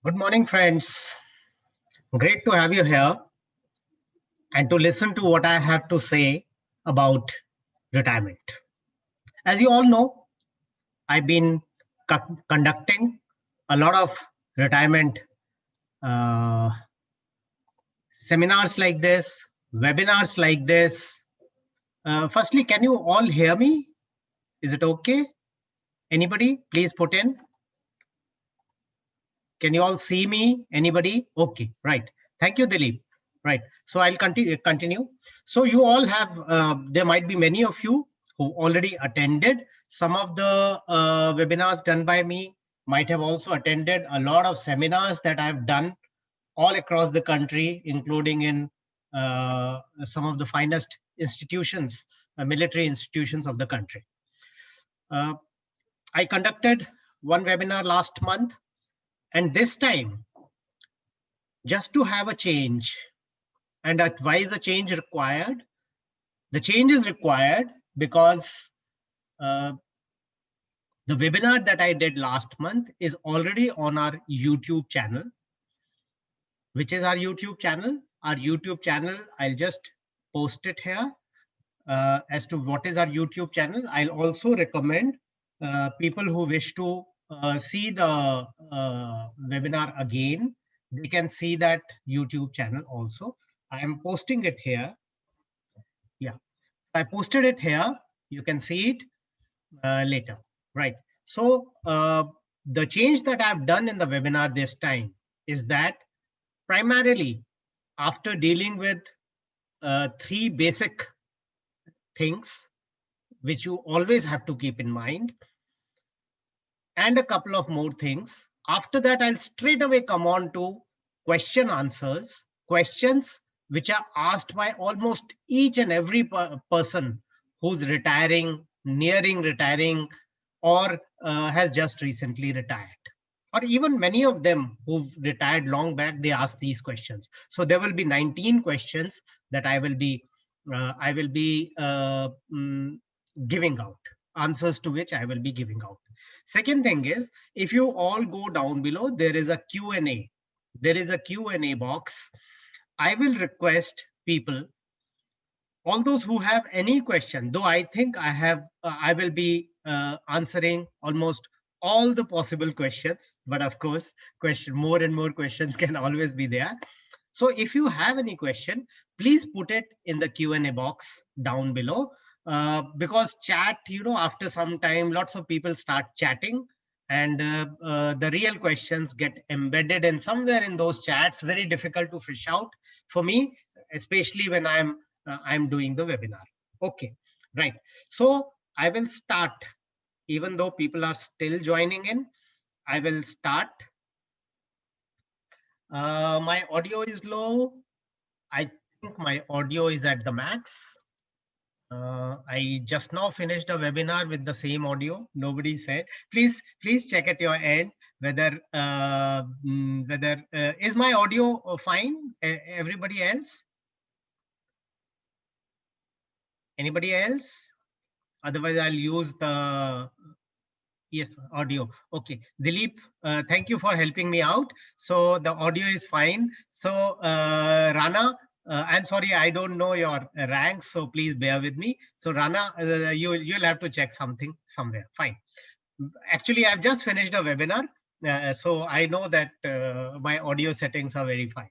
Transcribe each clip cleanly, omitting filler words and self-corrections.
Good morning, friends. Great to have you here and to listen to what I have to say about retirement. As you all know, I've been conducting a lot of retirement uh, seminars like this, webinars like this. Firstly, can you all hear me? Is it okay? Anybody, please put in. Can you all see me? Anybody? Okay, right. Thank you, Dilip. Right. So I'll continue. So you all have, there might be many of you who already attended some of the webinars done by me, might have also attended a lot of seminars that I've done all across the country, including in some of the finest institutions, military institutions of the country. I conducted one webinar last month, and this time, just to have a change, and why is the change required? The change is required because the webinar that I did last month is already on our YouTube channel. Which is our YouTube channel? Our YouTube channel, I'll just post it here as to what is our YouTube channel. I'll also recommend people who wish to see the webinar again, they can see that YouTube channel also. I am posting it here. Yeah, I posted it here. You can see it later, right? So the change that I've done in the webinar this time is that primarily after dealing with three basic things, which you always have to keep in mind, and a couple of more things. After that, I'll straight away come on to question answers, questions which are asked by almost each and every person who's retiring, nearing retiring, or has just recently retired. Or even many of them who've retired long back, they ask these questions. So there will be 19 questions that I will be giving out, answers to which I will be giving out. Second thing is, if you all go down below, there is a Q&A. There is a Q&A box. I will request people, all those who have any question, though I think I will be answering almost all the possible questions, but of course, more and more questions can always be there. So if you have any question, please put it in the Q&A box down below. Because chat, after some time, lots of people start chatting, and the real questions get embedded in somewhere in those chats, very difficult to fish out for me, especially when I'm doing the webinar. Okay, right. So I will start, even though people are still joining in, I will start. My audio is low. I think my audio is at the max. I just now finished a webinar with the same audio. Nobody said. Please check at your end whether is my audio fine? Everybody else? Anybody else? Otherwise, I'll use the yes audio. Okay, Dilip, thank you for helping me out. So the audio is fine. So Rana, I'm sorry, I don't know your ranks, so please bear with me. So Rana, you'll have to check something somewhere. Fine. Actually, I've just finished a webinar, so I know that my audio settings are very fine.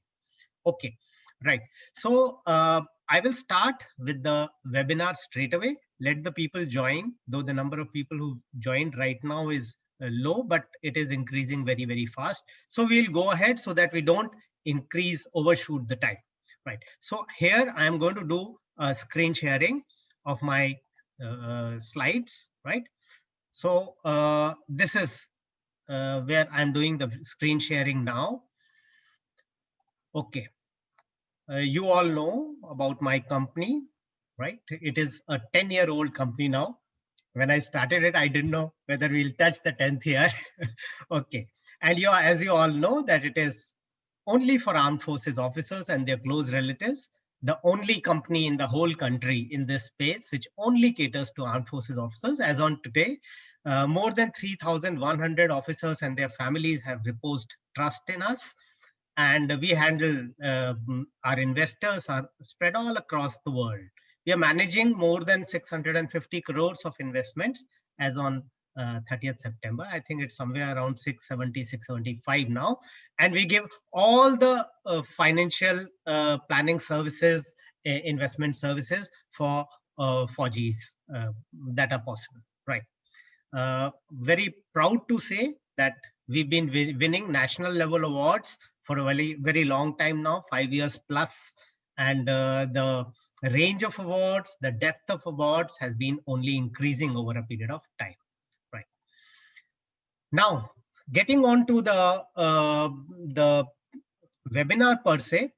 Okay, right. So I will start with the webinar straight away. Let the people join, though the number of people who joined right now is low, but it is increasing very, very fast. So we'll go ahead so that we don't overshoot the time. Right. So here I am going to do a screen sharing of my slides. Right. So this is where I'm doing the screen sharing now. Okay. You all know about my company, right? It is a 10-year-old company now. When I started it, I didn't know whether we'll touch the 10th year. Okay. And as you all know, that it is only for armed forces officers and their close relatives. the only company in the whole country in this space, which only caters to armed forces officers. As on today, more than 3,100 officers and their families have reposed trust in us. And we handle our investors are spread all across the world. We are managing more than 650 crores of investments as on 30th September. I think it's somewhere around 670, 675 now. And we give all the financial planning services, investment services for Faujis that are possible, right? Very proud to say that we've been winning national level awards for a very, very long time now, 5 years plus. And the range of awards, the depth of awards has been only increasing over a period of time, right? Now, getting on to the webinar per se,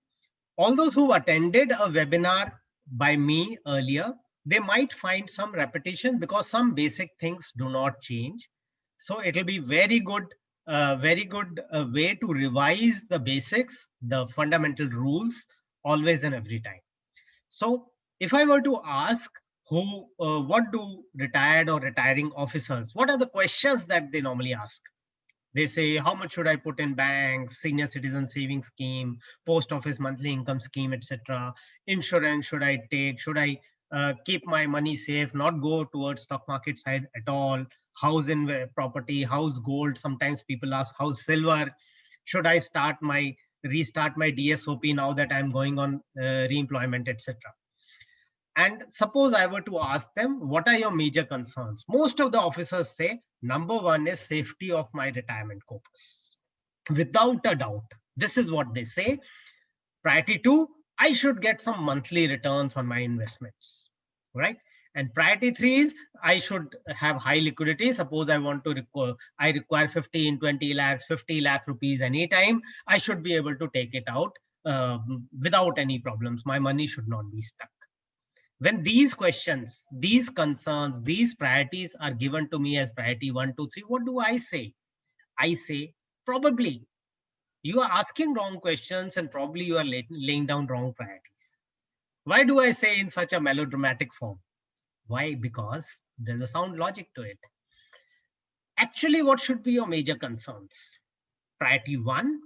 all those who attended a webinar by me earlier, they might find some repetition because some basic things do not change. So it'll be very good way to revise the basics, the fundamental rules, always and every time. So if I were to ask what do retired or retiring officers, what are the questions that they normally ask? They say, how much should I put in banks, senior citizen savings scheme, post office monthly income scheme, etc. Insurance should I take? Should I keep my money safe, not go towards stock market side at all? House in property, house gold. Sometimes people ask, house silver. Should I restart my DSOP now that I'm going on re-employment, etc. And suppose I were to ask them, what are your major concerns? Most of the officers say, number one is safety of my retirement corpus. Without a doubt, this is what they say. Priority two, I should get some monthly returns on my investments, right? And priority three is I should have high liquidity. Suppose I want to I require 15, 20 lakhs, 50 lakh rupees anytime. I should be able to take it out without any problems. My money should not be stuck. When these questions, these concerns, these priorities are given to me as priority 1, 2, 3, what do I say? I say, probably you are asking wrong questions and probably you are laying down wrong priorities. Why do I say in such a melodramatic form? Why? Because there's a sound logic to it. Actually, what should be your major concerns? Priority 1,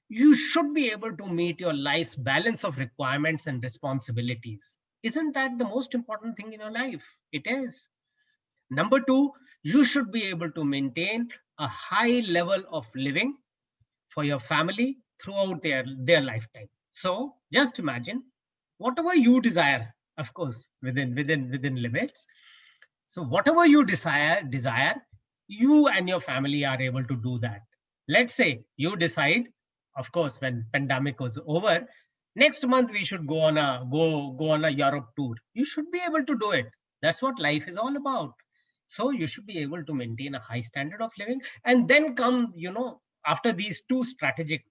you should be able to meet your life's balance of requirements and responsibilities. Isn't that the most important thing in your life? It is. Number 2, you should be able to maintain a high level of living for your family throughout their lifetime. So just imagine whatever you desire, of course, within limits. So whatever you desire, you and your family are able to do that. Let's say you decide, of course, when pandemic was over, next month we should go on a Europe tour. You should be able to do it. That's what life is all about. So you should be able to maintain a high standard of living, and then come, after these two strategic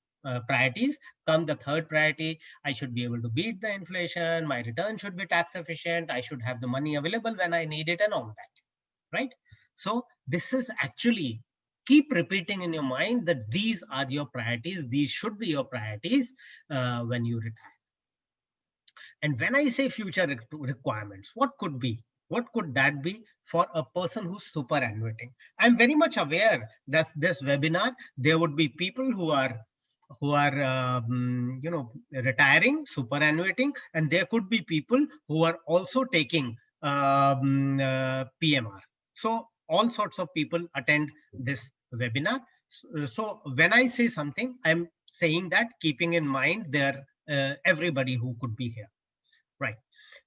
priorities, come the third priority. I should be able to beat the inflation. My return should be tax efficient. I should have the money available when I need it, and all that, right? So this is actually, keep repeating in your mind that these are your priorities. These should be your priorities when you retire. And when I say future requirements, what could be? What could that be for a person who's superannuating? I'm very much aware that this webinar, there would be people who are retiring, superannuating, and there could be people who are also taking PMR. So all sorts of people attend this webinar. So when I say something, I'm saying that keeping in mind there everybody who could be here, right?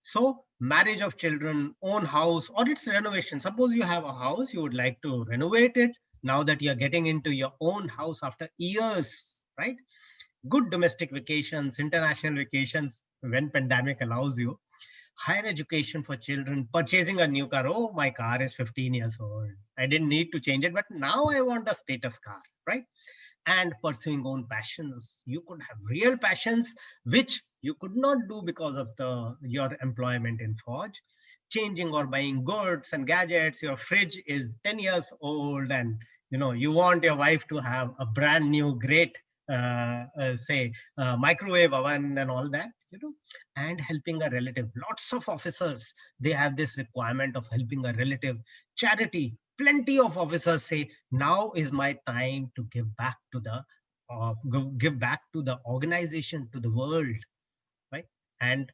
So marriage of children, own house, or its renovation. Suppose you have a house, you would like to renovate it. Now that you're getting into your own house after years, right? Good domestic vacations, international vacations, when pandemic allows you. Higher education for children, purchasing a new car. Oh, my car is 15 years old. I didn't need to change it, but now I want a status car, right? And pursuing own passions. You could have real passions, which you could not do because of your employment in Fauji. Changing or buying goods and gadgets. Your fridge is 10 years old, and you want your wife to have a brand new, great, microwave oven and all that. and helping a relative. Lots of officers, they have this requirement of helping a relative. Charity, plenty of officers say, now is my time to give back to the give back to the organization, to the world, right? And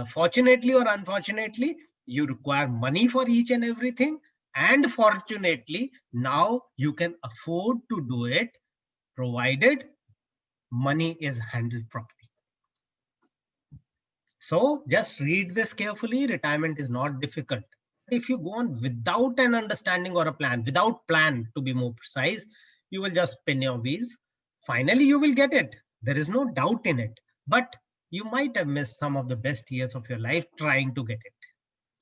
fortunately or unfortunately, you require money for each and everything, and fortunately now you can afford to do it, provided money is handled properly. So just read this carefully. Retirement is not difficult. If you go on without an understanding or a plan, without plan to be more precise, you will just spin your wheels. Finally, you will get it. There is no doubt in it. But you might have missed some of the best years of your life trying to get it.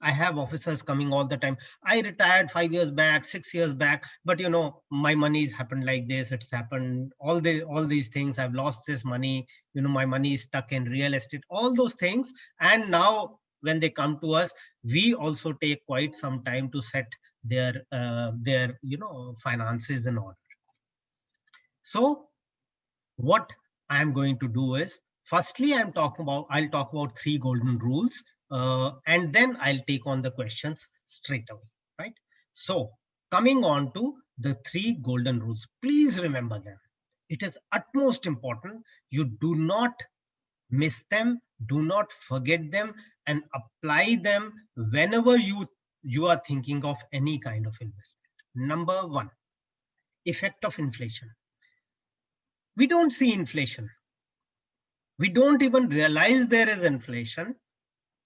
I have officers coming all the time. I retired 5 years back, 6 years back, but my money's happened like this. It's happened all these things. I've lost this money. My money is stuck in real estate, all those things. And now when they come to us, we also take quite some time to set their finances in order. So what I'm going to do is, firstly, I'll talk about 3 golden rules. And then I'll take on the questions straight away, right? So coming on to the 3 golden rules, please remember them. It is utmost important. You do not miss them, do not forget them, and apply them whenever you are thinking of any kind of investment. Number 1, effect of inflation. We don't see inflation. We don't even realize there is inflation,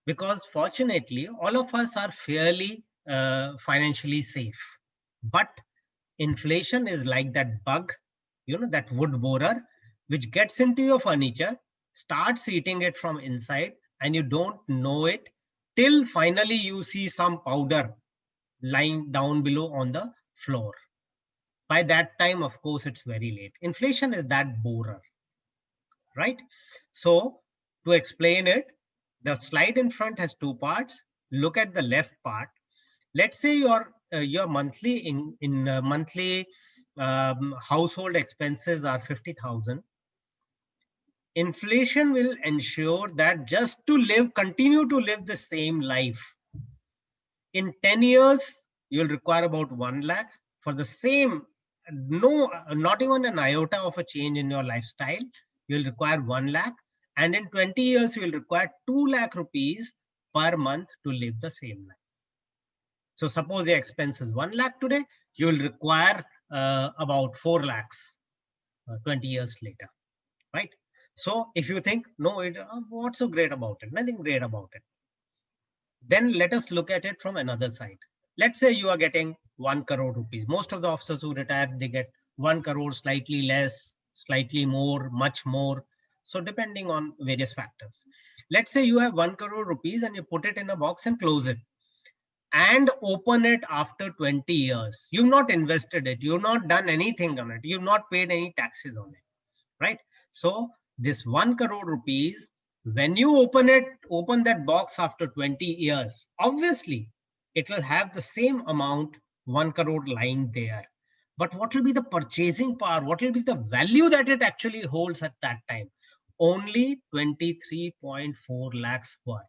because fortunately, all of us are fairly financially safe. But inflation is like that bug, that wood borer, which gets into your furniture, starts eating it from inside, and you don't know it till finally you see some powder lying down below on the floor. By that time, of course, it's very late. Inflation is that borer, right? So to explain it, the slide in front has 2 parts. Look at the left part. Let's say your monthly monthly household expenses are 50,000. Inflation will ensure that just to continue to live the same life, in 10 years, you'll require about 1 lakh for the same, not even an iota of a change in your lifestyle. You'll require 1 lakh. And in 20 years, you will require 2 lakh rupees per month to live the same life. So suppose your expense is 1 lakh today, you will require about 4 lakhs 20 years later, right? So if you think, no, what's so great about it? Nothing great about it. Then let us look at it from another side. Let's say you are getting 1 crore rupees. Most of the officers who retire, they get 1 crore, slightly less, slightly more, much more. So depending on various factors. Let's say you have 1 crore rupees and you put it in a box and close it and open it after 20 years. You've not invested it. You've not done anything on it. You've not paid any taxes on it, right? So this 1 crore rupees, when you open that box after 20 years, obviously it will have the same amount, 1 crore lying there. But what will be the purchasing power? What will be the value that it actually holds at that time? Only 23.4 lakhs worth.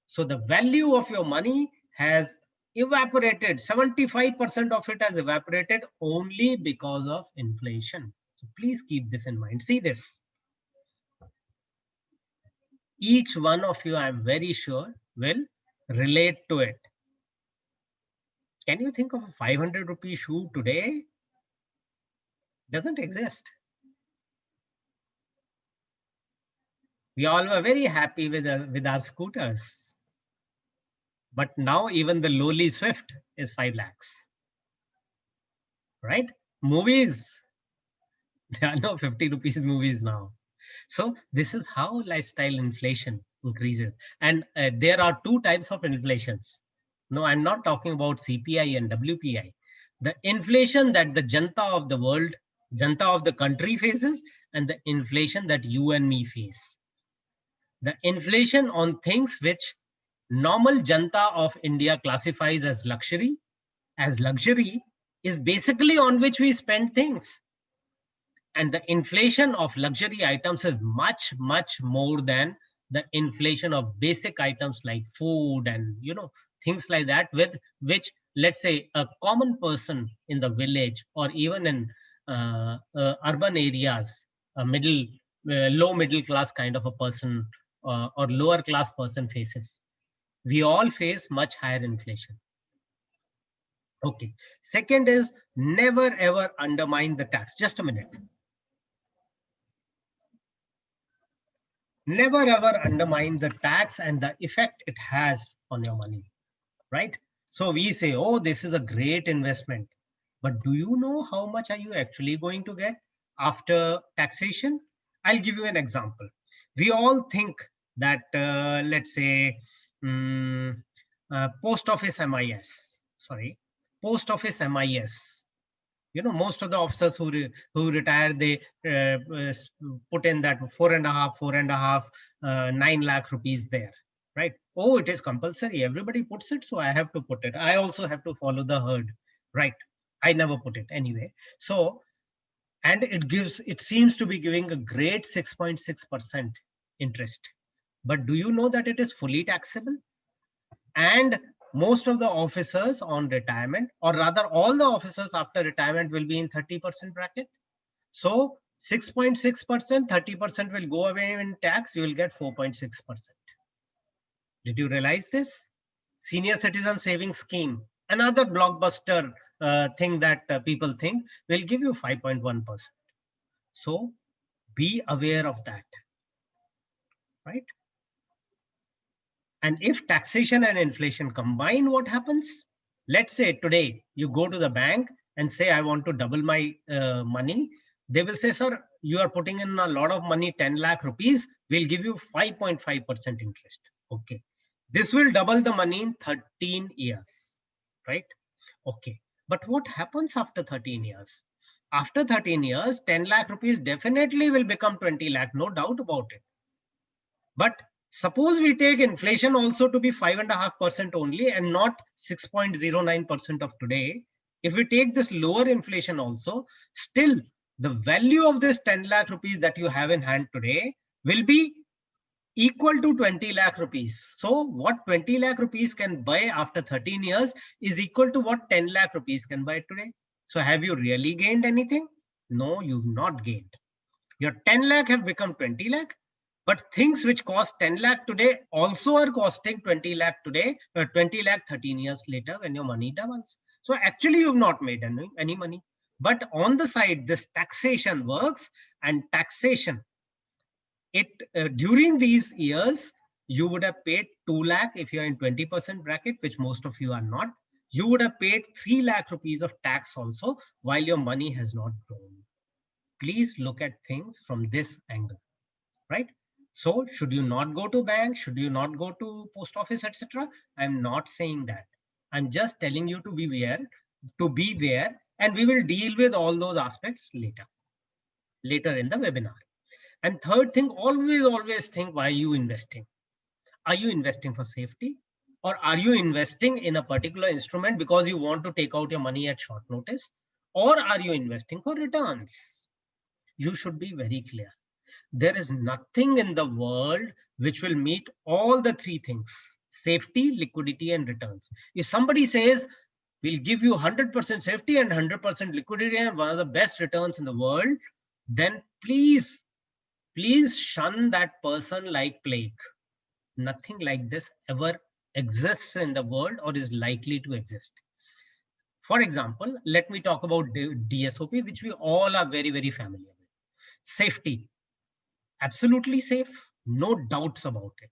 So the value of your money has evaporated. 75% of it has evaporated only because of inflation. So please keep this in mind. See this. Each one of you, I'm very sure, will relate to it. Can you think of a 500 rupee shoe today? Doesn't exist. We all were very happy with our scooters. But now even the lowly Swift is 5 lakhs. Right? Movies. There are no 50 rupees movies now. So this is how lifestyle inflation increases. And there are 2 types of inflations. No, I'm not talking about CPI and WPI. The inflation that the Janta of the world, Janta of the country faces, and the inflation that you and me face. The inflation on things which normal Janta of India classifies as luxury is basically on which we spend things. And the inflation of luxury items is much, much more than the inflation of basic items like food and things like that, with which, let's say, a common person in the village or even in urban areas, a low middle class kind of a person, or lower class person faces. We all face much higher inflation. Okay. Second is, never ever undermine the tax. Just a minute. Never ever undermine the tax and the effect it has on your money, right? So we say, oh, this is a great investment, but do you know how much are you actually going to get after taxation? I'll give you an example. We all think that, let's say, post office MIS, sorry, post office MIS. Most of the officers who retire, they put in that 4.5, 9 lakh rupees there, right? Oh, it is compulsory. Everybody puts it, so I have to put it. I also have to follow the herd, right? I never put it anyway. So, and it seems to be giving a great 6.6% interest. But do you know that it is fully taxable? And most of the officers on retirement, or rather all the officers after retirement, will be in 30% bracket. So 6.6%, 30% will go away in tax. You will get 4.6%. Did you realize this? Senior Citizen Savings Scheme, another blockbuster thing that people think, will give you 5.1%. So be aware of that, right? And if taxation and inflation combine, what happens? Let's say today you go to the bank and say, I want to double my money. They will say, sir, you are putting in a lot of money, 10 lakh rupees. We'll give you 5.5% interest. Okay. This will double the money in 13 years, right? Okay. But what happens after 13 years? After 13 years, 10 lakh rupees definitely will become 20 lakh, no doubt about it. But suppose we take inflation also to be 5.5% only and not 6.09% of today. If we take this lower inflation also, still the value of this 10 lakh rupees that you have in hand today will be equal to 20 lakh rupees. So what 20 lakh rupees can buy after 13 years is equal to what 10 lakh rupees can buy today. So have you really gained anything? No, you've not gained. Your 10 lakh have become 20 lakh. But things which cost 10 lakh today also are costing 20 lakh today, 20 lakh 13 years later when your money doubles. So actually you've not made any money. But on the side, this taxation works, and taxation, during these years, you would have paid 2 lakh if you're in 20% bracket, which most of you are not. You would have paid 3 lakh rupees of tax also while your money has not grown. Please look at things from this angle, right? So should you not go to bank? Should you not go to post office, etc.? I'm not saying that. I'm just telling you to beware, and we will deal with all those aspects later in the webinar. And third thing, always think, why are you investing? Are you investing for safety? Or are you investing in a particular instrument because you want to take out your money at short notice? Or are you investing for returns? You should be very clear. There is nothing in the world which will meet all the three things: safety, liquidity, and returns. If somebody says, we'll give you 100% safety and 100% liquidity and one of the best returns in the world, then please shun that person like plague. Nothing like this ever exists in the world or is likely to exist. For example, let me talk about DSOP, which we all are very, very familiar with. Safety, absolutely safe, no doubts about it.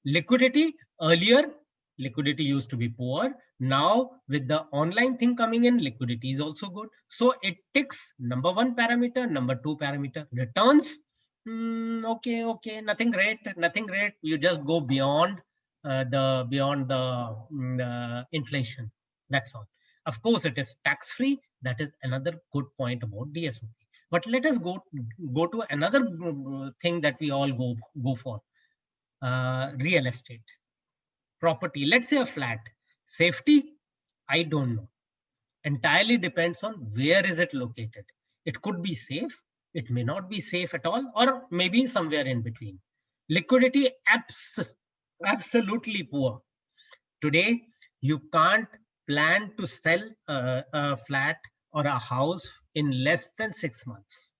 Liquidity, earlier, liquidity used to be poor. Now, with the online thing coming in, liquidity is also good. So it ticks number one parameter, number two parameter. Returns, okay, nothing great. You just go beyond the inflation. That's all. Of course, it is tax-free. That is another good point about DSOP. But let us go to another thing that we all go for: real estate, property. Let's say a flat. Safety, I don't know. Entirely depends on where is it located. It could be safe. It may not be safe at all, or maybe somewhere in between. Liquidity absolutely poor. Today, you can't plan to sell a flat or a house in less than 6 months.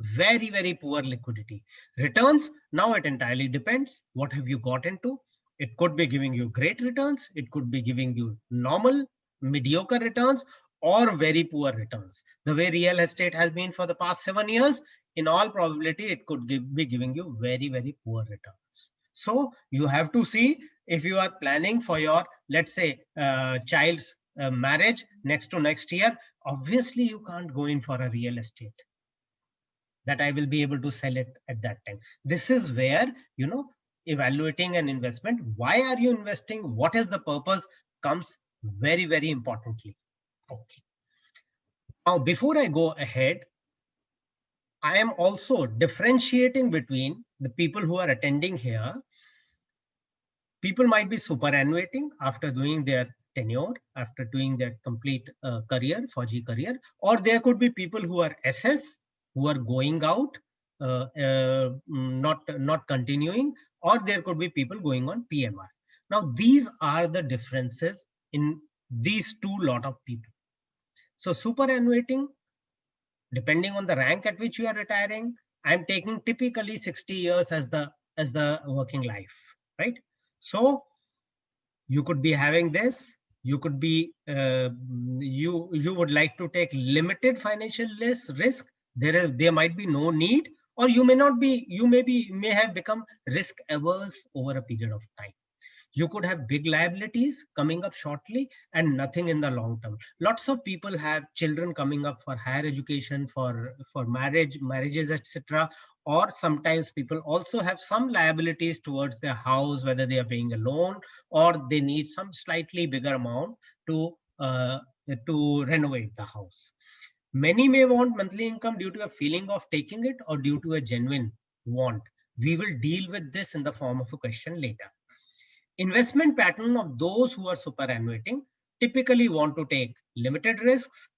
Very, very poor liquidity. Returns, now it entirely depends. What have you got into? It could be giving you great returns. It could be giving you normal, mediocre returns, or very poor returns. The way real estate has been for the past 7 years, in all probability, it could be giving you very, very poor returns. So you have to see if you are planning for your, let's say, child's marriage next to next year. Obviously, you can't go in for a real estate that I will be able to sell it at that time. This is where, evaluating an investment, why are you investing? What is the purpose comes very, very importantly. Okay. Now, before I go ahead, I am also differentiating between the people who are attending here. People might be superannuating after doing their tenure, after doing their complete career, Fauji career, or there could be people who are SS, who are going out, not continuing, or there could be people going on PMR. Now, these are the differences in these two lot of people. So superannuating, depending on the rank at which you are retiring, I'm taking typically 60 years as the working life, right? So you could be having this. You could be you would like to take limited financial risk. There might be no need, or you may not be. You may have become risk averse over a period of time. You could have big liabilities coming up shortly and nothing in the long term. Lots of people have children coming up for higher education, for marriages, etc. Or sometimes people also have some liabilities towards their house, whether they are paying a loan or they need some slightly bigger amount to renovate the house. Many may want monthly income due to a feeling of taking it or due to a genuine want. We will deal with this in the form of a question later. Investment pattern of those who are superannuating typically want to take limited risks.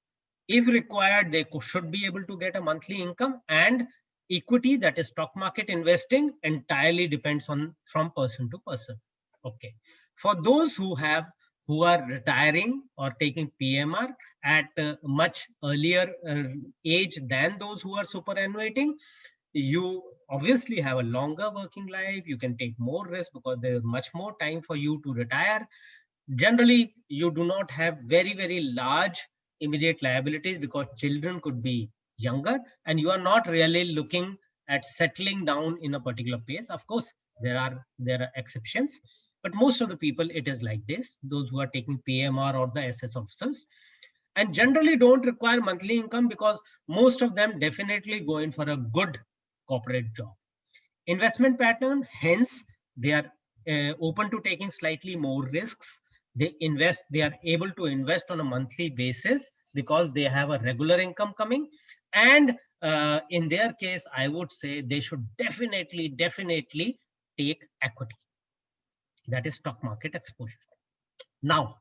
If required, they should be able to get a monthly income, and equity, that is stock market investing, entirely depends on from person to person. Okay. For those who are retiring or taking PMR at a much earlier age than those who are superannuating, you obviously have a longer working life. You can take more risk because there is much more time for you to retire. Generally, you do not have very, very large immediate liabilities because children could be younger and you are not really looking at settling down in a particular pace. Of course, there are exceptions, but most of the people, it is like this, those who are taking PMR or the SS officers, and generally don't require monthly income because most of them definitely go in for a good corporate job. Investment pattern, hence they are open to taking slightly more risks. They are able to invest on a monthly basis because they have a regular income coming. And in their case, I would say they should definitely take equity. That is stock market exposure. Now,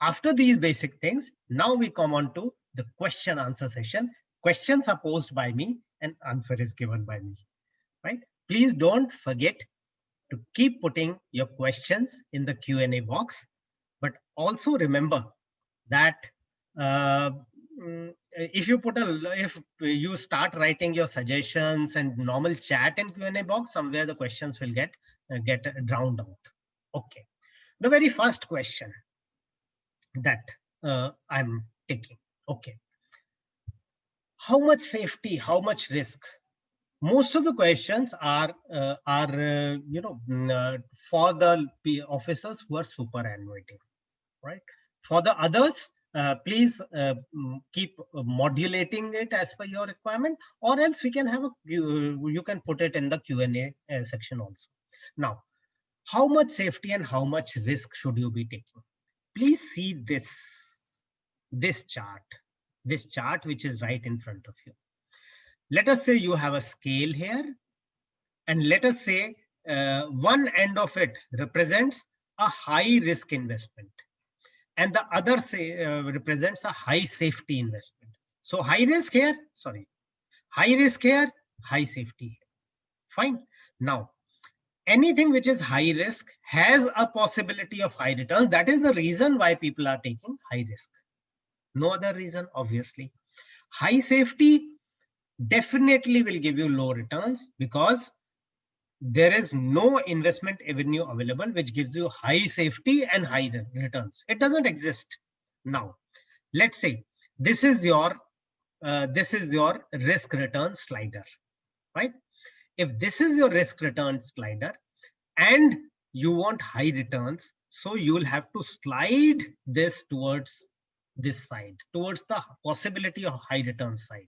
after these basic things, now we come on to the question answer session. Questions are posed by me and answer is given by me, right? Please don't forget to keep putting your questions in the Q&A box, but also remember that if you start writing your suggestions and normal chat in Q&A box, somewhere the questions will get drowned out. Okay, the very first question that I'm taking. Okay, how much safety, how much risk? Most of the questions are for the officers who are superannuating, right? For the others, please keep modulating it as per your requirement, or else we can have you can put it in the Q&A section also. Now, how much safety and how much risk should you be taking? Please see this chart which is right in front of you. Let us say you have a scale here, and let us say one end of it represents a high risk investment and the other represents a high safety investment. So high risk here, high safety here. Fine. Now, anything which is high risk has a possibility of high returns. That is the reason why people are taking high risk. No other reason, obviously. High safety definitely will give you low returns because there is no investment avenue available which gives you high safety and high returns. It doesn't exist. Now, let's say this is your risk return slider, right? If this is your risk return slider and you want high returns, so you will have to slide this towards this side, towards the possibility of high return side.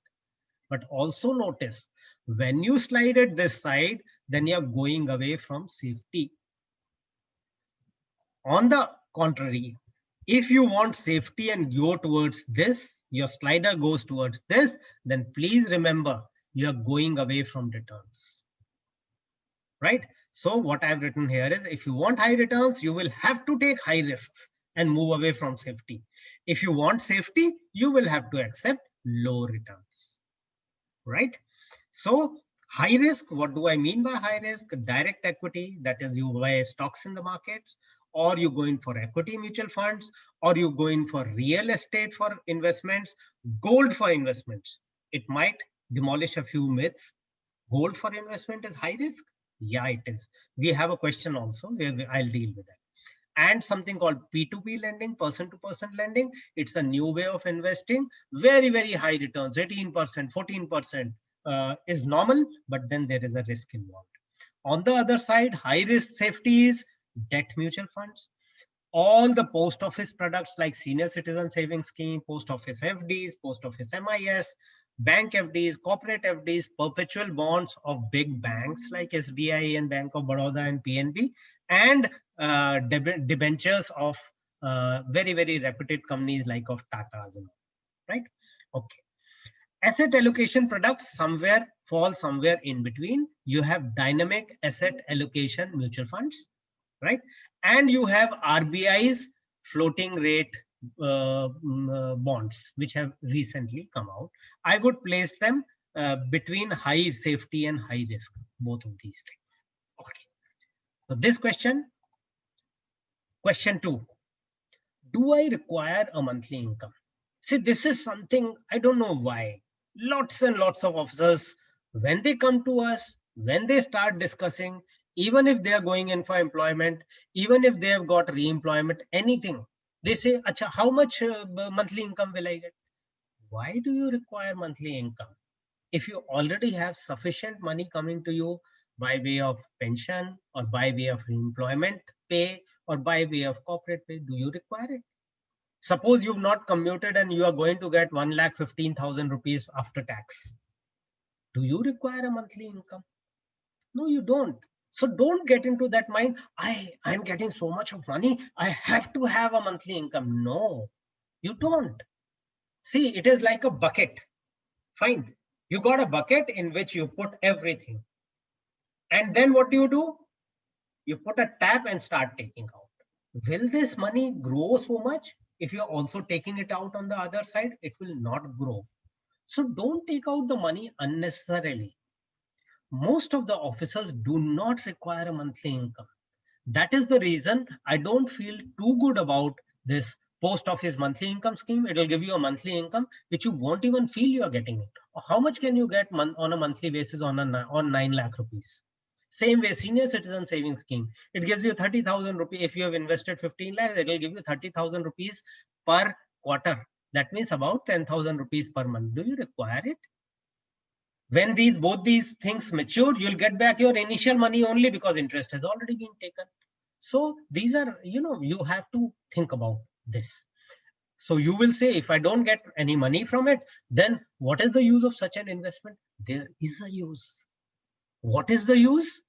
But also notice, when you slide it this side, then you're going away from safety. On the contrary, if you want safety and go towards this, your slider goes towards this, then please remember, you're going away from returns, right? So what I've written here is, if you want high returns, you will have to take high risks and move away from safety. If you want safety, you will have to accept low returns, right? So high risk, what do I mean by high risk? Direct equity, that is you buy stocks in the markets, or you go in for equity mutual funds, or you go in for real estate for investments, gold for investments. It might demolish a few myths. Gold for investment is high risk? Yeah, it is. We have a question also where I'll deal with that. And something called P2P lending, person-to-person lending. It's a new way of investing. Very, very high returns, 18%, 14% is normal, but then there is a risk involved. On the other side, high risk safety is debt mutual funds. All the post office products like senior citizen savings scheme, post office FDs, post office MIS, bank FDs, corporate FDs, perpetual bonds of big banks like SBI and Bank of Baroda and PNB, and debentures of very, very reputed companies like of Tata's, right? Okay. Asset allocation products fall somewhere in between. You have dynamic asset allocation mutual funds, right? And you have RBI's floating rate bonds, which have recently come out. I would place them between high safety and high risk, both of these things. Okay. So this question 2, do I require a monthly income? See, this is something I don't know why. Lots and lots of officers, when they come to us, when they start discussing, even if they are going in for employment, even if they have got re-employment, anything, they say, Acha, how much monthly income will I get? Why do you require monthly income? If you already have sufficient money coming to you by way of pension or by way of re-employment pay or by way of corporate pay, do you require it? Suppose you've not commuted and you are going to get 1,15,000 rupees after tax. Do you require a monthly income? No, you don't. So don't get into that mind, I'm getting so much of money, I have to have a monthly income. No, you don't. See, it is like a bucket. Fine. You got a bucket in which you put everything. And then what do? You put a tap and start taking out. Will this money grow so much? If you're also taking it out on the other side, it will not grow. So don't take out the money unnecessarily. Most of the officers do not require a monthly income. That is the reason I don't feel too good about this post office monthly income scheme. It will give you a monthly income which you won't even feel you are getting it. How much can you get on a monthly basis on 9 lakh rupees? Same way, senior citizen savings scheme. It gives you 30,000 rupees. If you have invested 15 lakhs, it will give you 30,000 rupees per quarter. That means about 10,000 rupees per month. Do you require it? When both these things mature, you'll get back your initial money only because interest has already been taken. So these are, you have to think about this. So you will say, if I don't get any money from it, then what is the use of such an investment? There is a use. What is the use?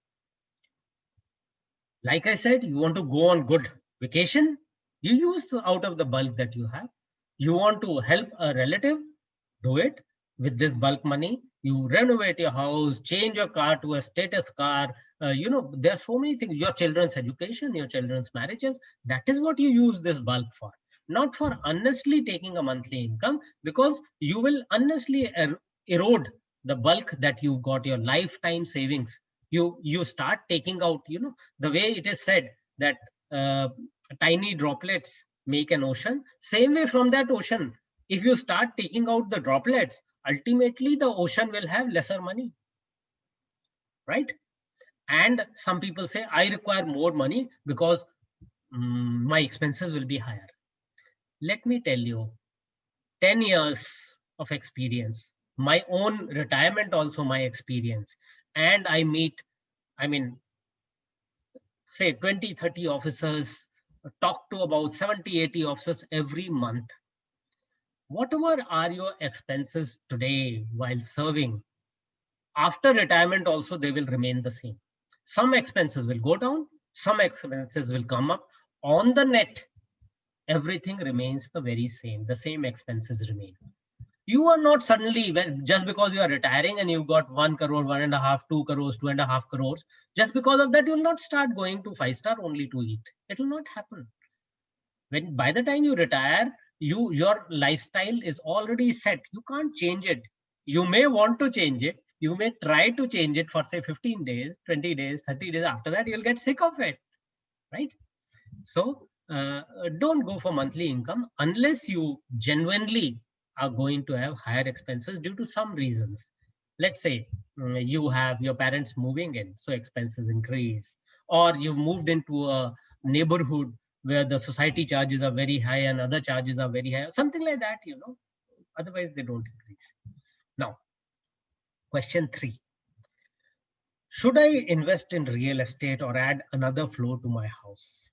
Like I said, you want to go on good vacation, you use out of the bulk that you have. You want to help a relative, do it with this bulk money. You renovate your house, change your car to a status car. There are so many things. Your children's education, your children's marriages. That is what you use this bulk for. Not for honestly taking a monthly income, because you will honestly erode the bulk that you've got, your lifetime savings You start taking out, the way it is said that tiny droplets make an ocean. Same way, from that ocean, if you start taking out the droplets, ultimately the ocean will have lesser money, right? And some people say, I require more money because my expenses will be higher. Let me tell you, 10 years of experience, my own retirement also my experience, and I mean, say 20, 30 officers, talk to about 70, 80 officers every month. Whatever are your expenses today while serving, after retirement also they will remain the same. Some expenses will go down, some expenses will come up. On the net, everything remains the very same. The same expenses remain. You are not suddenly, just because you are retiring and you've got 1 crore, 1.5, 2 crores, 2.5 crores, just because of that, you'll not start going to 5-star only to eat. It will not happen. When by the time you retire, your lifestyle is already set. You can't change it. You may want to change it. You may try to change it for say 15 days, 20 days, 30 days. After that, you'll get sick of it, right? So don't go for monthly income unless you genuinely are going to have higher expenses due to some reasons. Let's say you have your parents moving in, so expenses increase, or you've moved into a neighborhood where the society charges are very high and other charges are very high, something like that, otherwise they don't increase. Now, question 3. Should I invest in real estate or add another floor to my house?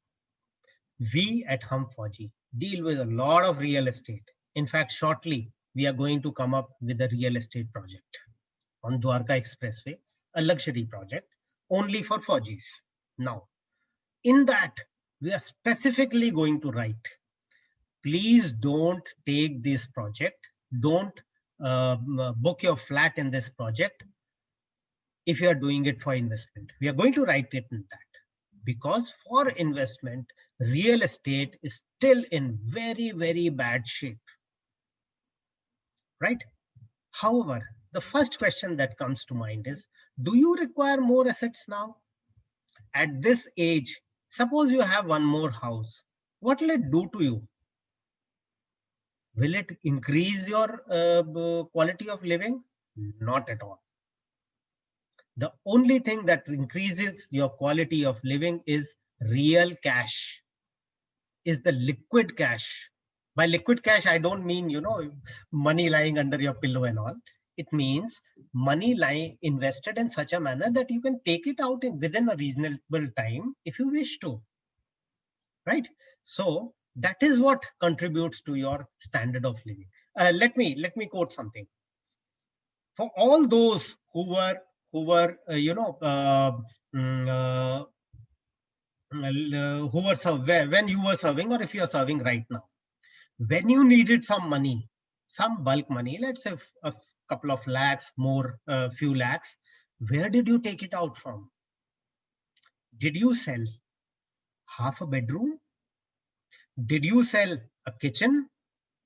We at Fauji deal with a lot of real estate. In fact, shortly, we are going to come up with a real estate project on Dwarka Expressway, a luxury project only for Faujis. Now, in that, we are specifically going to write, please don't take this project. Don't book your flat in this project if you are doing it for investment. We are going to write it in that. Because for investment, real estate is still in very, very bad shape, right? However, the first question that comes to mind is, do you require more assets now? At this age, suppose you have one more house, what will it do to you? Will it increase your quality of living? Not at all. The only thing that increases your quality of living is real cash, is the liquid cash. By liquid cash, I don't mean, money lying under your pillow and all. It means money lying invested in such a manner that you can take it out within a reasonable time if you wish to, right? So that is what contributes to your standard of living. Let me quote something. For all those who were who were when you were serving, or if you are serving right now, when you needed some money, some bulk money, let's say a couple of lakhs, more, few lakhs, where did you take it out from? Did you sell half a bedroom? Did you sell a kitchen?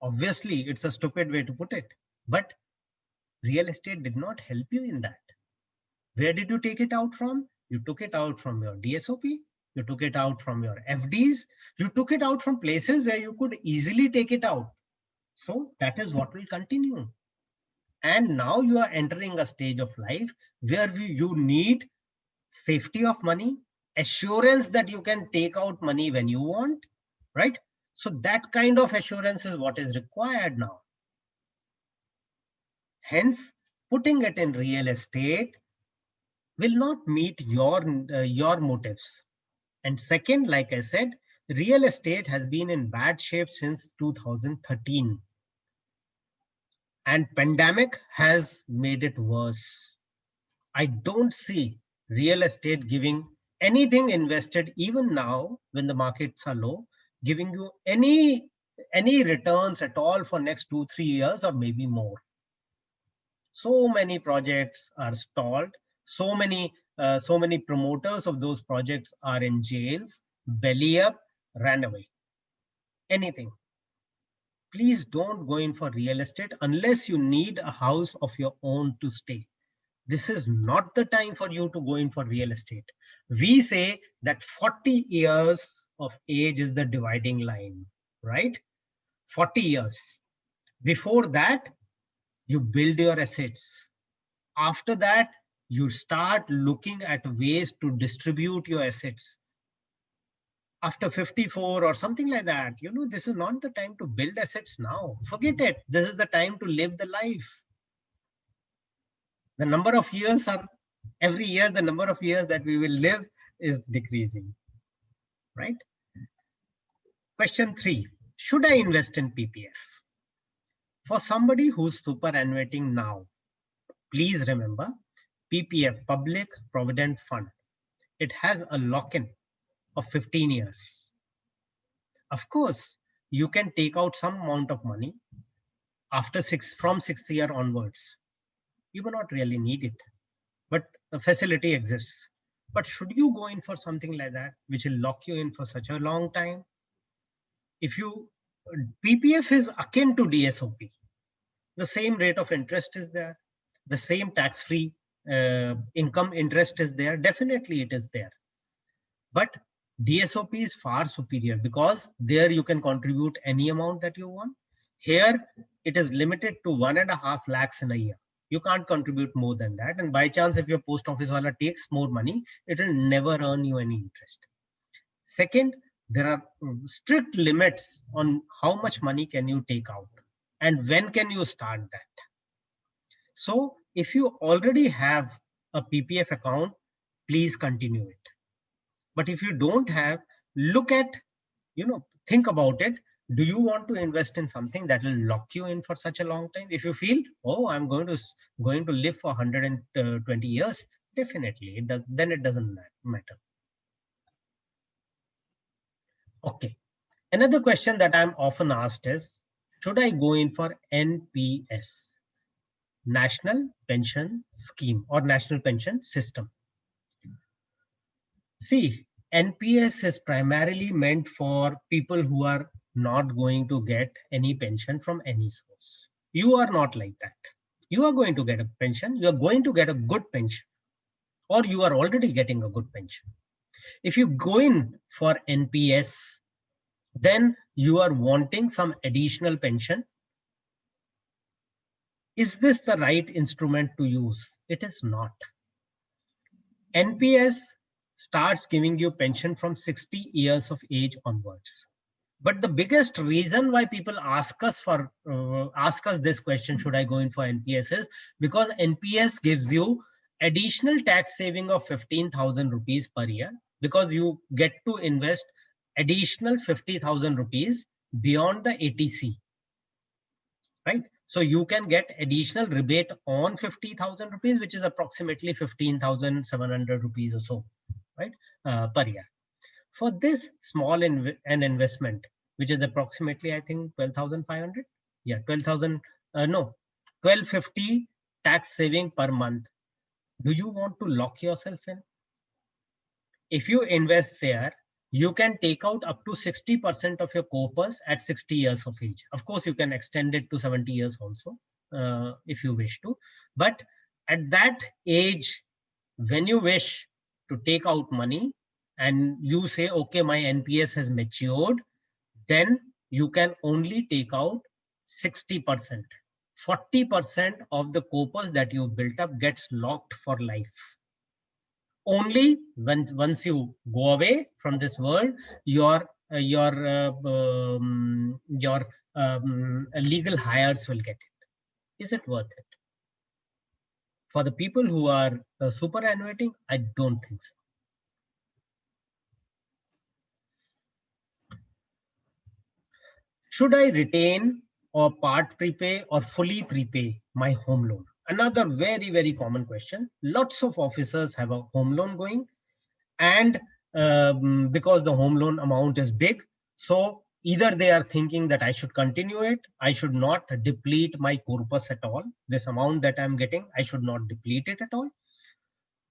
Obviously, it's a stupid way to put it, but real estate did not help you in that. Where did you take it out from? You took it out from your DSOP. You took it out from your FDs. You took it out from places where you could easily take it out. So that is what will continue. And now you are entering a stage of life where you need safety of money, assurance that you can take out money when you want, right? So that kind of assurance is what is required now. Hence, putting it in real estate will not meet your motives. And second, like I said, real estate has been in bad shape since 2013. And pandemic has made it worse. I don't see real estate giving anything invested, even now when the markets are low, giving you any returns at all for next 2-3 years or maybe more. So many projects are stalled. So many promoters of those projects are in jails, belly up, ran away. Anything. Please don't go in for real estate unless you need a house of your own to stay. This is not the time for you to go in for real estate. We say that 40 years of age is the dividing line, right? 40 years. Before that, you build your assets. After that, you start looking at ways to distribute your assets. After 54 or something like that, this is not the time to build assets now. Forget it. This is the time to live the life. The number of years are, every year, the number of years that we will live is decreasing, right? Question 3, should I invest in PPF? For somebody who's superannuating now, please remember PPF, Public Provident Fund. It has a lock-in of 15 years. Of course, you can take out some amount of money from 6th year onwards. You will not really need it, but the facility exists. But should you go in for something like that, which will lock you in for such a long time? PPF is akin to DSOP. The same rate of interest is there. The same tax-free income interest is there. Definitely it is there. But DSOP is far superior because there you can contribute any amount that you want. Here, it is limited to 1.5 lakhs in a year. You can't contribute more than that. And by chance, if your post office wala takes more money, it will never earn you any interest. Second, there are strict limits on how much money can you take out and when can you start that. So if you already have a PPF account, please continue it. But if you don't have, look at, think about it. Do you want to invest in something that will lock you in for such a long time? If you feel, oh, I'm going to live for 120 years, definitely, then it doesn't matter. Okay. Another question that I'm often asked is, should I go in for NPS, National Pension Scheme or National Pension System? See, NPS is primarily meant for people who are not going to get any pension from any source. You are not like that. You are going to get a pension. You are going to get a good pension, or you are already getting a good pension. If you go in for NPS, then you are wanting some additional pension. Is this the right instrument to use? It is not. NPS starts giving you pension from 60 years of age onwards. But the biggest reason why people ask us this question, should I go in for NPS, is because NPS gives you additional tax saving of 15,000 rupees per year, because you get to invest additional 50,000 rupees beyond the ATC, right? So you can get additional rebate on 50,000 rupees, which is approximately 15,700 rupees or so, right, per year. For this small an investment, which is approximately, I think, 12,500. Yeah, 1250 tax saving per month. Do you want to lock yourself in? If you invest there, you can take out up to 60% of your corpus at 60 years of age. Of course, you can extend it to 70 years also, if you wish to. But at that age, when you wish to take out money and you say, okay, my NPS has matured, then you can only take out 60%. 40% of the corpus that you built up gets locked for life. Only once you go away from this world, your legal hires will get it. Is it worth it? For the people who are superannuating, I don't think so. Should I retain or part prepay or fully prepay my home loan? Another very, very common question. Lots of officers have a home loan going, and because the home loan amount is big, so either they are thinking that I should continue it, I should not deplete my corpus at all. This amount that I'm getting, I should not deplete it at all.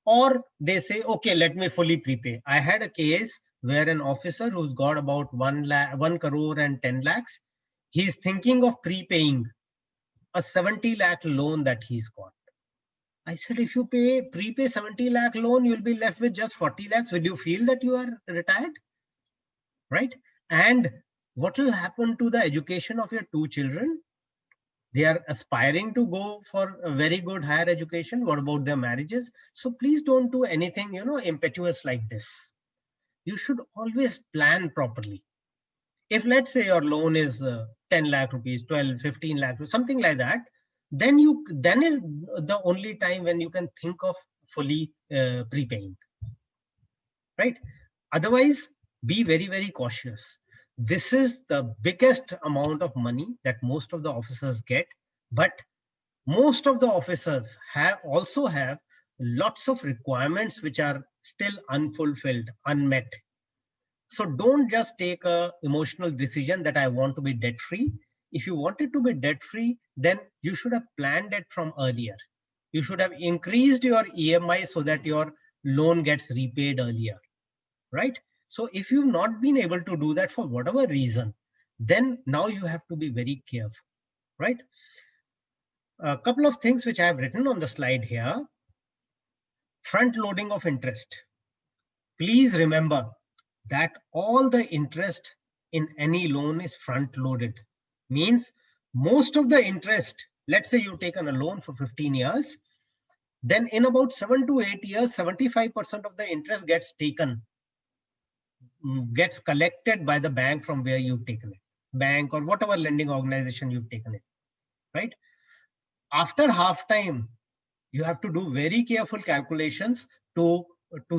Or they say, okay, let me fully prepay. I had a case where an officer who's got about 1 crore and 10 lakhs, he's thinking of prepaying a 70 lakh loan that he's got. I said, if you prepay 70 lakh loan, you'll be left with just 40 lakhs. Will you feel that you are retired? Right? And what will happen to the education of your two children? They are aspiring to go for a very good higher education. What about their marriages? So please don't do anything, impetuous like this. You should always plan properly. If let's say your loan is 10 lakh rupees, 12, 15 lakh, something like that, then is the only time when you can think of fully prepaying, right? Otherwise, be very, very cautious. This is the biggest amount of money that most of the officers get, but most of the officers also have lots of requirements which are still unfulfilled, unmet. So don't just take a emotional decision that I want to be debt free. If you wanted to be debt free, then you should have planned it from earlier. You should have increased your EMI so that your loan gets repaid earlier, right? So if you've not been able to do that for whatever reason, then now you have to be very careful, right? A couple of things which I have written on the slide here. Front loading of interest. Please remember that all the interest in any loan is front loaded. Means most of the interest, let's say you've taken a loan for 15 years, then in about 7 to 8 years, 75% of the interest gets collected by the bank from where you've taken it, bank or whatever lending organization you've taken it, right? After half time, you have to do very careful calculations to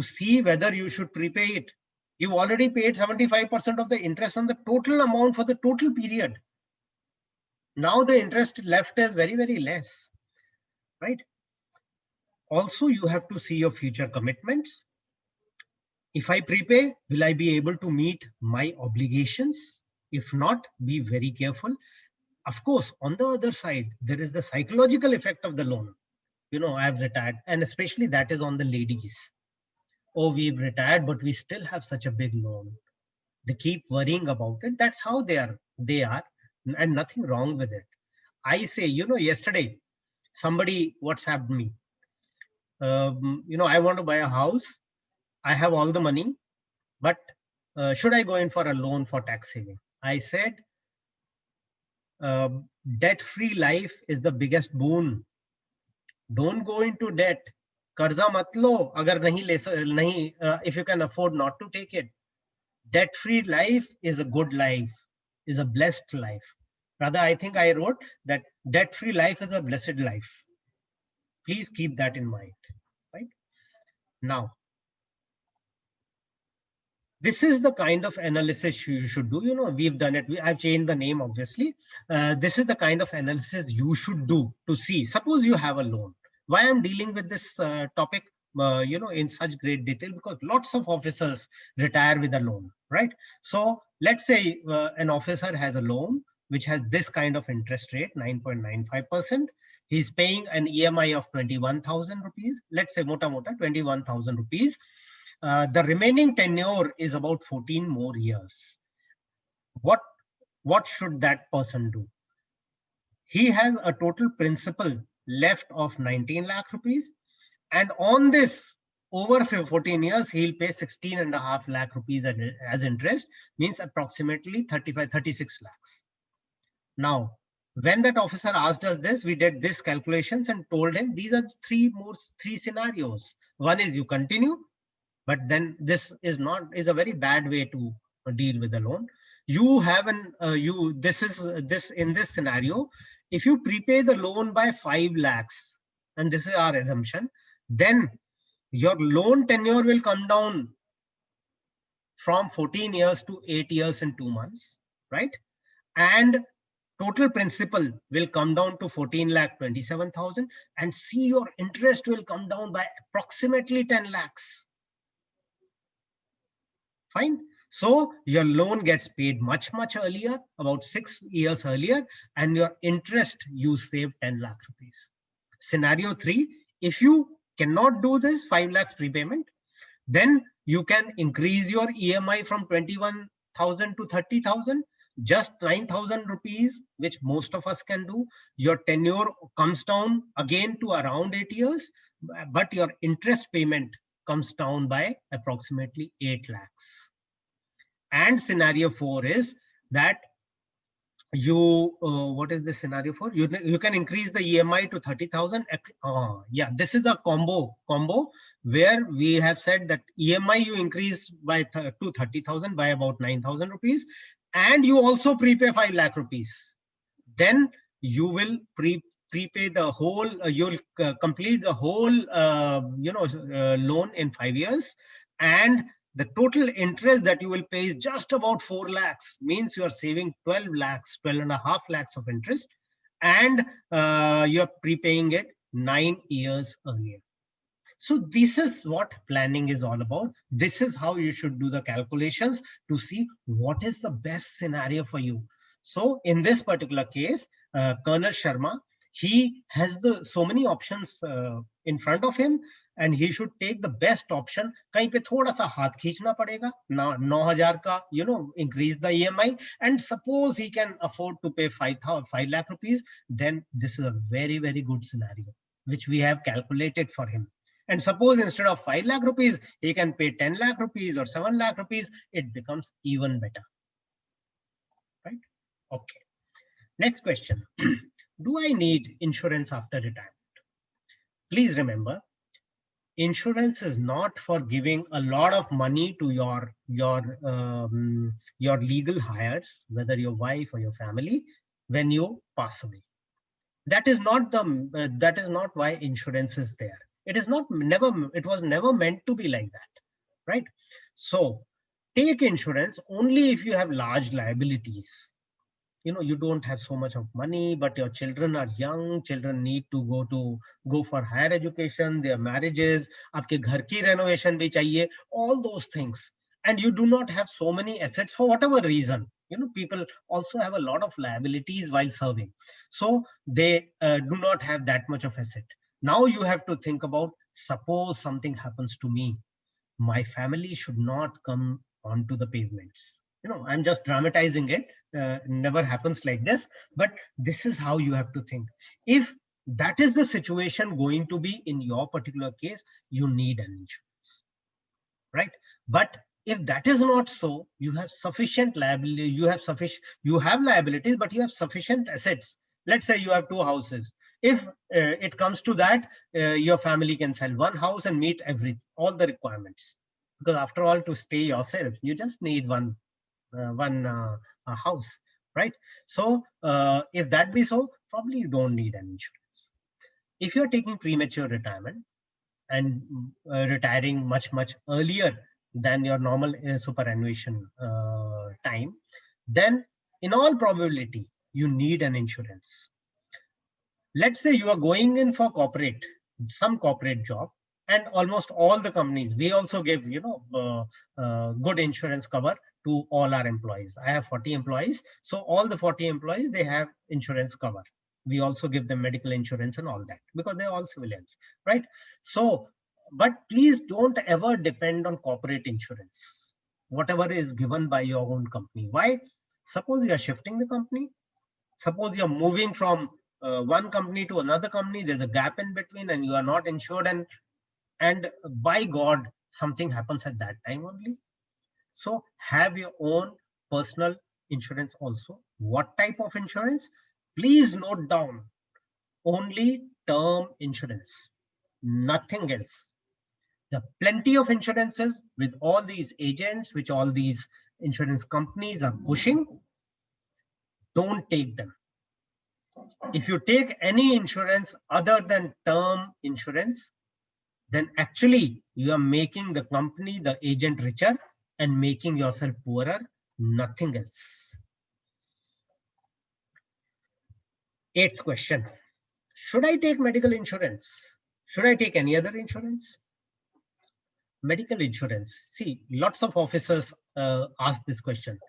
see whether you should prepay it. You already paid 75% of the interest on the total amount for the total period. Now the interest left is very, very less, right? Also, you have to see your future commitments. If I prepay, will I be able to meet my obligations? If not, be very careful. Of course, on the other side, there is the psychological effect of the loan. I've retired, and especially that is on the ladies. Oh, we've retired, but we still have such a big loan. They keep worrying about it. That's how they are, and nothing wrong with it. I say, yesterday, somebody WhatsApped me. I want to buy a house. I have all the money, but should I go in for a loan for tax saving? I said, debt-free life is the biggest boon. Don't go into debt. Karza mat lo, agar nahi, if you can afford not to take it. Debt-free life is a good life, is a blessed life. Rather, I think I wrote that debt-free life is a blessed life. Please keep that in mind, right? Now, this is the kind of analysis you should do. We've done it. I've changed the name, obviously. This is the kind of analysis you should do to see. Suppose you have a loan. Why I'm dealing with this topic, in such great detail, because lots of officers retire with a loan, right? So let's say an officer has a loan which has this kind of interest rate, 9.95%. He's paying an EMI of 21,000 rupees. Let's say mota 21,000 rupees. The remaining tenure is about 14 more years. What should that person do? He has a total principal left of 19 lakh rupees. And on this, over 14 years, he'll pay 16.5 lakh rupees as interest, means approximately 36 lakhs. Now, when that officer asked us this, we did this calculations and told him these are three scenarios. One is you continue, but then this is a very bad way to deal with the loan. You have in this scenario, if you prepay the loan by 5 lakhs, and this is our assumption, then your loan tenure will come down from 14 years to 8 years and 2 months, right? And total principal will come down to 14,27,000, and see your interest will come down by approximately 10 lakhs. Fine. So your loan gets paid much, much earlier, about 6 years earlier, and your interest you save 10 lakh rupees. Scenario 3, if you cannot do this 5 lakhs prepayment, then you can increase your EMI from 21,000 to 30,000. just 9,000 rupees, which most of us can do. Your tenure comes down again to around 8 years, but your interest payment comes down by approximately 8 lakhs. And scenario 4 is that you what is the scenario for? You can increase the EMI to 30,000. Yeah, this is a combo where we have said that EMI you increase by to 30,000 by about 9,000 rupees, and you also prepay 5 lakh rupees. Then you will prepay the whole. You'll complete the whole loan in 5 years, and the total interest that you will pay is just about 4 lakhs, means you are saving 12 lakhs, 12.5 lakhs of interest, and you're prepaying it 9 years earlier. So this is what planning is all about. This is how you should do the calculations to see what is the best scenario for you. So in this particular case, Colonel Sharma, he has so many options in front of him, and he should take the best option. कहीं पे थोड़ा सा हाथ खींचना पड़ेगा, 9,000 का, increase the EMI, and suppose he can afford to pay 5 lakh rupees, then this is a very, very good scenario, which we have calculated for him. And suppose instead of 5 lakh rupees, he can pay 10 lakh rupees or 7 lakh rupees, it becomes even better. Right? Okay. Next question. Do I need insurance after retirement? Please remember, insurance is not for giving a lot of money to your legal hires, whether your wife or your family, when you pass away. That is not why insurance is there. It was never meant to be like that, right? So take insurance only if you have large liabilities. You don't have so much of money, but your children are young. Children need to go for higher education, their marriages, aapke ghar ki renovation bhi chahiye, all those things. And you do not have so many assets for whatever reason. People also have a lot of liabilities while serving. So they do not have that much of asset. Now you have to think about, suppose something happens to me, my family should not come onto the pavements. I'm just dramatizing it. Never happens like this, but this is how you have to think. If that is the situation going to be in your particular case, you need an insurance, right? But if that is not so, you have sufficient liability, you have liabilities, but you have sufficient assets. Let's say you have 2 houses. If it comes to that, your family can sell 1 house and meet all the requirements, because after all, to stay yourself, you just need one house, right? So if that be so, probably you don't need an insurance. If you're taking premature retirement and retiring much earlier than your normal superannuation time, then in all probability you need an insurance. Let's say you are going in for some corporate job, and almost all the companies, we also give good insurance cover to all our employees. I have 40 employees, so all the 40 employees, they have insurance cover. We also give them medical insurance and all that, because they're all civilians, right? So, but please don't ever depend on corporate insurance, whatever is given by your own company. Why? Suppose you are shifting the company, suppose you're moving from one company to another company, there's a gap in between and you are not insured, and by God, something happens at that time only. So have your own personal insurance also. What type of insurance? Please note down, only term insurance, nothing else. There are plenty of insurances with all these agents, which all these insurance companies are pushing. Don't take them. If you take any insurance other than term insurance, then actually you are making the company, the agent, richer and making yourself poorer, nothing else. 8th question. Should I take medical insurance? Should I take any other insurance? Medical insurance. See, lots of officers ask this question.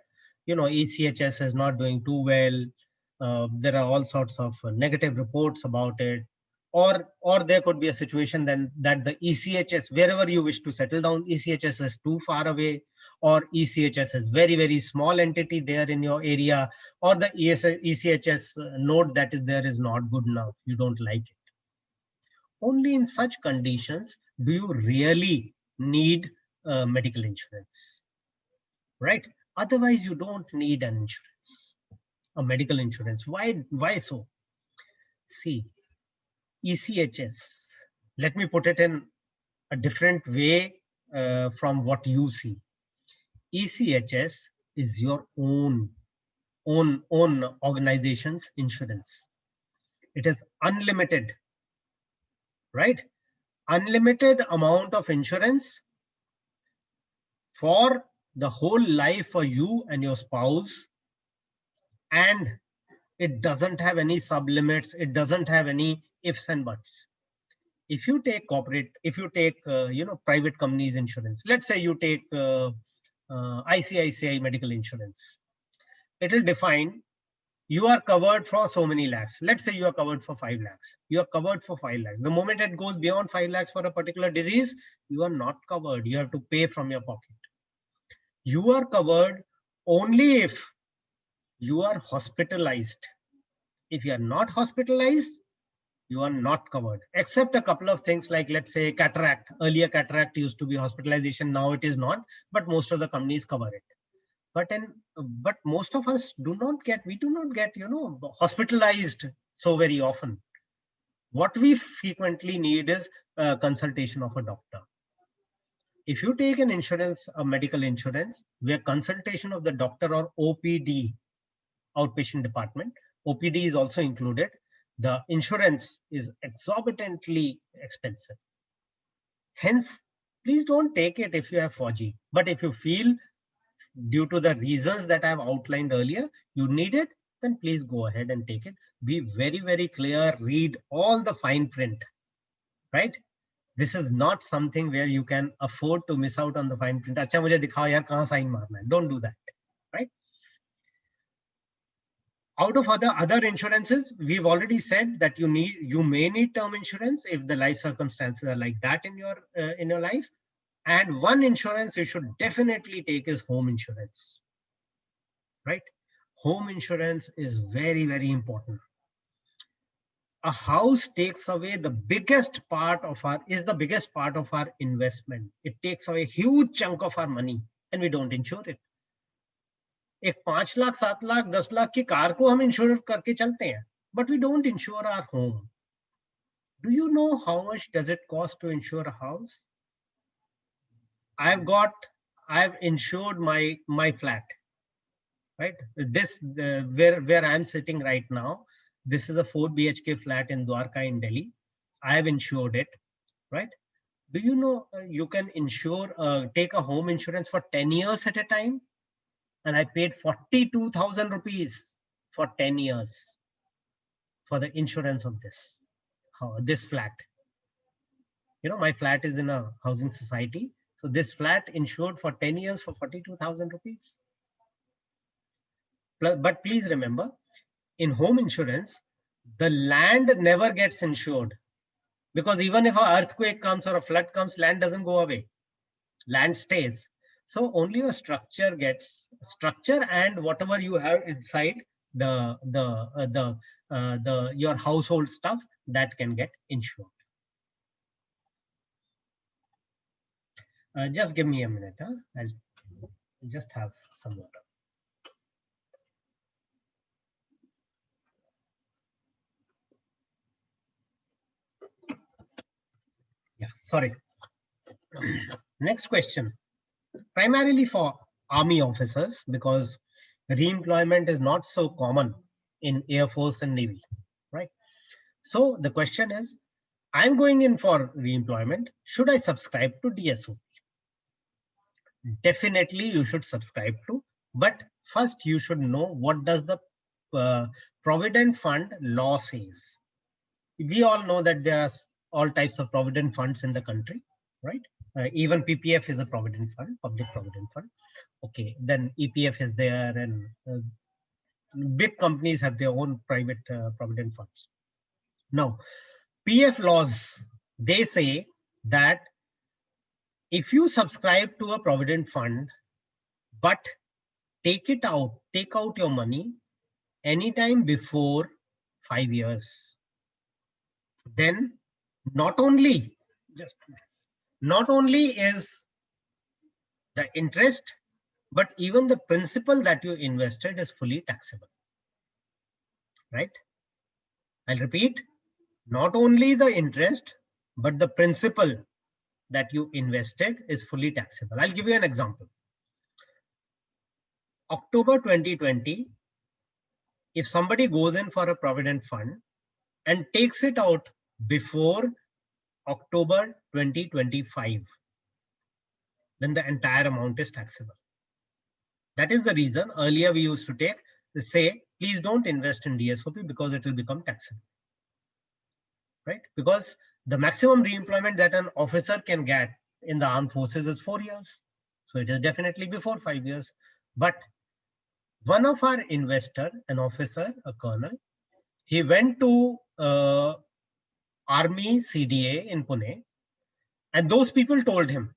ECHS is not doing too well. There are all sorts of negative reports about it. or there could be a situation then that the ECHS, wherever you wish to settle down, ECHS is too far away, or ECHS is very small entity there in your area, or the ECHS node that is there is not good enough, you don't like it. Only in such conditions do you really need medical insurance, right? Otherwise, you don't need an insurance, a medical insurance. Why so? See, ECHS, let me put it in a different way from what you see. ECHS is your own organization's insurance. It is unlimited, right? Unlimited amount of insurance for the whole life for you and your spouse, and it doesn't have any sublimits. It doesn't have any ifs and buts. If you take corporate, if you take private companies insurance, let's say you take ICICI medical insurance, it will define you are covered for so many lakhs. Let's say you are covered for 5 lakhs. You are covered for 5 lakhs. The moment it goes beyond 5 lakhs for a particular disease, you are not covered. You have to pay from your pocket. You are covered only if you are hospitalized. If you are not hospitalized, you are not covered, except a couple of things like, let's say, cataract. Earlier, cataract used to be hospitalization. Now it is not, but most of the companies cover it. But most of us do not get hospitalized so very often. What we frequently need is a consultation of a doctor. If you take an insurance, a medical insurance, where consultation of the doctor or OPD, outpatient department, OPD is also included, the insurance is exorbitantly expensive. Hence, please don't take it if you have Fauji. But if you feel, due to the reasons that I've outlined earlier, you need it, then please go ahead and take it. Be very clear, read all the fine print, right? This is not something where you can afford to miss out on the fine print. Acha mujhe dikhao yaar, kahan sign marna hai. Don't do that, right? Out of other insurances, we've already said that you may need term insurance if the life circumstances are like that in your life. And one insurance you should definitely take is home insurance, right? Home insurance is very important. A house takes away the biggest part of our investment. It takes away a huge chunk of our money, and we don't insure it. एक 5 लाख 7 लाख 10 लाख की car को हम ensure करके चलते हैं, but we don't insure our home. Do you know how much does it cost to insure a house? I've insured my flat, right? This where I am sitting right now. This is a 4 BHK flat in Dwarka in Delhi. I have insured it, right? Do you know you can take a home insurance for 10 years at a time? And I paid 42,000 rupees for 10 years for the insurance of this flat. My flat is in a housing society. So this flat insured for 10 years for 42,000 rupees. But please remember, in home insurance, the land never gets insured, because even if an earthquake comes or a flood comes, land doesn't go away. Land stays. So only your structure gets and whatever you have inside your household stuff, that can get insured. Just give me a minute. I'll just have some water. Yeah, sorry. Next question. Primarily for army officers, because re-employment is not so common in Air Force and Navy, right? So the question is, I'm going in for re-employment. Should I subscribe to DSO? Definitely you should subscribe to, but first you should know what does the Provident Fund law says. We all know that there are all types of Provident Funds in the country, right? Even PPF is a Provident Fund, Public Provident Fund. Okay, then EPF is there, and big companies have their own private Provident Funds. Now, PF laws, they say that if you subscribe to a provident fund, but take out your money anytime before 5 years, then not only is the interest, but even the principal that you invested is fully taxable, right? I'll repeat, not only the interest, but the principal that you invested is fully taxable. I'll give you an example. October 2020, if somebody goes in for a provident fund and takes it out before October 2025, then the entire amount is taxable. That is the reason earlier we used to say, please don't invest in DSOP because it will become taxable, right? Because the maximum reemployment that an officer can get in the armed forces is 4 years. So it is definitely before 5 years. But one of our investor, an officer, a colonel, he went to Army CDA in Pune, and those people told him,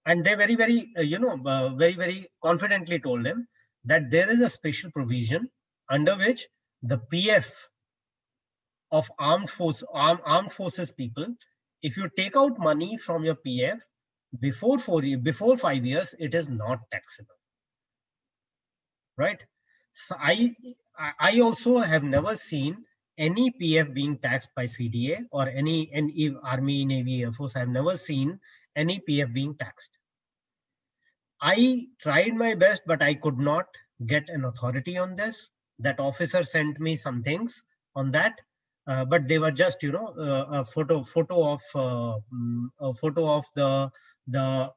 and they very, very confidently told him that there is a special provision under which the PF of armed forces people, if you take out money from your PF before 5 years, it is not taxable, right? So I also have never seen any PF being taxed by CDA or any Army, Navy, Air Force. I've never seen any PF being taxed. I tried my best, but I could not get an authority on this. That officer sent me some things on that, but they were just, a photo of the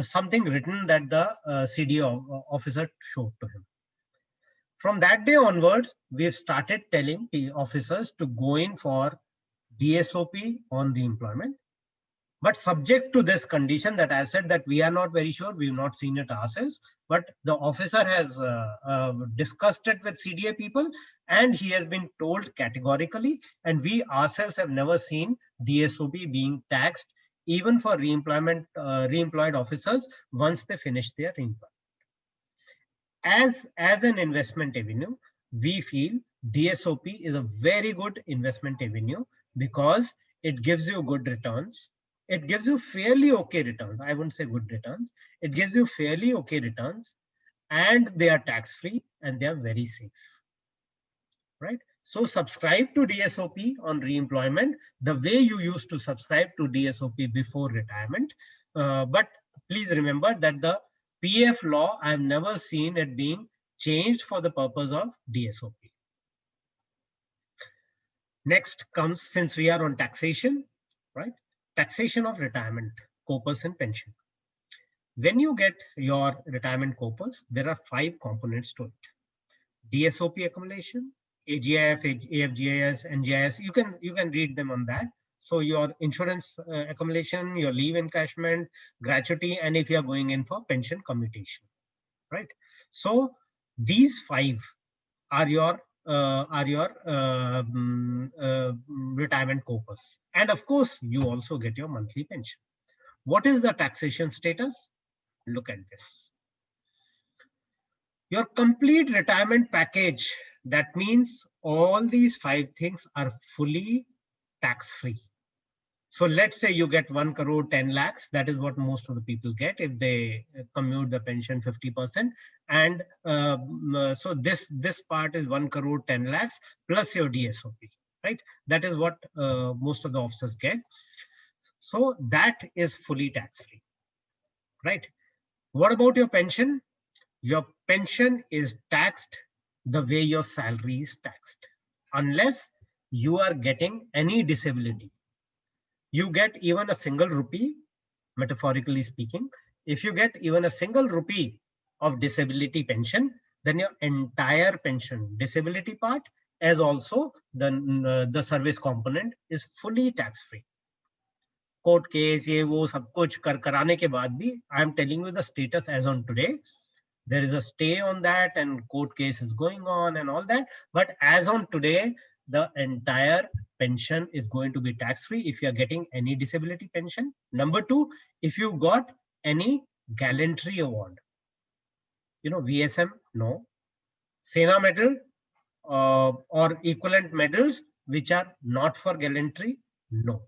something written that the CDA officer showed to him. From that day onwards, we've started telling the officers to go in for DSOP on the employment, but subject to this condition that I said, that we are not very sure, we've not seen it ourselves, but the officer has discussed it with CDA people, and he has been told categorically, and we ourselves have never seen DSOP being taxed even for reemployed officers once they finish their reemployment. As an investment avenue, we feel DSOP is a very good investment avenue because it gives you good returns. It gives you fairly okay returns. I wouldn't say good returns. It gives you fairly okay returns, and they are tax-free and they are very safe, right? So subscribe to DSOP on reemployment the way you used to subscribe to DSOP before retirement. But please remember that the PF law, I've never seen it being changed for the purpose of DSOP. Next comes, since we are on taxation, right? Taxation of retirement, corpus and pension. When you get your retirement corpus, there are 5 components to it. DSOP accumulation, AGIF, AFGIS, NGIS, you can read them on that. So your insurance accumulation, your leave encashment, gratuity, and if you are going in for pension commutation, right? So these 5 are your retirement corpus, and of course you also get your monthly pension. What is the taxation status? Look at this. Your complete retirement package, that means all these 5 things are fully tax-free. So let's say you get 1 crore 10 lakhs. That is what most of the people get if they commute the pension 50%. And so this part is 1 crore 10 lakhs plus your DSOP, right? That is what most of the officers get. So that is fully tax-free, right? What about your pension? Your pension is taxed the way your salary is taxed, unless you are getting any disability. You get even a single rupee, metaphorically speaking, if you get even a single rupee of disability pension, then your entire pension, disability part, as also the service component, is fully tax-free. Court case, ये वो सब कुछ कराने के बाद भी, I am telling you the status as on today. There is a stay on that and court case is going on and all that. But as on today, the entire pension is going to be tax-free if you are getting any disability pension. Number two, if you got any gallantry award, VSM, no. Sena medal or equivalent medals which are not for gallantry, no.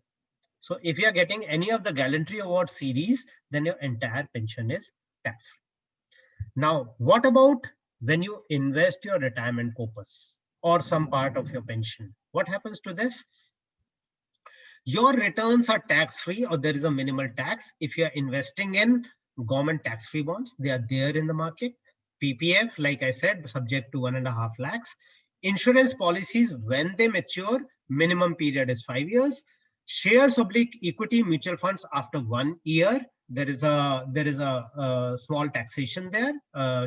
So if you are getting any of the gallantry award series, then your entire pension is tax-free. Now, what about when you invest your retirement corpus or some part of your pension? What happens to this? Your returns are tax-free or there is a minimal tax. If you are investing in government tax-free bonds, they are there in the market. PPF, like I said, subject to 1.5 lakhs. Insurance policies, when they mature, minimum period is 5 years. Shares oblique equity mutual funds after 1 year, there is a small taxation there,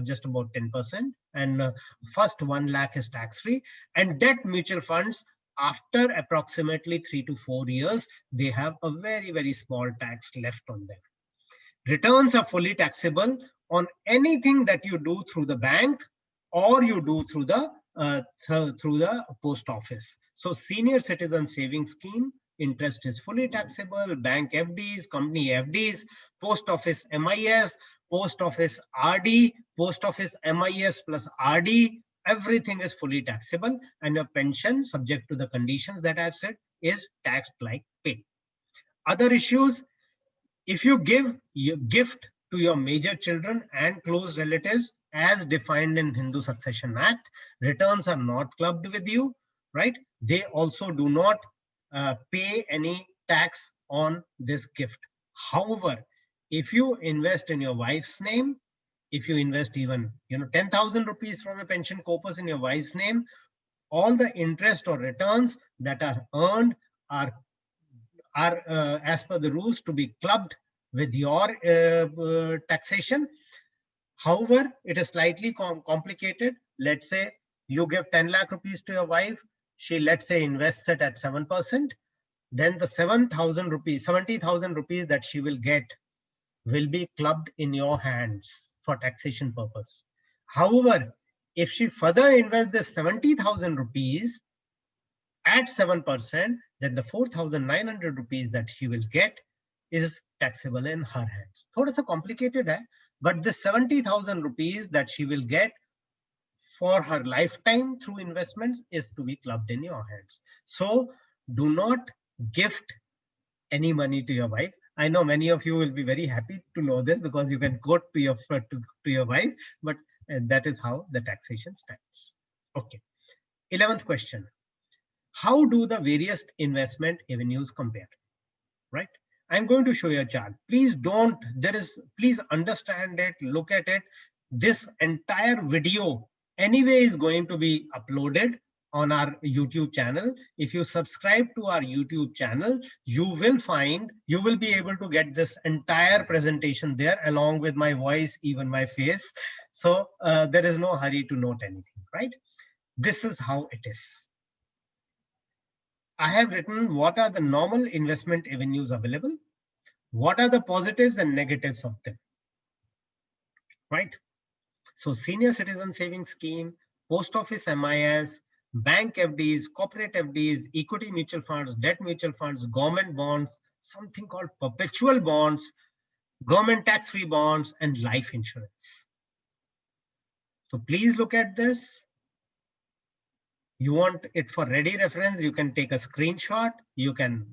just about 10%, and first 1 lakh is tax-free. And debt mutual funds, after approximately 3 to 4 years, they have a very, very small tax left on them. Returns are fully taxable on anything that you do through the bank or you do through the post office. So senior citizen savings scheme, interest is fully taxable. Bank FDs, company FDs, post office MIS, post office RD, post office MIS plus RD, everything is fully taxable, and your pension, subject to the conditions that I've said, is taxed like pay. Other issues, if you give your gift to your major children and close relatives as defined in Hindu Succession Act, returns are not clubbed with you, right? They also do not pay any tax on this gift. However, if you invest in your wife's name, if you invest even 10,000 rupees from a pension corpus in your wife's name, all the interest or returns that are earned are as per the rules to be clubbed with your taxation. However, it is slightly complicated. Let's say you give 10 lakh rupees to your wife. She, let's say, invests it at 7%. Then the 70,000 rupees that she will get will be clubbed in your hands for taxation purpose. However, if she further invests this 70,000 rupees at 7%, then the 4,900 rupees that she will get is taxable in her hands. Thoda sa complicated hai, but the 70,000 rupees that she will get for her lifetime through investments is to be clubbed in your hands. So do not gift any money to your wife. I know many of you will be very happy to know this because you can quote to your wife, but that is how the taxation stands. Okay. 11th question. How do the various investment avenues compare? Right? I'm going to show you a chart. Please please understand it, look at it. This entire video anyway is going to be uploaded on our YouTube channel. If you subscribe to our YouTube channel, you will be able to get this entire presentation there along with my voice, even my face. So there is no hurry to note anything, right? This is how it is. I have written what are the normal investment avenues available, what are the positives and negatives of them, right? So senior citizen savings scheme, post office MIS, bank FDs, corporate FDs, equity mutual funds, debt mutual funds, government bonds, something called perpetual bonds, government tax-free bonds, and life insurance. So please look at this. You want it for ready reference, you can take a screenshot, you can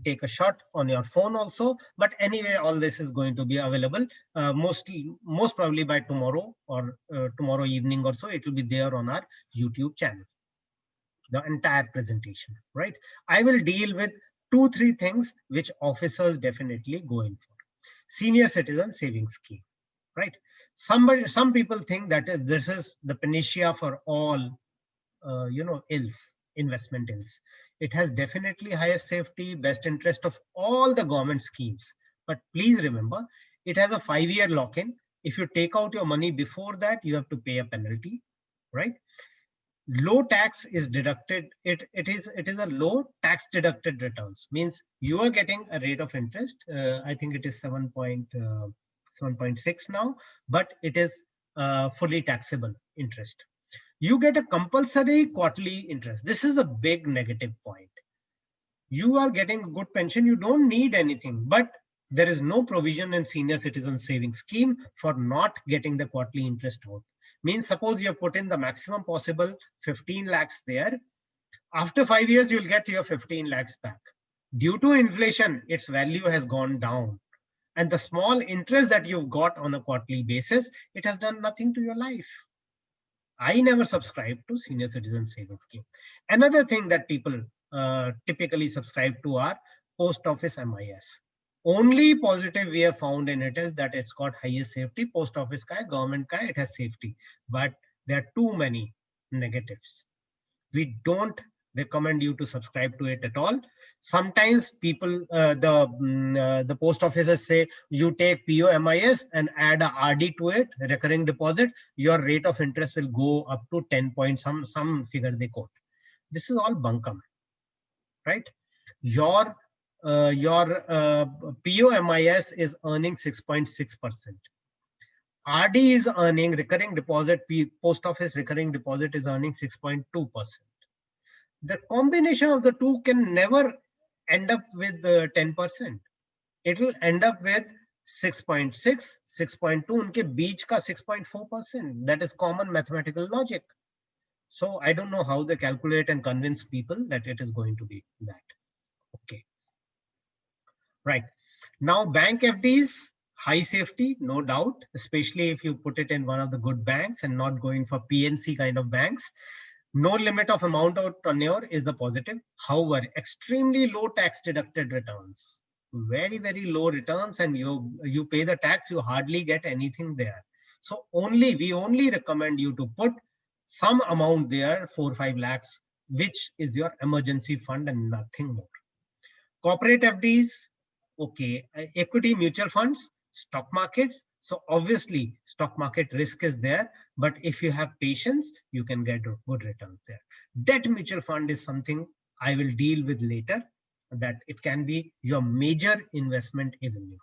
take a shot on your phone also, but anyway all this is going to be available most probably by tomorrow or tomorrow evening or so. It will be there on our YouTube channel, the entire presentation, right? I will deal with 2-3 things which officers definitely go in for. Senior citizen savings scheme, right? Some people think that this is the panacea for all investment ills. It has definitely highest safety, best interest of all the government schemes. But please remember, it has a 5-year lock-in. If you take out your money before that, you have to pay a penalty, right? Low tax is deducted. It is a low tax deducted returns. Means you are getting a rate of interest. I think it is 7.6 now, but it is fully taxable interest. You get a compulsory quarterly interest. This is a big negative point. You are getting a good pension, you don't need anything, but there is no provision in senior citizen savings scheme for not getting the quarterly interest out. Means suppose you have put in the maximum possible 15 lakhs there. After 5 years, you'll get your 15 lakhs back. Due to inflation, its value has gone down. And the small interest that you've got on a quarterly basis, it has done nothing to your life. I never subscribed to senior citizen savings scheme. Another thing that people typically subscribe to are post office MIS. Only positive we have found in it is that it's got highest safety. Post office ka hai, government ka hai, it has safety. But there are too many negatives. We don't recommend you to subscribe to it at all. Sometimes people, the post offices say you take POMIS and add a RD to it, recurring deposit, your rate of interest will go up to 10 points, some figure they quote. This is all bunkum, right? Your POMIS is earning 6.6%. RD is earning, recurring deposit, post office recurring deposit is earning 6.2%. The combination of the two can never end up with 10%. It will end up with 6.6, 6.2, unke beech ka 6.4%. That is common mathematical logic. So I don't know how they calculate and convince people that it is going to be that. Okay. Right. Now bank FDs, high safety, no doubt, especially if you put it in one of the good banks and not going for PNC kind of banks. No limit of amount or tenure is the positive. However, extremely low tax deducted returns, very, very low returns, and you pay the tax, you hardly get anything there. So we only recommend you to put some amount there, 4-5 lakhs, which is your emergency fund and nothing more. Corporate FDs, okay, equity mutual funds, stock markets. So obviously stock market risk is there, but if you have patience, you can get good returns there. Debt mutual fund is something I will deal with later, that it can be your major investment avenue.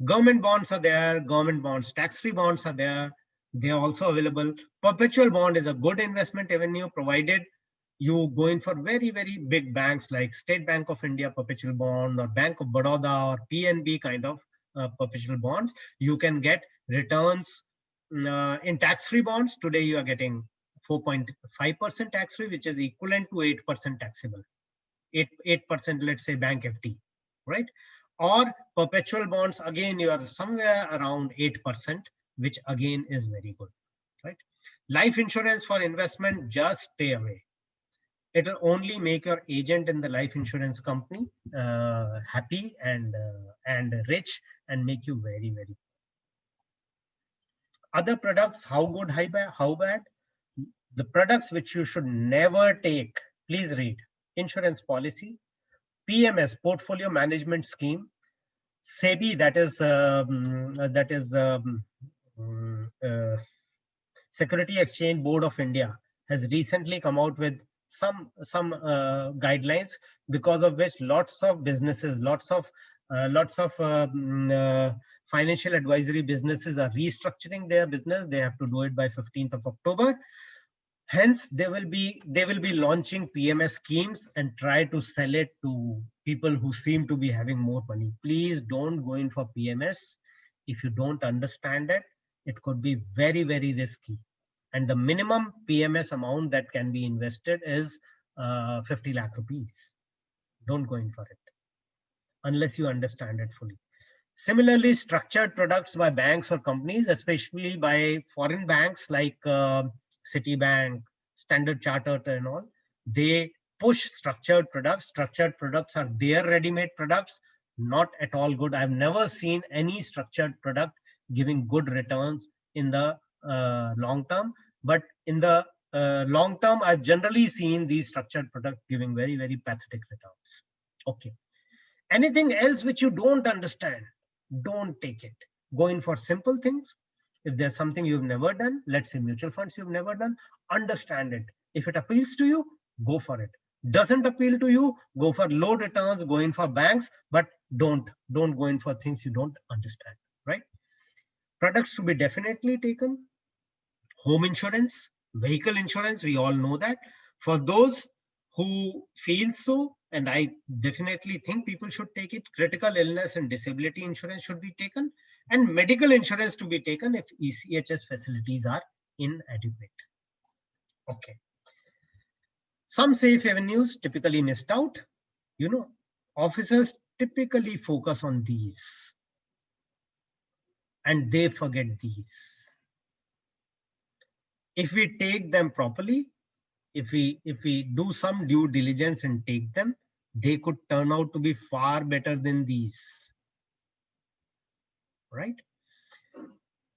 Government bonds are there, government bonds, tax-free bonds are there. They are also available. Perpetual bond is a good investment avenue, provided you go in for very, very big banks like State Bank of India perpetual bond or Bank of Baroda or PNB kind of perpetual bonds. You can get returns in tax-free bonds. Today you are getting 4.5% tax-free, which is equivalent to 8% taxable. 8%, let's say bank FD, right? Or perpetual bonds, again, you are somewhere around 8%, which again is very good, right? Life insurance for investment, just stay away. It will only make your agent in the life insurance company happy and rich and make you very, very. Other products, how good, how bad? The products which you should never take, please read. Insurance policy, PMS, portfolio management scheme, SEBI, that is Security Exchange Board of India, has recently come out with some guidelines, because of which lots of businesses, lots of financial advisory businesses are restructuring their business. They have to do it by 15th of October. Hence, they will be launching PMS schemes and try to sell it to people who seem to be having more money. Please don't go in for PMS. If you don't understand it, it could be very, very risky. And the minimum PMS amount that can be invested is 50 lakh rupees. Don't go in for it unless you understand it fully. Similarly, structured products by banks or companies, especially by foreign banks like Citibank, Standard Chartered and all, they push structured products. Structured products are their ready-made products, not at all good. I've never seen any structured product giving good returns in the long term, but in the long term, I've generally seen these structured products giving very, very pathetic returns. Okay. Anything else which you don't understand, don't take it. Go in for simple things. If there's something you've never done, let's say mutual funds you've never done, understand it. If it appeals to you, go for it. Doesn't appeal to you, go for low returns, go in for banks, but don't go in for things you don't understand, right? Products to be definitely taken. Home insurance, Vehicle insurance, we all know that. For those who feel so, and I definitely think people should take it, critical illness and disability insurance should be taken, and medical insurance to be taken if ECHS facilities are inadequate. Okay. Some safe avenues typically missed out. Officers typically focus on these and they forget these. If we take them properly, if we do some due diligence and take them, they could turn out to be far better than these, right?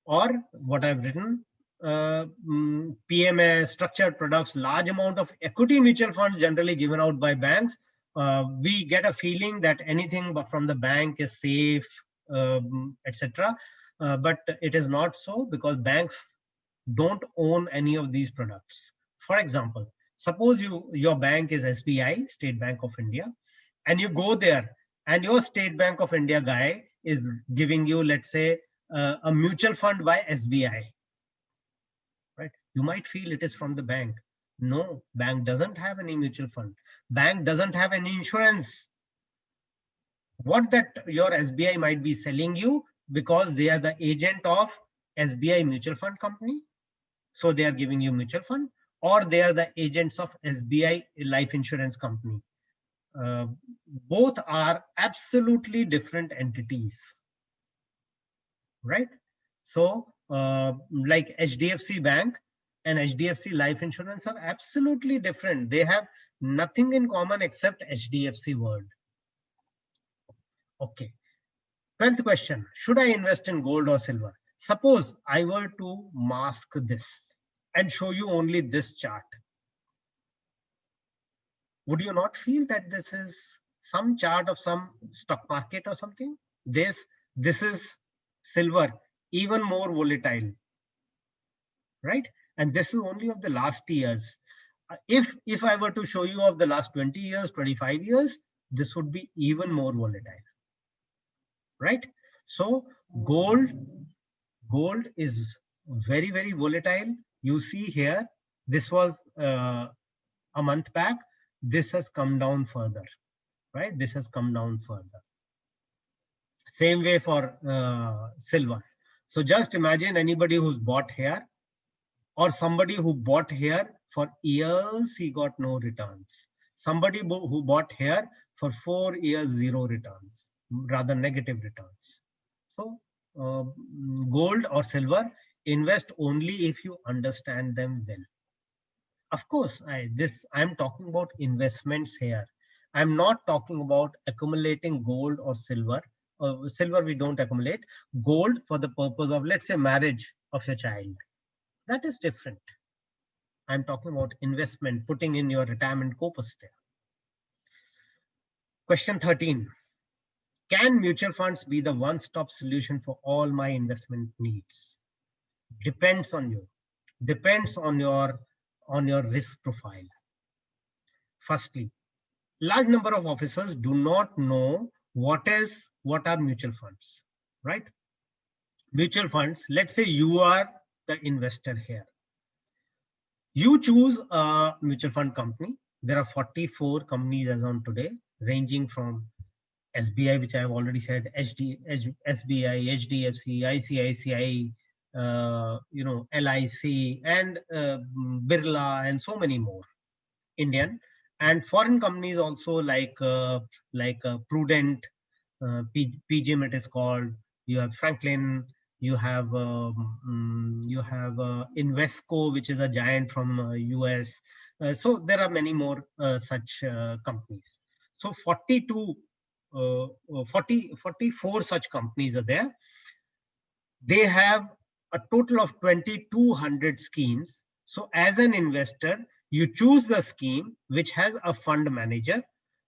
Or what I've written, PMS, structured products, large amount of equity mutual funds generally given out by banks. We get a feeling that anything from the bank is safe, etc. But it is not so, because banks don't own any of these products. For example, suppose your bank is SBI, State Bank of India, and you go there and your State Bank of India guy is giving you, let's say, a mutual fund by SBI, right? You might feel it is from the bank. No, bank doesn't have any mutual fund. Bank doesn't have any insurance. What that your SBI might be selling you, because they are the agent of SBI mutual fund company, so they are giving you mutual fund, or they are the agents of SBI life insurance company. Both are absolutely different entities, right? So like HDFC Bank and HDFC Life Insurance are absolutely different. They have nothing in common except HDFC word. Okay. 12th question, should I invest in gold or silver? Suppose I were to mask this and show you only this chart. Would you not feel that this is some chart of some stock market or something? This is silver, even more volatile, right? And this is only of the last years. If I were to show you of the last 20 years, 25 years, this would be even more volatile, right? So gold is very, very volatile. You see here, this was a month back. This has come down further, right? This has come down further. Same way for silver. So just imagine anybody who's bought here, or somebody who bought here for years, he got no returns. Somebody who bought here for 4 years, 0 returns, rather negative returns. So gold or silver, invest only if you understand them well. Of course, I'm talking about investments here. I'm not talking about accumulating gold or silver. Silver we don't accumulate. Gold for the purpose of, let's say, marriage of your child. That is different. I'm talking about investment, putting in your retirement corpus there. Question 13. Can mutual funds be the one-stop solution for all my investment needs? Depends on you. Depends on your risk profile. Firstly, large number of officers do not know what are mutual funds, right? Mutual funds, let's say you are the investor here. You choose a mutual fund company. There are 44 companies as on today, ranging from SBI, which I have already said, SBI, HDFC, ICICI, LIC, and Birla, and so many more. Indian and foreign companies also, like Prudent, PGIM it is called. You have Franklin. You have Invesco, which is a giant from US. So there are many more such companies. So 44 such companies are there. They have a total of 2,200 schemes. So as an investor, you choose the scheme which has a fund manager.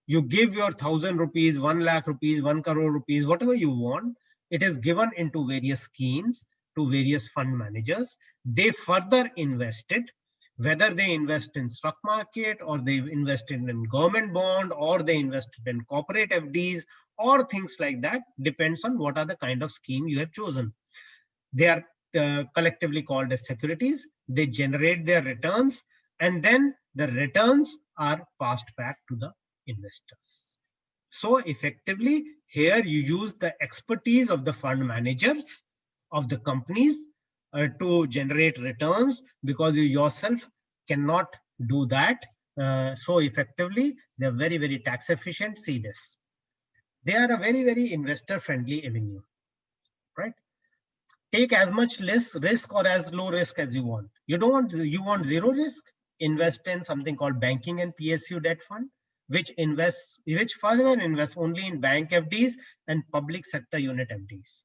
You give your 1,000 rupees, 1 lakh rupees, 1 crore rupees, whatever you want. It is given into various schemes to various fund managers. They further invest it, whether they invest in stock market, or they invested in government bond, or they invested in corporate FDs, or things like that. Depends on what are the kind of scheme you have chosen. They are collectively called as securities. they generate their returns, and then the returns are passed back to the investors. So effectively, here you use the expertise of the fund managers of the companies to generate returns, because you yourself cannot do that. So effectively, they're very, very tax efficient. See this. They are a very, very investor friendly avenue, right? Take as much less risk or as low risk as you want. You want zero risk? Invest in something called banking and PSU debt fund, which further invests only in bank FDs and public sector unit FDs.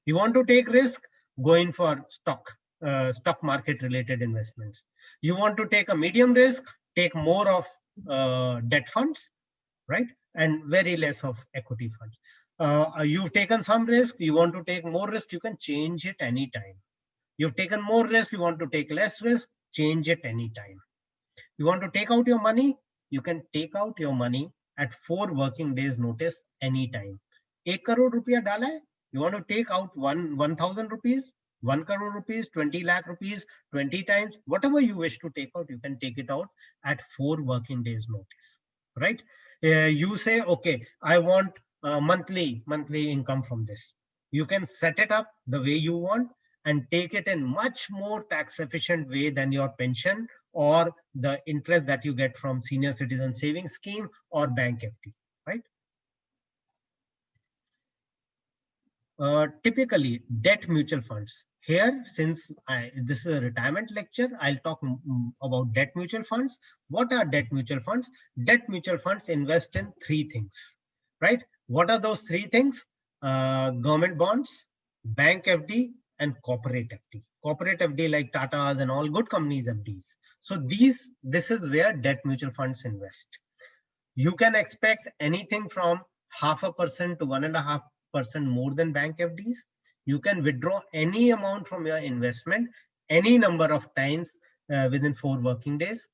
You want to take risk? Go in for stock market related investments. You want to take a medium risk? Take more of debt funds, right? And very less of equity funds. You've taken some risk, you want to take more risk, you can change it anytime. You've taken more risk, you want to take less risk, change it anytime. You want to take out your money, you can take out your money at 4 working days notice anytime. 1 crore rupiya dala hai, you want to take out 1,000 rupees, 1 crore rupees, 20 lakh rupees, 20 times, whatever you wish to take out, you can take it out at 4 working days notice, right? You say, okay, I want monthly income from this. You can set it up the way you want and take it in much more tax efficient way than your pension or the interest that you get from senior citizen savings scheme or bank FD, right? Typically, debt mutual funds. Here, since this is a retirement lecture, I'll talk about debt mutual funds. What are debt mutual funds? Debt mutual funds invest in 3 things, right? What are those 3 things? Government bonds, bank FD, and corporate FD. Corporate FD like Tata's and all good companies FDs. So this is where debt mutual funds invest. You can expect anything from 0.5% to 1.5% more than bank FDs. You can withdraw any amount from your investment any number of times within 4 working days.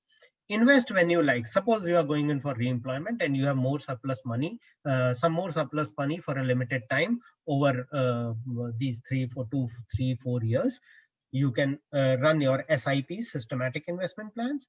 Invest when you like. Suppose you are going in for reemployment and you have more surplus money, some more surplus money for a limited time over these 4 years. You can run your SIP, systematic investment plans.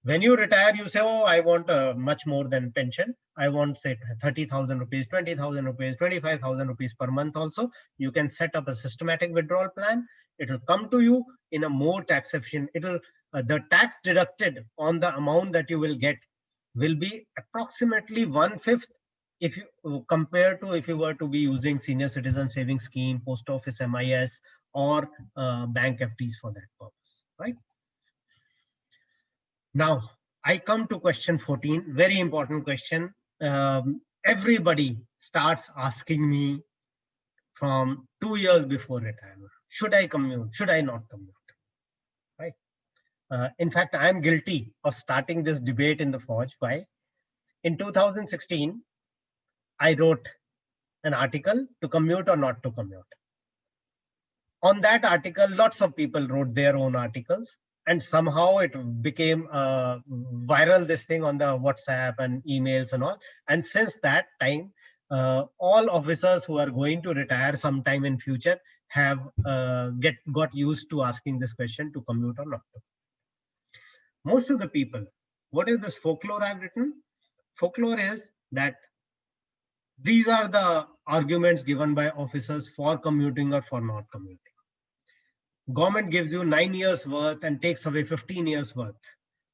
When you retire, you say, oh, I want much more than pension. I want, say, 30,000 rupees, 20,000 rupees, 25,000 rupees per month also. You can set up a systematic withdrawal plan. It will come to you in a more tax efficient. The tax deducted on the amount that you will get will be approximately 1/5 if you compare to if you were to be using senior citizen savings scheme, post office MIS, or bank FDs for that purpose, right? Now, I come to question 14, very important question. Everybody starts asking me from 2 years before retirement, should I commute? Should I not commute? Right? In fact, I am guilty of starting this debate in the Fauji. Why? In 2016, I wrote an article to commute or not to commute. On that article, lots of people wrote their own articles. And somehow it became viral, this thing on the WhatsApp and emails and all. And since that time, all officers who are going to retire sometime in future have got used to asking this question, to commute or not to. Most of the people, what is this folklore I've written? Folklore is that these are the arguments given by officers for commuting or for not commuting. Government gives you 9 years worth and takes away 15 years worth.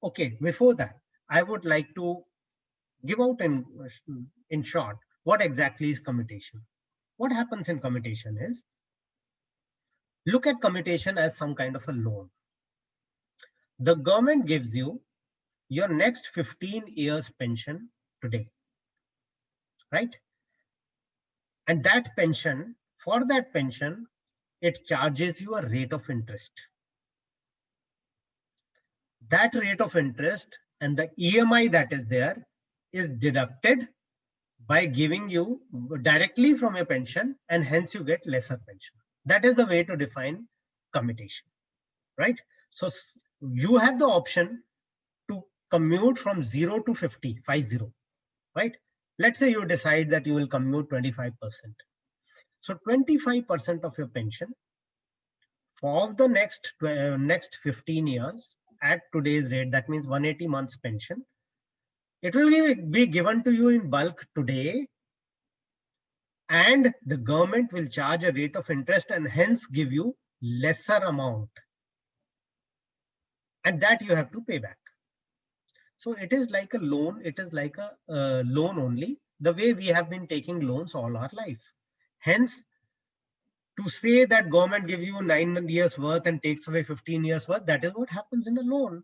Okay, before that, I would like to give out in short, what exactly is commutation? What happens in commutation is, look at commutation as some kind of a loan. The government gives you your next 15 years pension today, right? And that pension, for that pension, it charges you a rate of interest. That rate of interest and the EMI that is there is deducted by giving you directly from your pension, and hence you get lesser pension. That is the way to define commutation, right? So you have the option to commute from 0 to 50, right? Let's say you decide that you will commute 25%. So 25% of your pension For the next 15 years at today's rate, that means 180 months pension, it will be given to you in bulk today, and the government will charge a rate of interest and hence give you lesser amount, and that you have to pay back. So it is like a loan. It is like a loan only, the way we have been taking loans all our life. Hence, to say that government gives you 9 years worth and takes away 15 years worth, that is what happens in a loan.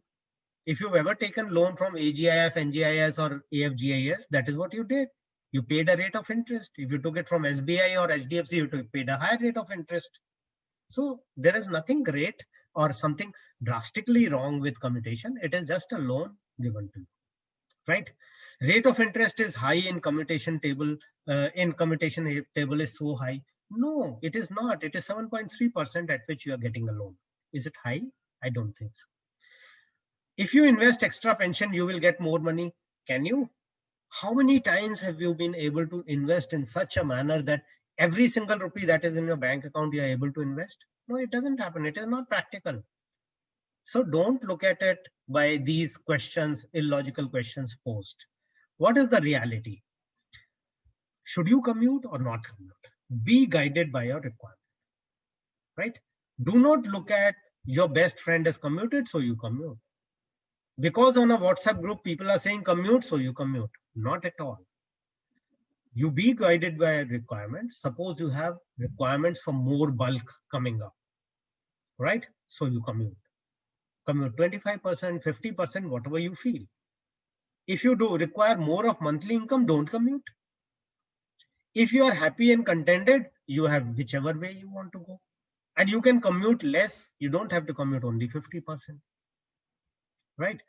If you've ever taken loan from AGIF, NGIS or AFGIS, that is what you did. You paid a rate of interest. If you took it from SBI or HDFC, you paid a higher rate of interest. So there is nothing great or something drastically wrong with commutation. It is just a loan given to you, right? Rate of interest is high in commutation table. In commutation table is so high. No, it is not. It is 7.3% at which you are getting a loan. Is it high? I don't think so. If you invest extra pension, you will get more money. Can you? How many times have you been able to invest in such a manner that every single rupee that is in your bank account, you are able to invest? No, it doesn't happen. It is not practical. So don't look at it by these questions, illogical questions posed. What is the reality? Should you commute or not commute? Be guided by your requirement, right? Do not look at your best friend has commuted, so you commute. Because on a WhatsApp group, people are saying commute, so you commute. Not at all. You be guided by requirements. Suppose you have requirements for more bulk coming up, right? So you commute. Commute 25%, 50%, whatever you feel. If you do require more of monthly income, don't commute. If you are happy and contented, you have whichever way you want to go. And you can commute less. You don't have to commute only 50%, right?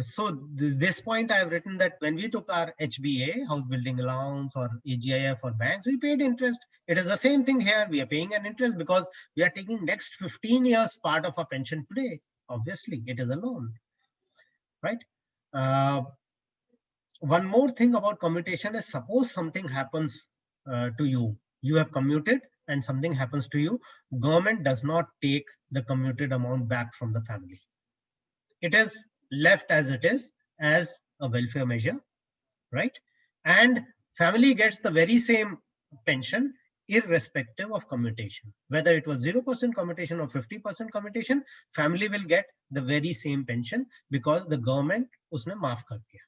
So this point I have written that when we took our HBA, house building allowance, or AGIF or banks, we paid interest. It is the same thing here. We are paying an interest because we are taking next 15 years part of our pension today. Obviously, it is a loan, right? One more thing about commutation is, suppose something happens to you. You have commuted and something happens to you. Government does not take the commuted amount back from the family. It is left as it is, as a welfare measure, right? And family gets the very same pension irrespective of commutation. Whether it was 0% commutation or 50% commutation, family will get the very same pension because the government usne maaf kar diya.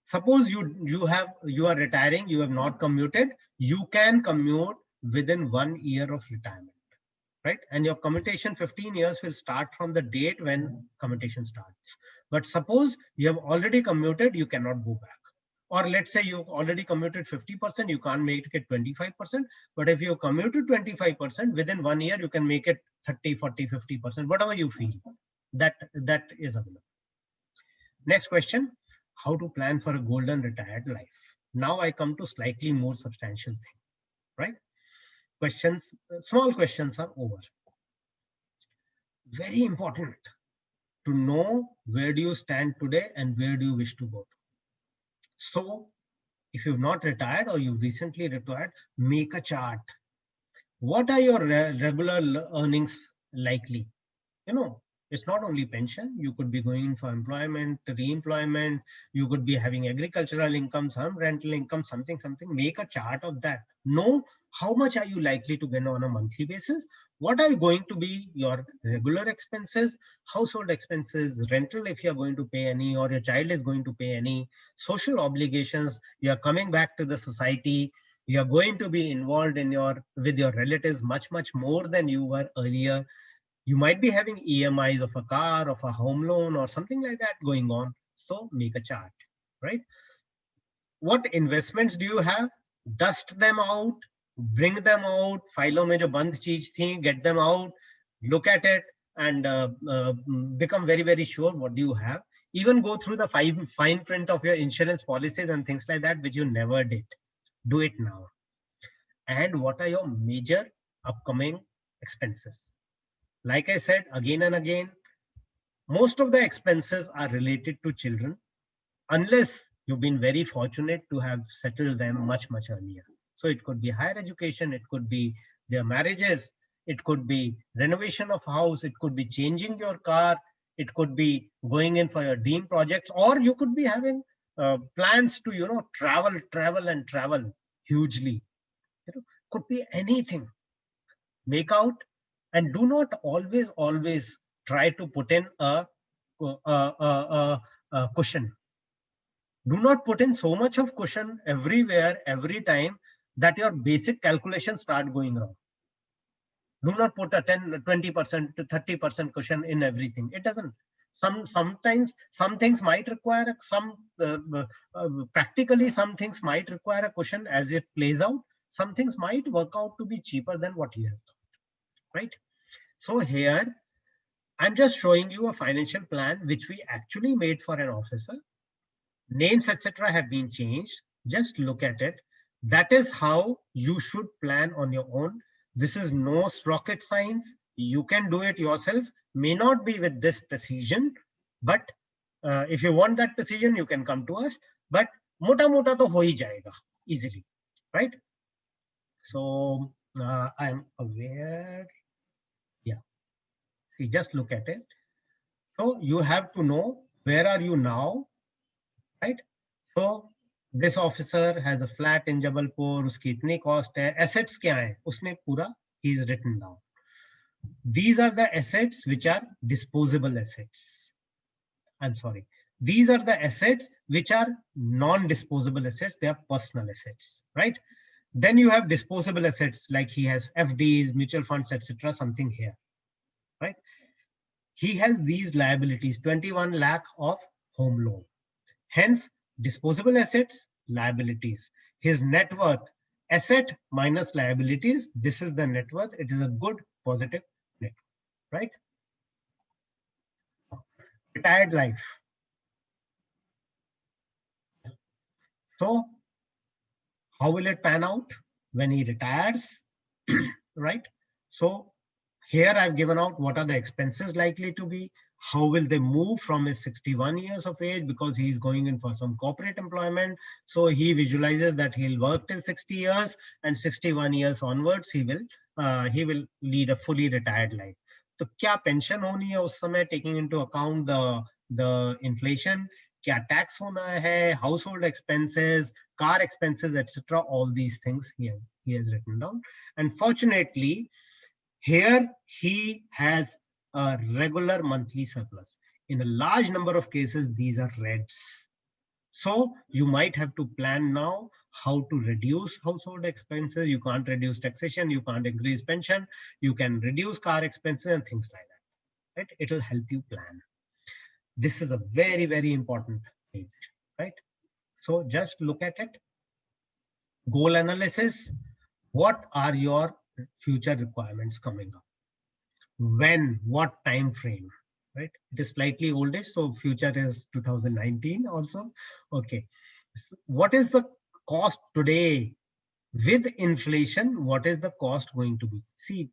Suppose you are retiring, you have not commuted, you can commute within 1 year of retirement, right? And your commutation 15 years will start from the date when commutation starts. But suppose you have already commuted, you cannot go back. Or let's say you've already commuted 50%, you can't make it 25%. But if you commuted 25%, within 1 year, you can make it 30, 40, 50%, whatever you feel. That is available. Next question, how to plan for a golden retired life. Now I come to slightly more substantial thing, right? Questions, small questions are over. Very important to know where do you stand today and where do you wish to go to. So if you've not retired or you recently retired, make a chart. What are your regular earnings likely? You know, it's not only pension. You could be going for employment, re-employment. You could be having agricultural income, some rental income, something. Make a chart of that. Know how much are you likely to get on a monthly basis. What are going to be your regular expenses, household expenses, rental if you're going to pay any, or your child is going to pay any, social obligations. You're coming back to the society. You're going to be involved in with your relatives much more than you were earlier. You might be having EMIs of a car, of a home loan, or something like that going on. So make a chart, right? What investments do you have? Dust them out, bring them out. Filo mein jo band cheez thi, get them out, look at it, and become very sure what do you have. Even go through the fine print of your insurance policies and things like that, which you never did. Do it now. And what are your major upcoming expenses? Like I said again and again, most of the expenses are related to children, unless you've been very fortunate to have settled them much earlier. So it could be higher education, it could be their marriages, it could be renovation of house, it could be changing your car, it could be going in for your dream projects, or you could be having plans to, travel hugely. Could be anything. Make out, and do not always try to put in a cushion. Do not put in so much of cushion everywhere, every time, that your basic calculations start going wrong. Do not put a 10, 20% to 30% cushion in everything. It doesn't. Sometimes some things might require practically, some things might require a cushion as it plays out. Some things might work out to be cheaper than what you have thought, right? So here, I'm just showing you a financial plan which we actually made for an officer. Names, etc. have been changed. Just look at it. That is how you should plan on your own. This is no rocket science. You can do it yourself. May not be with this precision, but if you want that precision, you can come to us. But mota mota to ho hi jayega easily, right? So I'm aware. Yeah, you just look at it. So you have to know where are you now, right? So this officer has a flat in Jabalpur, uski itni cost hai, assets kya hai, usne pura he is written down. These are the assets which are disposable assets. I'm sorry. These are the assets which are non-disposable assets. They are personal assets, right? Then you have disposable assets like he has FDs, mutual funds, etc. Something here, right? He has these liabilities, 21 lakh of home loan. Hence, disposable assets, liabilities. His net worth, asset minus liabilities. This is the net worth. It is a good positive net, right? Retired life. So how will it pan out when he retires, right? So here I've given out what are the expenses likely to be, how will they move from his 61 years of age, because he's going in for some corporate employment. So he visualizes that he'll work till 60 years, and 61 years onwards, he will lead a fully retired life. तो क्या pension होनी है उस समय, taking into account the inflation, क्या tax होना है, household expenses, car expenses, etc. All these things here he has written down. And fortunately, here he has a regular monthly surplus. In a large number of cases, these are reds. So you might have to plan now how to reduce household expenses. You can't reduce taxation, you can't increase pension, you can reduce car expenses and things like that, right? It will help you plan. This is a very, very important page, right? So just look at it. Goal analysis. What are your future requirements coming up? When, what time frame, right? It is slightly oldish, so future is 2019 also. Okay. So what is the cost today? With inflation, what is the cost going to be? See,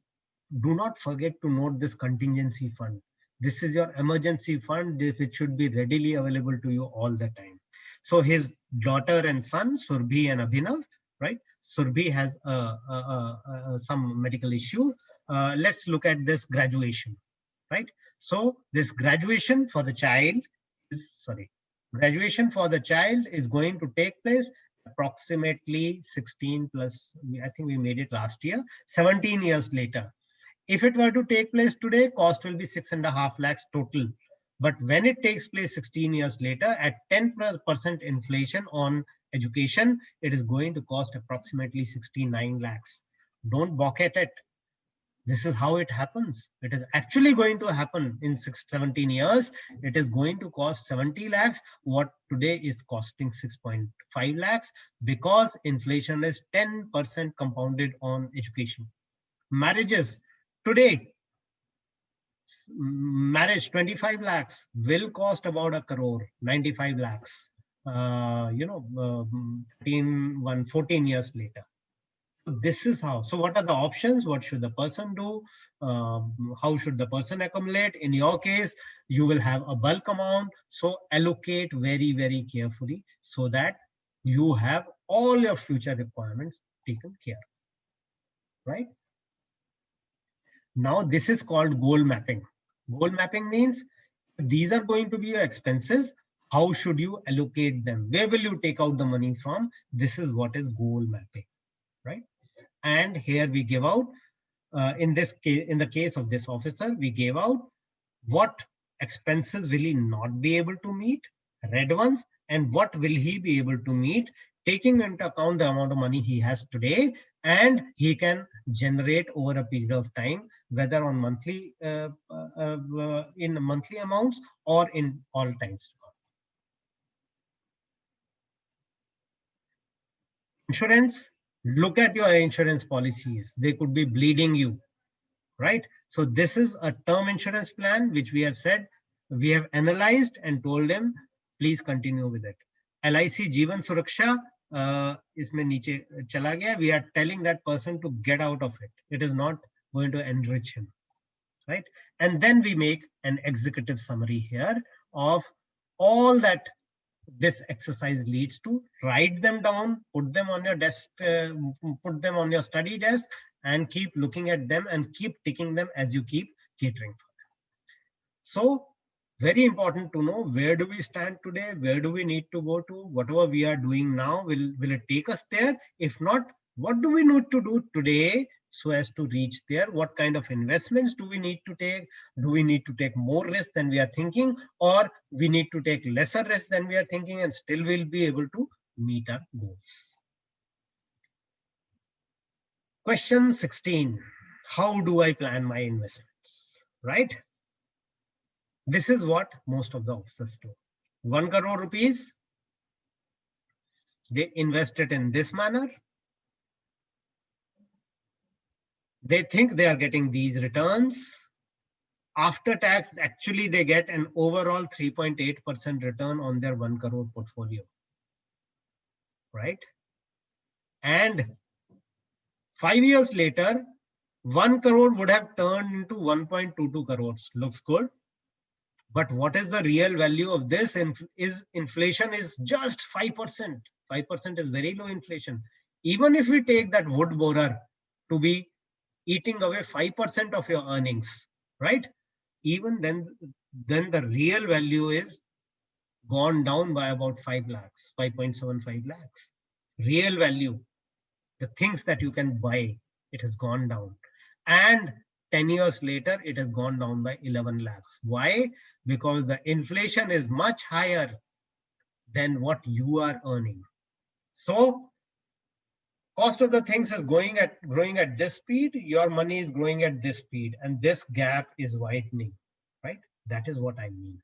do not forget to note this contingency fund. This is your emergency fund. It should be readily available to you all the time. So his daughter and son, Surbhi and Abhinav, right? Surbhi has some medical issue. Let's look at this graduation, right? So this graduation for the child is, graduation for the child is going to take place approximately 16 plus, I think we made it last year, 17 years later. If it were to take place today, cost will be 6.5 lakhs total. But when it takes place 16 years later, at 10% inflation on education, it is going to cost approximately 69 lakhs. Don't balk at it. This is how it happens. It is actually going to happen in 17 years. It is going to cost 70 lakhs, what today is costing 6.5 lakhs, because inflation is 10% compounded on education. Marriages. Today, marriage 25 lakhs will cost about a crore, 95 lakhs, 14 years later. This is how. So what are the options? What should the person do? How should the person accumulate? In your case, you will have a bulk amount. So allocate very, very carefully so that you have all your future requirements taken care of, right? Now this is called goal mapping. Goal mapping means these are going to be your expenses. How should you allocate them? Where will you take out the money from? This is what is goal mapping, right? And here we give out, in this case, in the case of this officer, we gave out what expenses will he not be able to meet, red ones, and what will he be able to meet, taking into account the amount of money he has today, and he can generate over a period of time, whether on monthly, in monthly amounts or in all times. Insurance, look at your insurance policies. They could be bleeding you, right? So this is a term insurance plan, which we have said, we have analyzed and told them, please continue with it. LIC Jeevan Suraksha, isme niche chala gaya. We are telling that person to get out of it. It is not going to enrich him, right? And then we make an executive summary here of all that this exercise leads to. Write them down, put them on your desk, put them on your study desk, and keep looking at them and keep ticking them as you keep catering for them. So very important to know, where do we stand today? Where do we need to go to? Whatever we are doing now, will it take us there? If not, what do we need to do today so as to reach there? What kind of investments do we need to take? Do we need to take more risk than we are thinking, or we need to take lesser risk than we are thinking, and still we'll be able to meet our goals? Question 16, how do I plan my investments, right? This is what most of the officers do. 1 crore rupees, they invest it in this manner. They think they are getting these returns. After tax, actually they get an overall 3.8% return on their 1 crore portfolio, right? And 5 years later, 1 crore would have turned into 1.22 crores. Looks good. But what is the real value of this? Inflation is just 5%. 5% is very low inflation. Even if we take that wood borer to be eating away 5% of your earnings, right? Even then the real value is gone down by about 5 lakhs, 5.75 lakhs. Real value, the things that you can buy, it has gone down. And 10 years later, it has gone down by 11 lakhs. Why? Because the inflation is much higher than what you are earning. So cost of the things is growing at this speed, your money is growing at this speed, and this gap is widening, right? That is what I mean.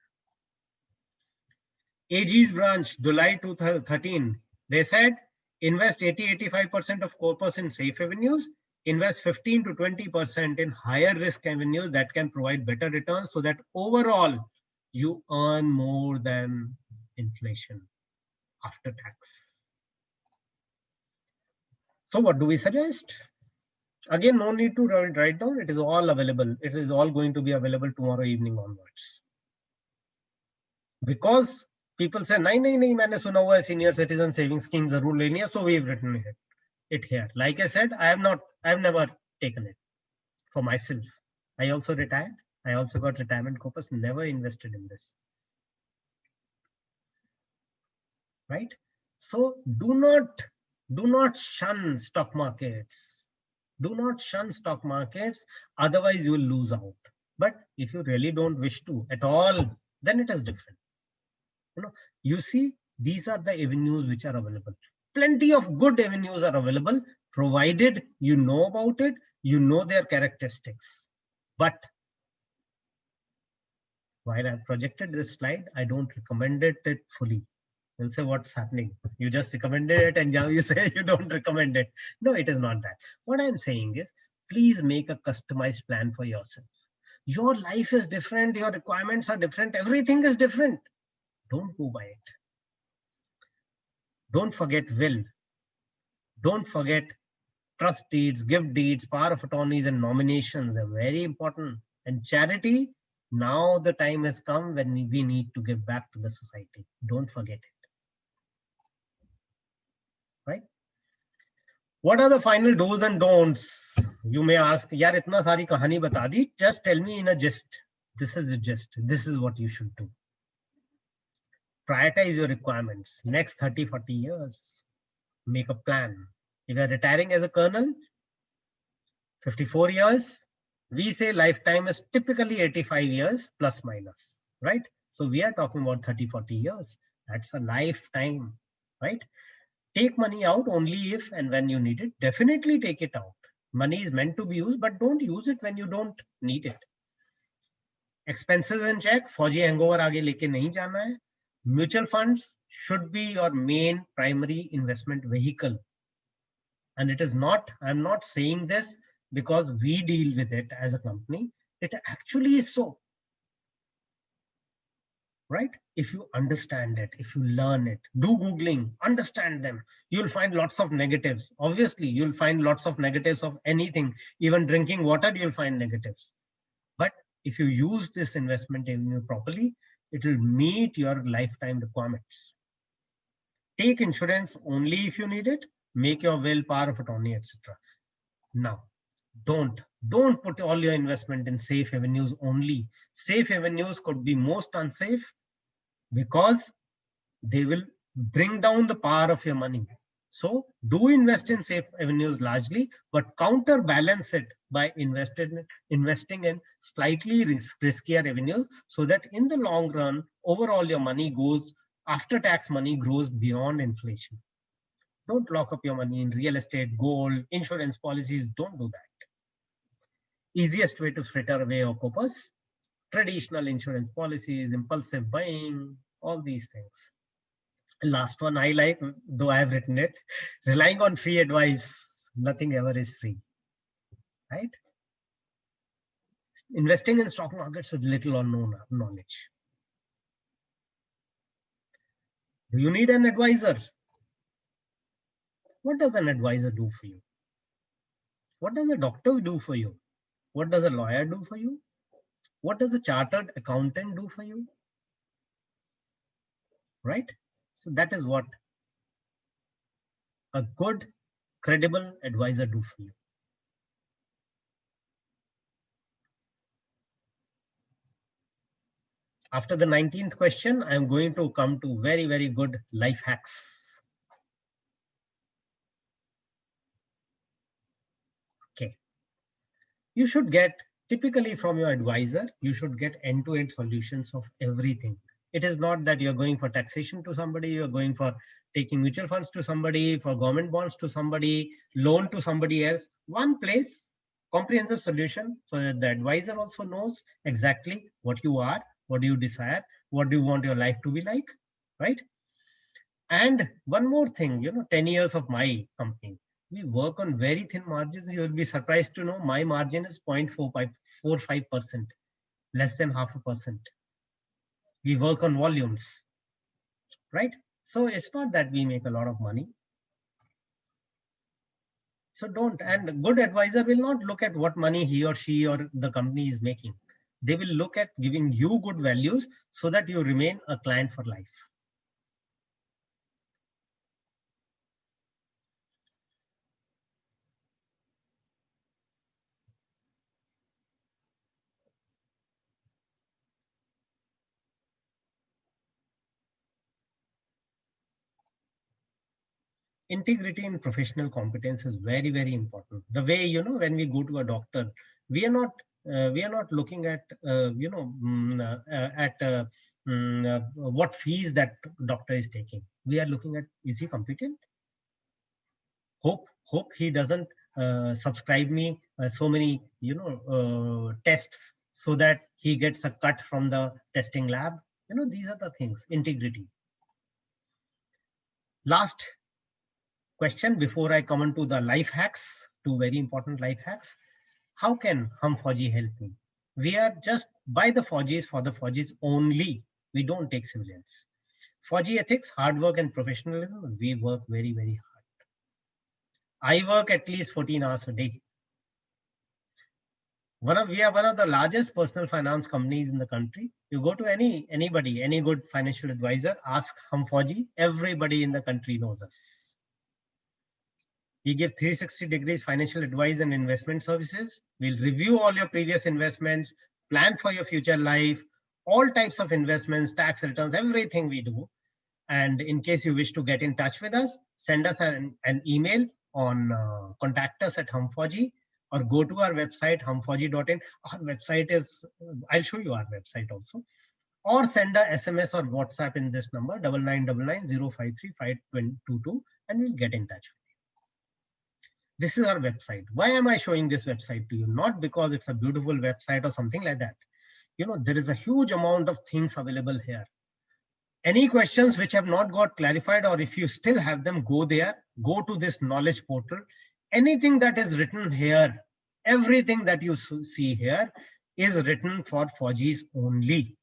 AG's branch, July 2013, they said, invest 80-85% of corpus in safe avenues, invest 15 to 20% in higher risk avenues that can provide better returns, so that overall you earn more than inflation after tax. So what do we suggest? Again, no need to write down. It is all available. It is all going to be available tomorrow evening onwards. Because people say, nahi, nahi, nahi, maine suna hua hai senior citizen savings scheme zarur leni hai, so we've written it here. Like I said, I have never taken it for myself. I also retired. I also got retirement corpus, never invested in this. Right? So do not shun stock markets. Do not shun stock markets, otherwise you will lose out. But if you really don't wish to at all, then it is different. You see, these are the avenues which are available. Plenty of good avenues are available, provided you know about it, you know their characteristics. But while I projected this slide, I don't recommend it fully. You'll say, what's happening? You just recommended it and now you say you don't recommend it. No, it is not that. What I'm saying is, please make a customized plan for yourself. Your life is different, your requirements are different, everything is different. Don't go by it. Don't forget will. Don't forget trust deeds, gift deeds, power of attorneys, and nominations. They're very important. And charity, now the time has come when we need to give back to the society. Don't forget it. Right? What are the final do's and don'ts? you may ask, yaar itna sari kahani bata di, just tell me in a gist. This is a gist. This is what you should do. Prioritize your requirements. Next 30, 40 years. Make a plan. If you are retiring as a colonel, 54 years, we say lifetime is typically 85 years plus minus, right? So we are talking about 30, 40 years. That's a lifetime, right? Take money out only if and when you need it. Definitely take it out. Money is meant to be used, but don't use it when you don't need it. Expenses in check. Fauji hangover आगे लेके नहीं जाना है. Mutual funds should be your main primary investment vehicle. And it is not, I'm not saying this because we deal with it as a company. It actually is so. Right? If you understand it, if you learn it, do Googling, understand them, you'll find lots of negatives. Obviously, you'll find lots of negatives of anything. Even drinking water, you'll find negatives. But if you use this investment in properly, it will meet your lifetime requirements. Take insurance only if you need it. Make your will, power of attorney, etc. Now, don't put all your investment in safe avenues only. Safe avenues could be most unsafe because they will bring down the power of your money. So do invest in safe avenues largely, but counterbalance it by investing in slightly riskier avenues so that in the long run, overall your money goes, after tax money grows beyond inflation. Don't lock up your money in real estate, gold, insurance policies. Don't do that. Easiest way to fritter away your corpus, traditional insurance policies, impulsive buying, all these things. Last one I like, though I have written it, relying on free advice. Nothing ever is free, right? Investing in stock markets with little or no knowledge. Do you need an advisor? What does an advisor do for you? What does a doctor do for you? What does a lawyer do for you? What does a chartered accountant do for you? Right? So that is what a good, credible advisor do for you. After the 19th question, I'm going to come to very, very good life hacks. Okay. You should get, typically from your advisor, you should get end-to-end solutions of everything. It is not that you're going for taxation to somebody, you're going for taking mutual funds to somebody, for government bonds to somebody, loan to somebody else. One place, comprehensive solution, so that the advisor also knows exactly what you are, what do you desire, what do you want your life to be like, right? And one more thing, 10 years of my company, we work on very thin margins. You will be surprised to know my margin is 0.45%, less than 0.5%. We work on volumes, right? So it's not that we make a lot of money. So don't, and a good advisor will not look at what money he or she or the company is making. They will look at giving you good values so that you remain a client for life. Integrity and professional competence is very, very important. The way, when we go to a doctor, we are not looking at, what fees that doctor is taking. We are looking at, is he competent? Hope he doesn't subscribe me so many, tests so that he gets a cut from the testing lab. These are the things, integrity. Last question before I come into the life hacks, two very important life hacks. How can Hum Fauji help me? We are just by the Faujis for the Faujis only. We don't take civilians. Fauji ethics, hard work and professionalism. We work very, very hard. I work at least 14 hours a day. We are one of the largest personal finance companies in the country. You go to anybody, any good financial advisor, ask Hum Fauji. Everybody in the country knows us. We give 360 degrees financial advice and investment services. We'll review all your previous investments, plan for your future life, all types of investments, tax returns, everything we do. And in case you wish to get in touch with us, send us an email on contact us at Fauji, or go to our website, humfauji.in. Our website is, I'll show you our website also. Or send a SMS or WhatsApp in this number, 9999053522, and we'll get in touch with you. This is our website. Why am I showing this website to you? Not because it's a beautiful website or something like that. You know, there is a huge amount of things available here. Any questions which have not got clarified, or if you still have them, go there, go to this knowledge portal. Anything that is written here, everything that you see here is written for Fauji's only.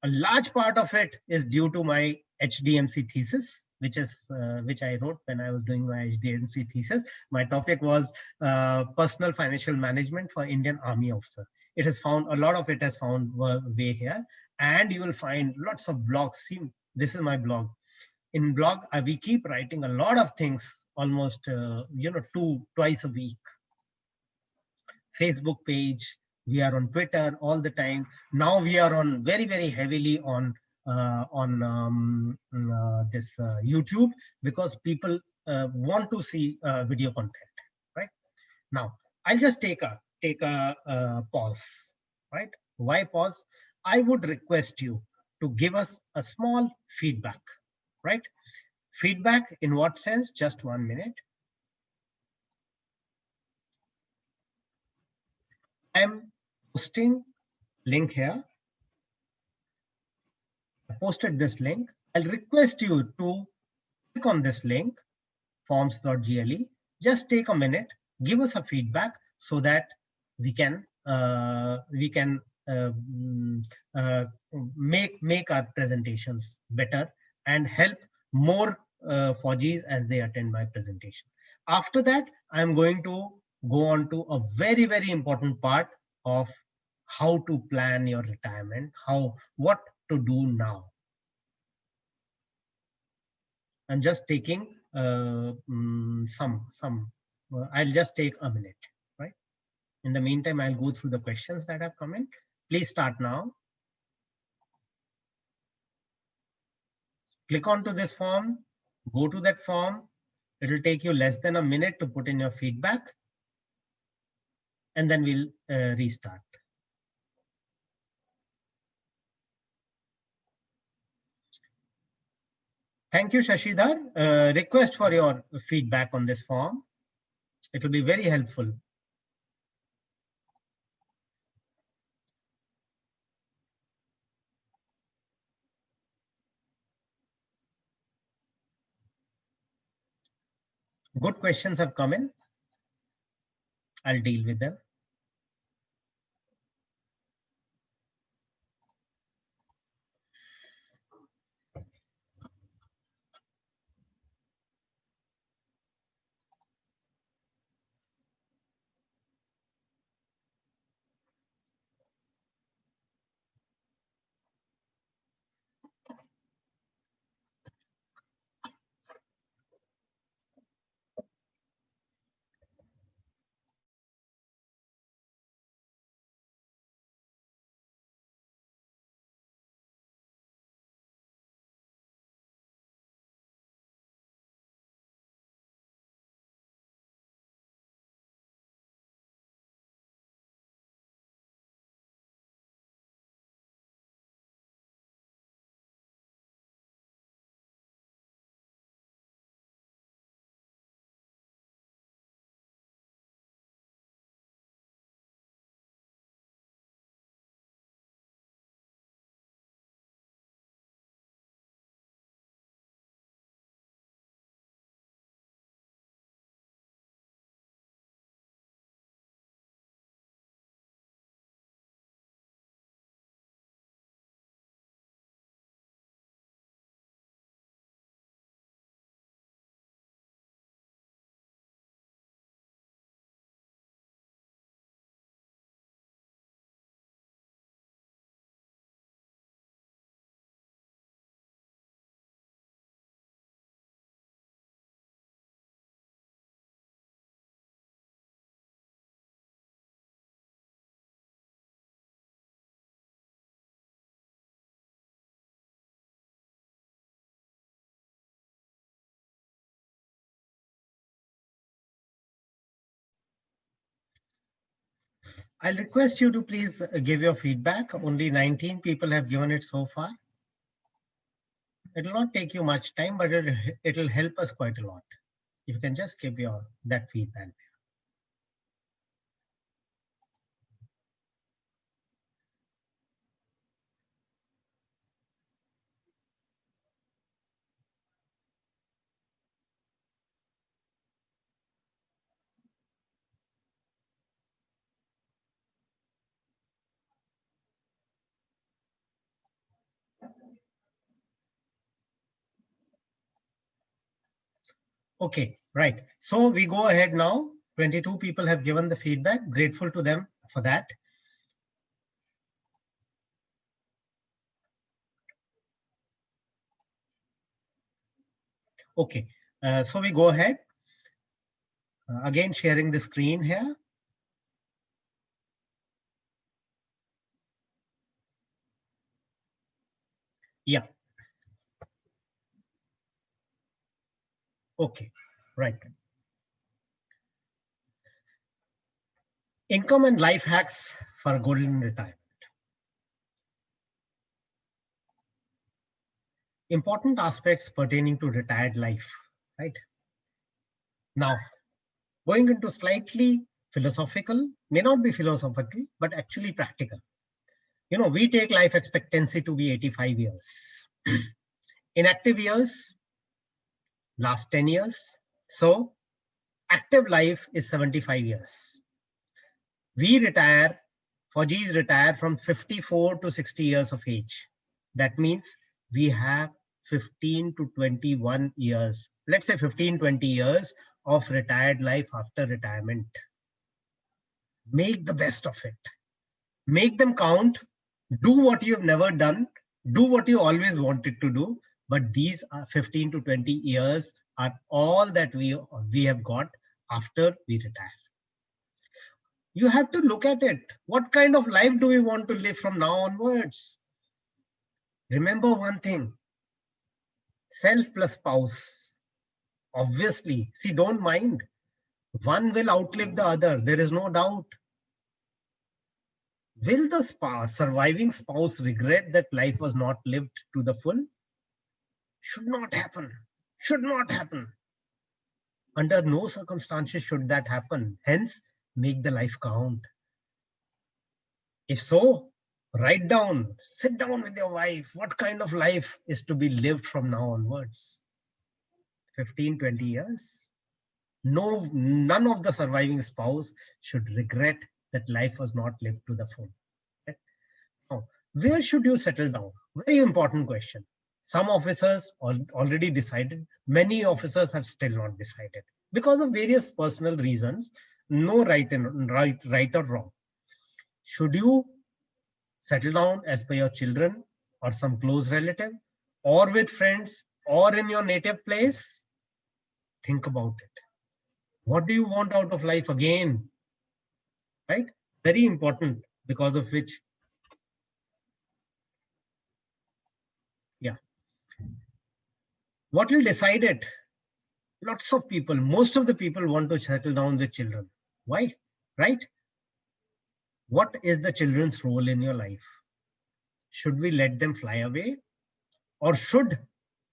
A large part of it is due to my HDMC thesis, which I wrote when I was doing my HDMC thesis. My topic was personal financial management for Indian Army officer. It has found, a lot of it has found way here, and you will find lots of blogs. See, this is my blog. In blog, we keep writing a lot of things, almost twice a week. Facebook page, we are on Twitter all the time. Now we are on very heavily on this YouTube, because people want to see video content. Right now, I'll just take a pause. Right? Why pause? I would request you to give us a small feedback. Right? Feedback in what sense? Just 1 minute. I'm posting link here. I posted this link. I'll request you to click on this link, forms.gle. Just take a minute, give us a feedback so that we can make our presentations better and help more Faujis as they attend my presentation. After that, I'm going to go on to a very important part of how to plan your retirement, what to do now. I'm just taking I'll just take a minute, right? In the meantime, I'll go through the questions that have come in. Please start now. Click onto this form, go to that form. It'll take you less than a minute to put in your feedback, and then we'll restart. Thank you, Shashidhar. Request for your feedback on this form. It will be very helpful. Good questions have come in. I'll deal with them. I'll request you to please give your feedback. Only 19 people have given it so far. It will not take you much time, but it will help us quite a lot. If you can just give that feedback. Okay, right. So we go ahead now. 22 people have given the feedback. Grateful to them for that. Okay, so we go ahead. Again, sharing the screen here. Yeah. Okay, right. Income and life hacks for golden retirement. Important aspects pertaining to retired life, right? Now, going into slightly philosophical, may not be philosophical, but actually practical. You know, we take life expectancy to be 85 years. In active years, last 10 years. So active life is 75 years. We retire, Faujis retire from 54 to 60 years of age. That means we have 15 to 21 years, let's say 15, 20 years of retired life after retirement. Make the best of it. Make them count. Do what you have never done. Do what you always wanted to do. But these are 15 to 20 years are all that we have got after we retire. You have to look at it. What kind of life do we want to live from now onwards? Remember one thing, self plus spouse. Obviously, see, don't mind. One will outlive the other. There is no doubt. Will the surviving spouse regret that life was not lived to the full? Should not happen. Should not happen. Under no circumstances should that happen. Hence, make the life count. If so, write down, sit down with your wife. What kind of life is to be lived from now onwards? 15, 20 years? No, none of the surviving spouse should regret that life was not lived to the full. Okay? Now, where should you settle down? Very important question. Some officers already decided. Many officers have still not decided because of various personal reasons. No right or wrong. Should you settle down as per your children or some close relative or with friends or in your native place? Think about it. What do you want out of life again? Right? Very important, because of which, yeah. What will decide it? Lots of people, most of the people want to settle down with children. Why? Right? What is the children's role in your life? Should we let them fly away? Or should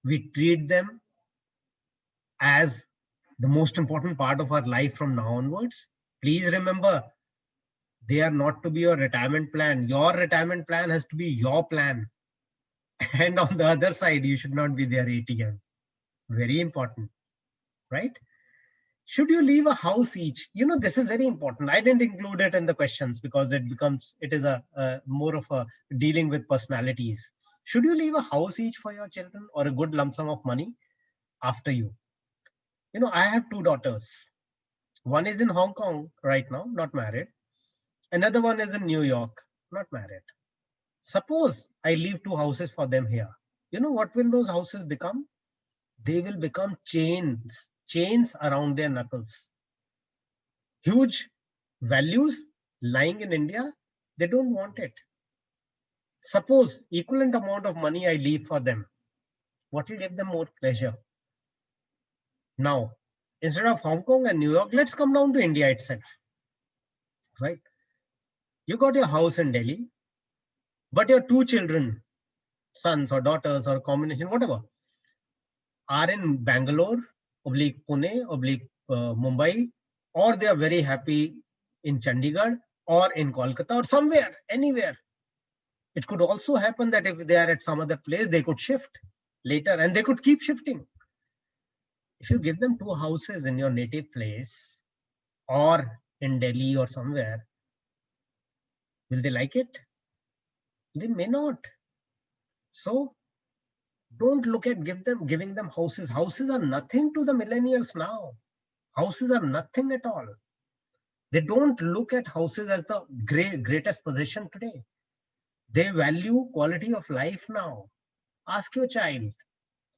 we treat them as the most important part of our life from now onwards? Please remember, they are not to be your retirement plan. Your retirement plan has to be your plan. And on the other side, you should not be their ATM. Very important, right? Should you leave a house each? You know, this is very important. I didn't include it in the questions because it is a more of a dealing with personalities. Should you leave a house each for your children or a good lump sum of money after you? You know, I have two daughters. One is in Hong Kong right now, not married. Another one is in New York, not married. Suppose I leave two houses for them here. You know what will those houses become? They will become chains around their knuckles. Huge values lying in India, they don't want it. Suppose equivalent amount of money I leave for them, what will give them more pleasure? Now, instead of Hong Kong and New York, let's come down to India itself, right? You got your house in Delhi, but your two children, sons or daughters or combination, whatever, are in Bangalore, oblique Pune, oblique Mumbai, or they are very happy in Chandigarh or in Kolkata or somewhere, anywhere. It could also happen that if they are at some other place, they could shift later and they could keep shifting. If you give them two houses in your native place or in Delhi or somewhere, will they like it? They may not. So don't look at giving them houses. Houses are nothing to the millennials now. Houses are nothing at all. They don't look at houses as the greatest possession today. They value quality of life now. Ask your child.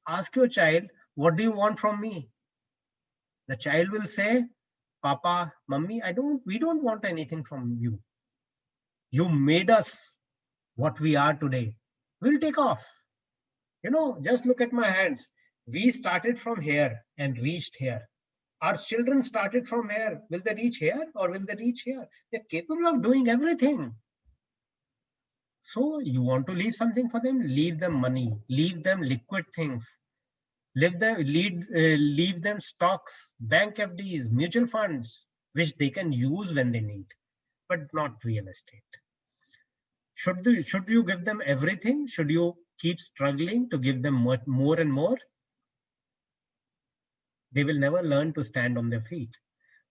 Ask your child, what do you want from me? The child will say, Papa, Mummy, we don't want anything from you. You made us what we are today. We'll take off. Just look at my hands. We started from here and reached here. Our children started from here. Will they reach here or will they reach here? They're capable of doing everything. So you want to leave something for them? Leave them money. Leave them liquid things. Leave them stocks, bank FDs, mutual funds, which they can use when they need, but not real estate. Should you give them everything? Should you keep struggling to give them more and more? They will never learn to stand on their feet.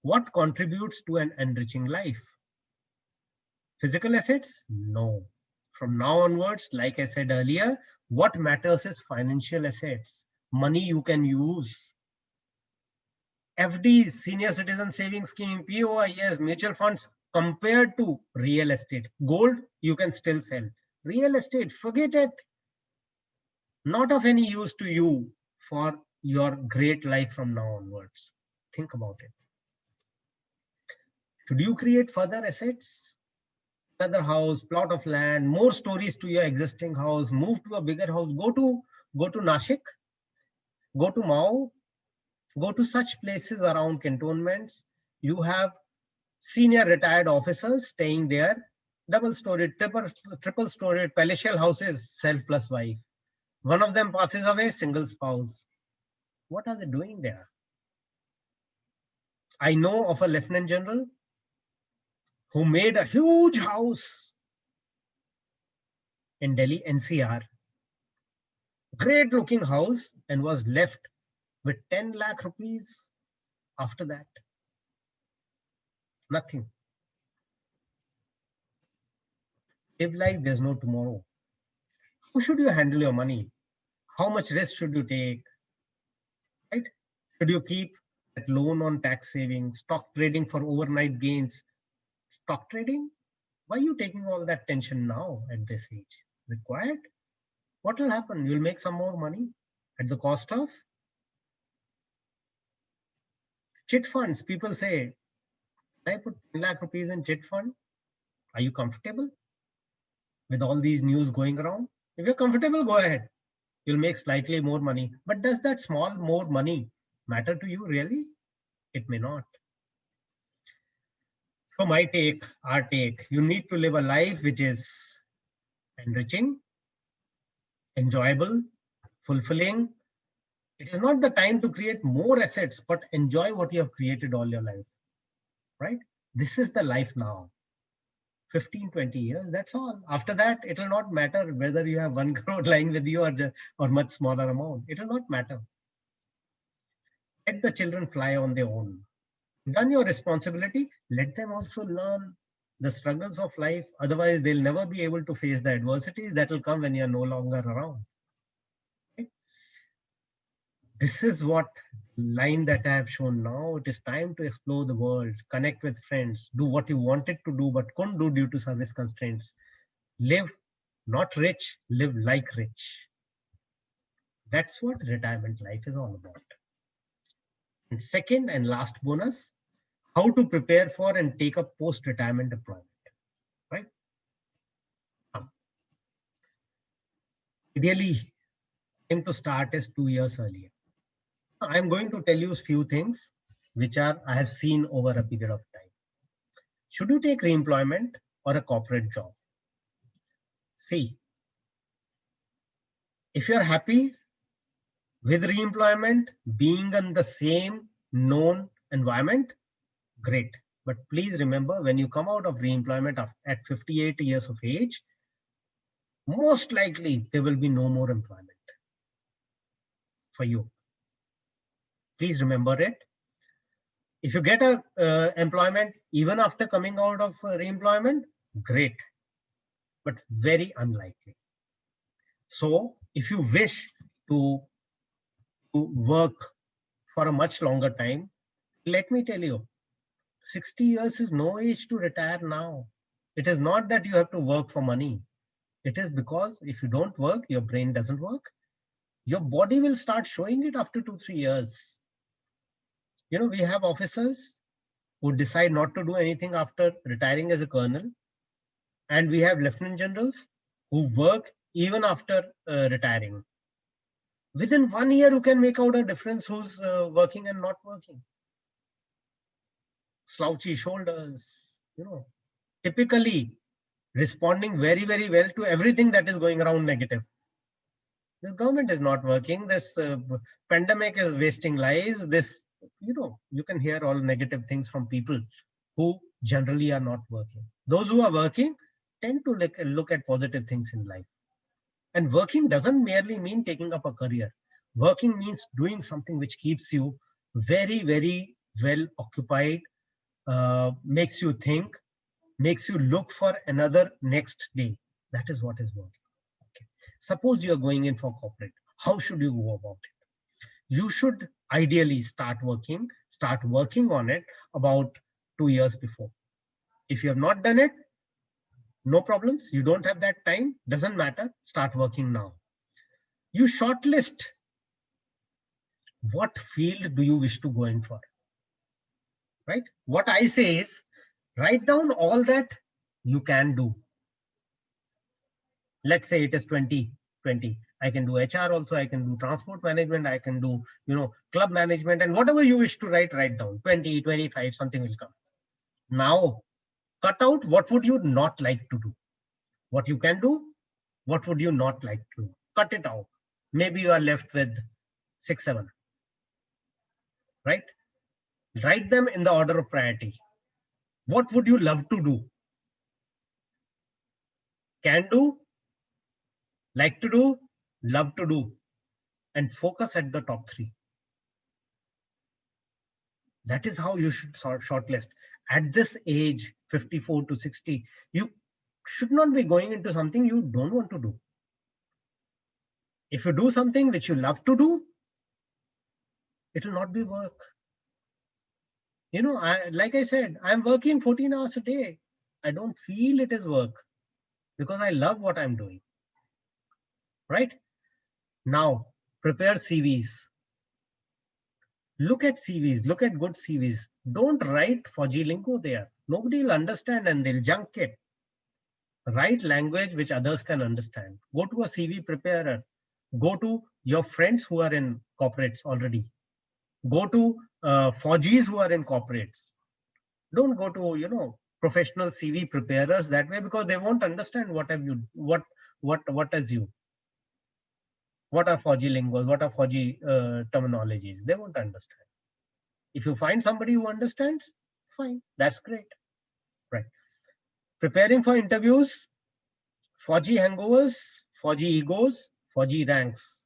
What contributes to an enriching life? Physical assets? No. From now onwards, like I said earlier, what matters is financial assets. Money you can use. FDs, senior citizen savings scheme, POIS, mutual funds, compared to real estate. Gold, you can still sell. Real estate, forget it. Not of any use to you for your great life from now onwards. Think about it. Should you create further assets? Another house, plot of land, more stories to your existing house, move to a bigger house, go to Nashik, go to Mao, go to such places around cantonments. You have senior retired officers staying there, double-storied, triple-storied palatial houses, self plus wife. One of them passes away, single spouse. What are they doing there? I know of a lieutenant general who made a huge house in Delhi, NCR. Great looking house, and was left with 10 lakh rupees after that. Nothing. Live like there's no tomorrow. How should you handle your money? How much risk should you take? Right? Should you keep that loan on tax savings, stock trading for overnight gains? Stock trading? Why are you taking all that tension now at this age? Required? What will happen? You'll make some more money at the cost of chit funds. People say, I put 10 lakh rupees in chit fund. Are you comfortable with all these news going around? If you're comfortable, go ahead. You'll make slightly more money. But does that small more money matter to you really? It may not. So our take, you need to live a life which is enriching, enjoyable, fulfilling. It is not the time to create more assets, but enjoy what you have created all your life, right? This is the life now. 15, 20 years, that's all. After that, it will not matter whether you have 1 crore lying with you or much smaller amount. It will not matter. Let the children fly on their own. Done your responsibility, let them also learn the struggles of life. Otherwise, they'll never be able to face the adversities that will come when you're no longer around. Okay? This is what line that I have shown now. It is time to explore the world, connect with friends, do what you wanted to do but couldn't do due to service constraints. Live not rich, live like rich. That's what retirement life is all about. And second and last bonus, how to prepare for and take up post-retirement deployment, right? Ideally, aim to start is 2 years earlier. I'm going to tell you a few things which I have seen over a period of time. Should you take re-employment? or a corporate job. See, if you're happy with reemployment, being in the same known environment, great. But please remember, when you come out of reemployment at 58 years of age, most likely there will be no more employment for you. Please remember it. If you get a employment even after coming out of reemployment, great, but very unlikely. So if you wish to work for a much longer time, let me tell you, 60 years is no age to retire now. It is not that you have to work for money. It is because if you don't work, your brain doesn't work. Your body will start showing it after 2-3 years. You know, we have officers who decide not to do anything after retiring as a colonel. And we have lieutenant generals who work even after retiring. Within 1 year, you can make out a difference who's working and not working. Slouchy shoulders, you know, typically responding very, very well to everything that is going around negative. This government is not working. This pandemic is wasting lives. This, you know, you can hear all negative things from people who generally are not working. Those who are working tend to look at positive things in life. And working doesn't merely mean taking up a career. Working means doing something which keeps you very, very well occupied, makes you think, makes you look for another next day. That is what is working. Okay. Suppose you are going in for corporate. How should you go about it? You should ideally start working on it about 2 years before. If you have not done it, no problems. You don't have that time. Doesn't matter. Start working now. You shortlist. What field do you wish to go in for? Right? What I say is, write down all that you can do. Let's say it is 20. I can do HR also. I can do transport management. I can do, you know, club management, and whatever you wish to write down. 20, 25, something will come. Now, cut out what would you not like to do. What you can do, what would you not like to do? Cut it out. Maybe you are left with 6, 7. Right? Write them in the order of priority. What would you love to do? Can do, like to do, love to do, and focus at the top 3. That is how you should shortlist. At this age, 54 to 60, you should not be going into something you don't want to do. If you do something which you love to do, it will not be work. You know, like I said, I'm working 14 hours a day. I don't feel it is work because I love what I'm doing. Right? Now, prepare CVs. Look at CVs, look at good CVs. Don't write Fauji lingo there. Nobody will understand and they'll junk it. Write language which others can understand. Go to a CV preparer. Go to your friends who are in corporates already. Go to Faujis who are in corporates. Don't go to, you know, professional CV preparers that way, because they won't understand what have you, what is you. What are Fauji lingos? What are Fauji terminologies? They won't understand. If you find somebody who understands, fine, that's great. Right. Preparing for interviews, Fauji hangovers, Fauji egos, Fauji ranks.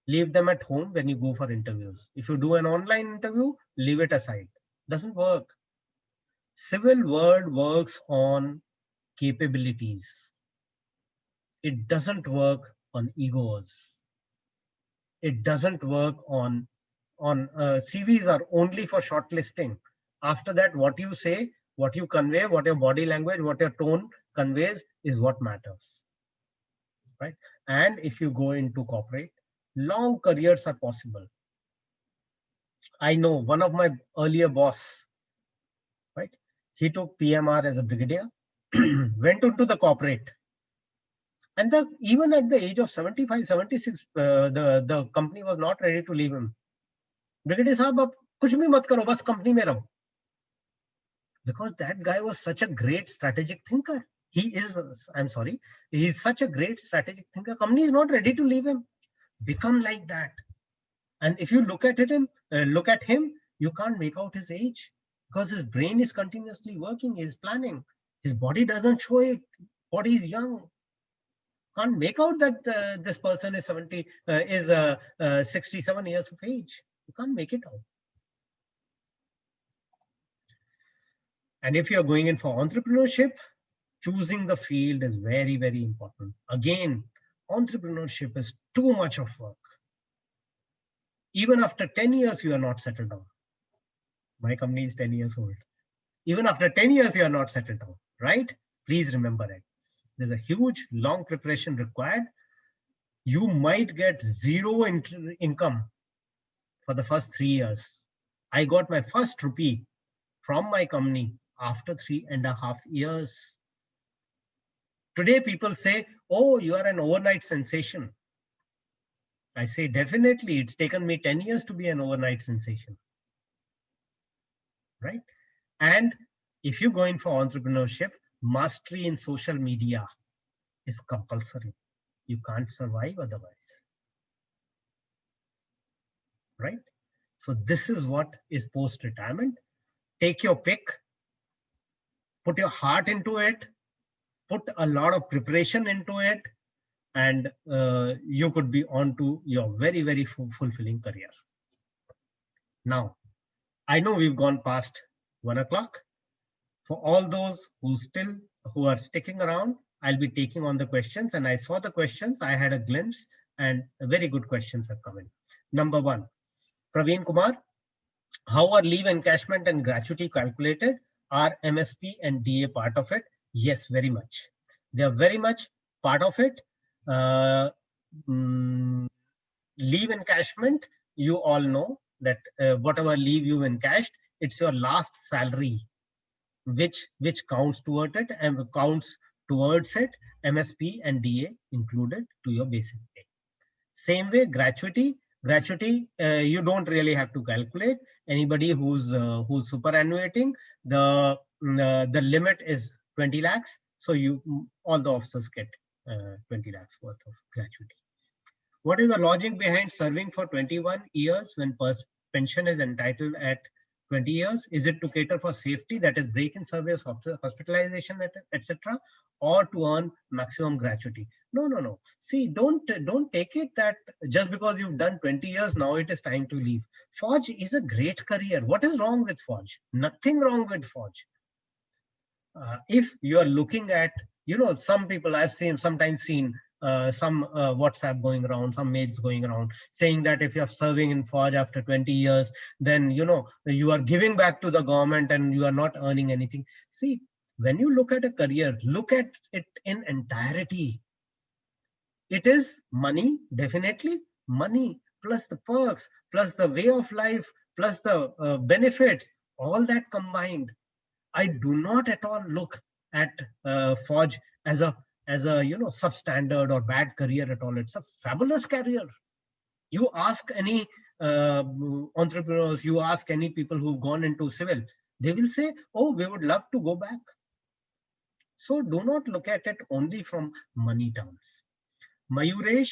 Leave them at home when you go for interviews. If you do an online interview, leave it aside. Doesn't work. Civil world works on capabilities. It doesn't work on egos. It doesn't work on CVs are only for shortlisting. After that, what you say, what you convey, what your body language, what your tone conveys is what matters. Right? And if you go into corporate, long careers are possible. I know one of my earlier boss, right? He took PMR as a brigadier, went into the corporate. And even at the age of 75, 76, the company was not ready to leave him. Brigadier साहब, आप कुछ भी मत करो, बस company में रहो. Because that guy was such a great strategic thinker. I'm sorry, he's such a great strategic thinker. Company is not ready to leave him. Become like that. And if you look at him, you can't make out his age because his brain is continuously working. He's planning. His body doesn't show it. Body is young. Can't make out that this person is 67 years of age. You can't make it out. And if you're going in for entrepreneurship, choosing the field is very, very important. Again, entrepreneurship is too much of work. Even after 10 years, you are not settled down. My company is 10 years old. Even after 10 years, you are not settled down, right? Please remember it. There's a huge, long preparation required. You might get zero income for the first 3 years. I got my first rupee from my company after 3.5 years. Today, people say, oh, you are an overnight sensation. I say, definitely, it's taken me 10 years to be an overnight sensation, right? And if you go in for entrepreneurship, mastery in social media is compulsory. You can't survive otherwise, right? So this is what is post-retirement. Take your pick, put your heart into it, put a lot of preparation into it, and you could be on to your very, very fulfilling career. Now, I know we've gone past 1 o'clock. For all those who are sticking around, I'll be taking on the questions. And I saw the questions, I had a glimpse, and very good questions have come in. Number 1, Praveen Kumar, how are leave encashment and gratuity calculated? Are MSP and DA part of it? Yes, very much. They are very much part of it. Leave encashment, you all know that whatever leave you encashed, it's your last salary which counts toward it and counts towards it, MSP and DA included to your basic pay. Same way, gratuity, you don't really have to calculate. Anybody who's superannuating, the limit is 20 lakhs. So all the officers get 20 lakhs worth of gratuity. What is the logic behind serving for 21 years when pension is entitled at 20 years? Is it to cater for safety, that is break in service, hospitalization, etc., or to earn maximum gratuity? No. See, don't take it that just because you've done 20 years, now it is time to leave. Fauji is a great career. What is wrong with Fauji? Nothing wrong with Fauji. If you are looking at, some people I've sometimes seen some WhatsApp going around, some mails going around saying that if you're serving in Fauj after 20 years, then, you are giving back to the government and you are not earning anything. See, when you look at a career, look at it in entirety. It is money, definitely money, plus the perks, plus the way of life, plus the benefits, all that combined. I do not at all look at Fauj as a substandard or bad career at all. It's a fabulous career. You ask any entrepreneurs, you ask any people who've gone into civil, they will say, oh, we would love to go back. So do not look at it only from money terms. Mayuresh,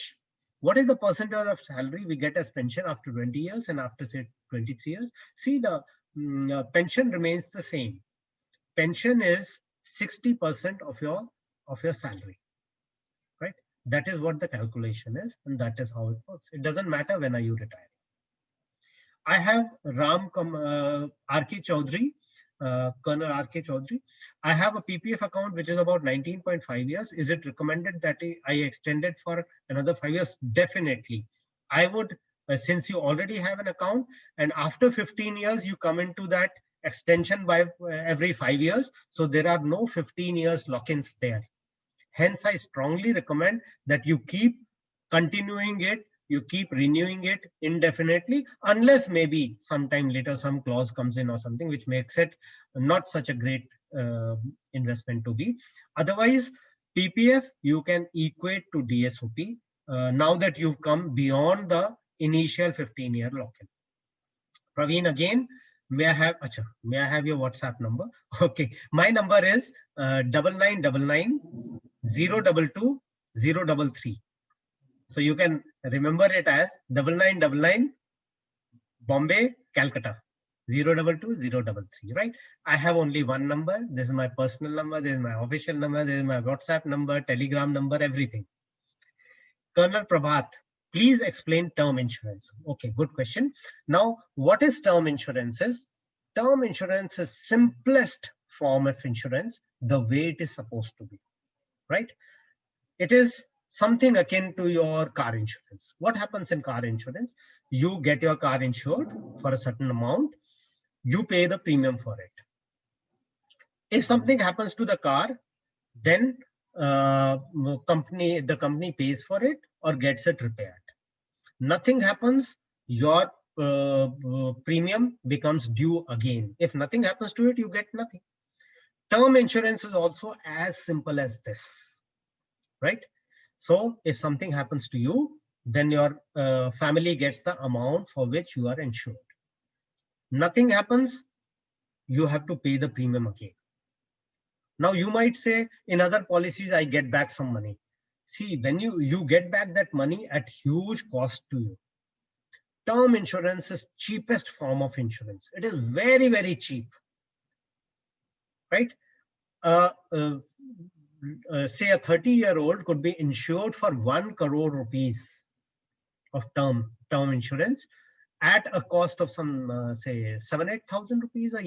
what is the percentage of salary we get as pension after 20 years and after say 23 years? See, the pension remains the same. Pension is 60% of your salary, right? That is what the calculation is, and that is how it works. It doesn't matter when are you retiring. I have R.K. Chaudhary, Colonel R.K. Chaudhary. I have a PPF account which is about 19.5 years. Is it recommended that I extend it for another 5 years? Definitely. I would, since you already have an account, and after 15 years, you come into that extension by every 5 years. So there are no 15 years lock-ins there. Hence, I strongly recommend that you keep continuing it, you keep renewing it indefinitely, unless maybe sometime later some clause comes in or something which makes it not such a great investment to be. Otherwise, PPF, you can equate to DSOP now that you've come beyond the initial 15-year lock-in. Praveen, again, May I have your WhatsApp number? Okay, my number is 9999 022 033. So you can remember it as 9999 Bombay, Calcutta. 022 033, right? I have only one number. This is my personal number. This is my official number. This is my WhatsApp number, Telegram number, everything. Colonel Prabhat, please explain term insurance. Okay, good question. Now, what is term insurance? Term insurance is simplest form of insurance, the way it is supposed to be, right? It is something akin to your car insurance. What happens in car insurance? You get your car insured for a certain amount. You pay the premium for it. If something happens to the car, then the company pays for it or gets it repaired. Nothing happens, your premium becomes due again. If nothing happens to it, you get nothing. Term insurance is also as simple as this, right? So if something happens to you, then your family gets the amount for which you are insured. Nothing happens, you have to pay the premium again. Now you might say, in other policies, I get back some money. See, when you get back that money at huge cost to you. Term insurance is cheapest form of insurance. It is very, very cheap, right? Say a 30-year-old could be insured for 1 crore rupees of term insurance at a cost of some say 7,000-8,000 rupees a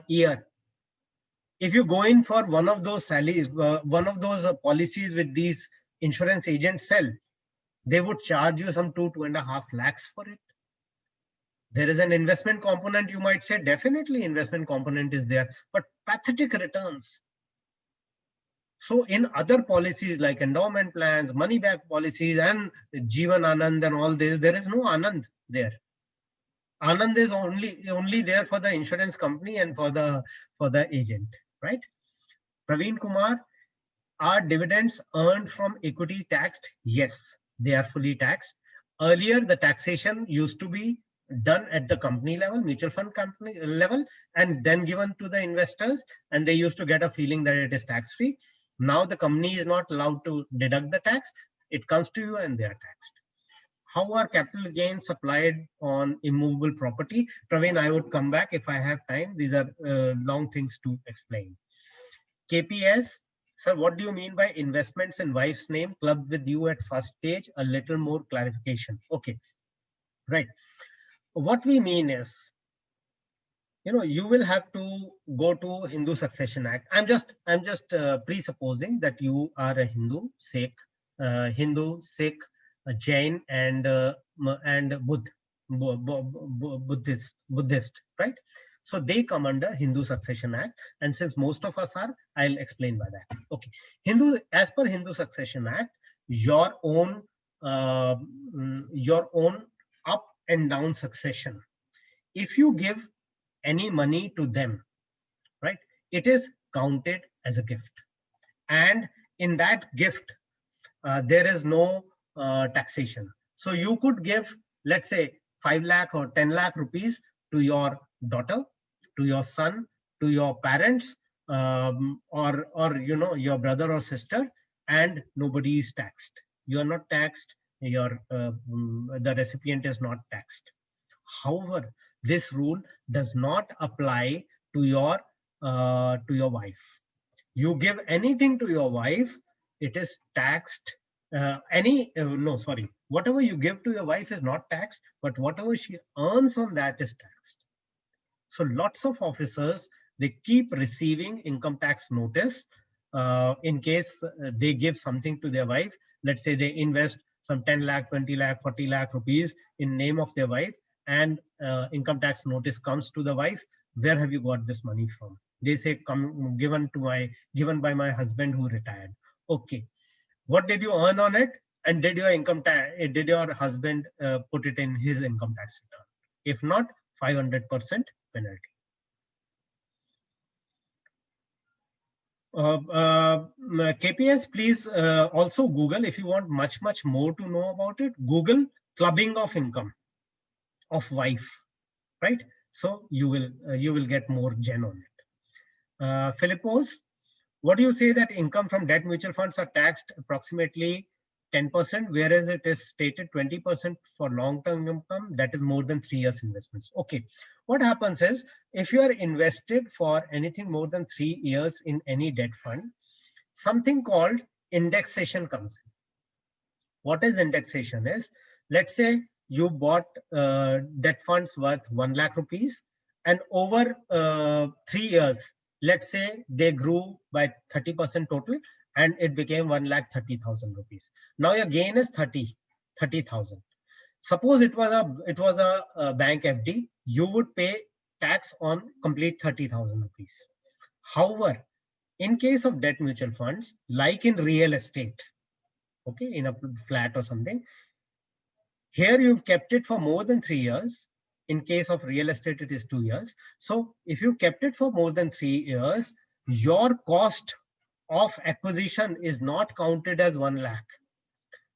year. If you go in for one of those policies with these insurance agents sell, they would charge you some 2.5 lakhs for it. There is an investment component, you might say. Definitely investment component is there, but pathetic returns. So in other policies like endowment plans, money back policies, and Jeevan Anand and all this, there is no Anand there. Anand is only there for the insurance company and for the agent, right? Praveen Kumar, are dividends earned from equity taxed? Yes, they are fully taxed. Earlier, the taxation used to be done at the company level, mutual fund company level, and then given to the investors, and they used to get a feeling that it is tax-free. Now the company is not allowed to deduct the tax. It comes to you and they are taxed. How are capital gains applied on immovable property? Praveen, I would come back if I have time. These are long things to explain. KPS, sir, what do you mean by investments in wife's name clubbed with you at first stage? A little more clarification. Okay, right. What we mean is, you will have to go to Hindu Succession Act. I'm just presupposing that you are a Hindu, Sikh, Jain, and Buddhist, right? So they come under Hindu Succession Act, and since most of us are, I'll explain by that. Okay, as per Hindu Succession Act, your own up and down succession. If you give any money to them, right, it is counted as a gift, and in that gift, there is no taxation. So you could give, let's say, 5 lakh or 10 lakh rupees to your daughter, to your son, to your parents, or your brother or sister, and nobody is taxed. You are not taxed. The recipient is not taxed. However, this rule does not apply to your wife. You give anything to your wife, it is taxed. Whatever you give to your wife is not taxed, but whatever she earns on that is taxed. So lots of officers, they keep receiving income tax notice in case they give something to their wife. Let's say they invest some 10 lakh, 20 lakh, 40 lakh rupees in name of their wife, and income tax notice comes to the wife. Where have you got this money from? They say, given by my husband who retired. Okay, what did you earn on it? And did your husband put it in his income tax return? If not, 500% penalty. KPS, please also Google, if you want much more to know about it, Google clubbing of income of wife, right? So you will get more gen on it. Philippos, what do you say that income from debt mutual funds are taxed approximately 10%, whereas it is stated 20% for long-term income that is more than 3 years investments? Okay, what happens is if you are invested for anything more than 3 years in any debt fund, something called indexation comes in. What is indexation is, let's say you bought debt funds worth 1 lakh rupees, and over 3 years, let's say they grew by 30% total and it became 1,30,000 rupees. Now your gain is 30,000. Suppose it was a bank FD, you would pay tax on complete 30,000 rupees. However, in case of debt mutual funds, like in real estate, okay, in a flat or something, here you've kept it for more than 3 years. In case of real estate, it is 2 years. So if you kept it for more than 3 years, your cost of acquisition is not counted as 1 lakh.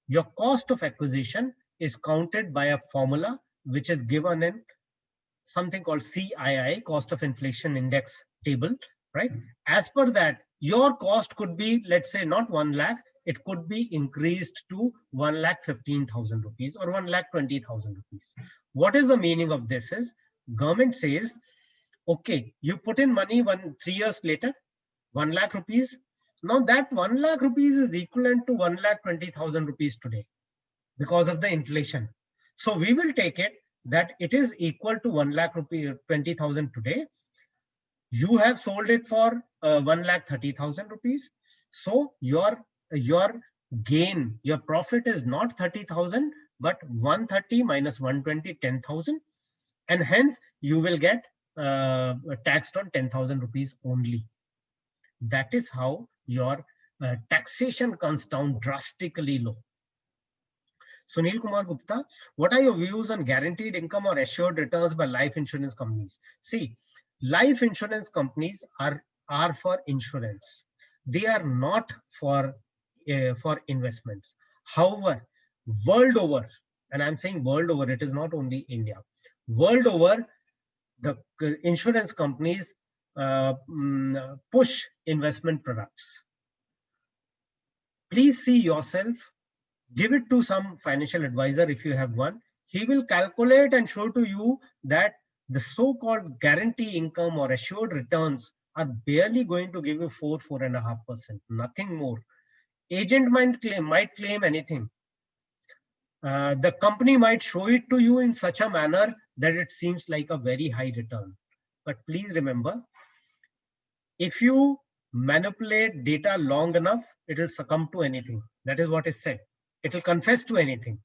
Your cost of acquisition is counted by a formula which is given in something called CII, cost of inflation index table, right? As per that, your cost could be, let's say, not 1 lakh, it could be increased to 1,15,000 rupees or 1,20,000 rupees. What is the meaning of this is, government says, okay, you put in money 3 years later, 1 lakh rupees. Now that 1 lakh rupees is equivalent to 1,20,000 rupees today because of the inflation. So we will take it that it is equal to 1 lakh rupees 20,000 today. You have sold it for 1,30,000 rupees. So your gain, your profit is not 30,000, but 130 minus 120, 10,000. And hence you will get taxed on 10,000 rupees only. That is how your taxation comes down drastically low. Sunil Kumar Gupta, what are your views on guaranteed income or assured returns by life insurance companies? See, life insurance companies are for insurance. They are not for investments. However, world over, and I'm saying world over, it is not only India. World over, the insurance companies push investment products. Please see yourself. Give it to some financial advisor if you have one. He will calculate and show to you that the so-called guarantee income or assured returns are barely going to give you 4.5%, nothing more. Agent might claim anything. The company might show it to you in such a manner that it seems like a very high return. But please remember, if you manipulate data long enough, it will succumb to anything. That is what is said. It will confess to anything.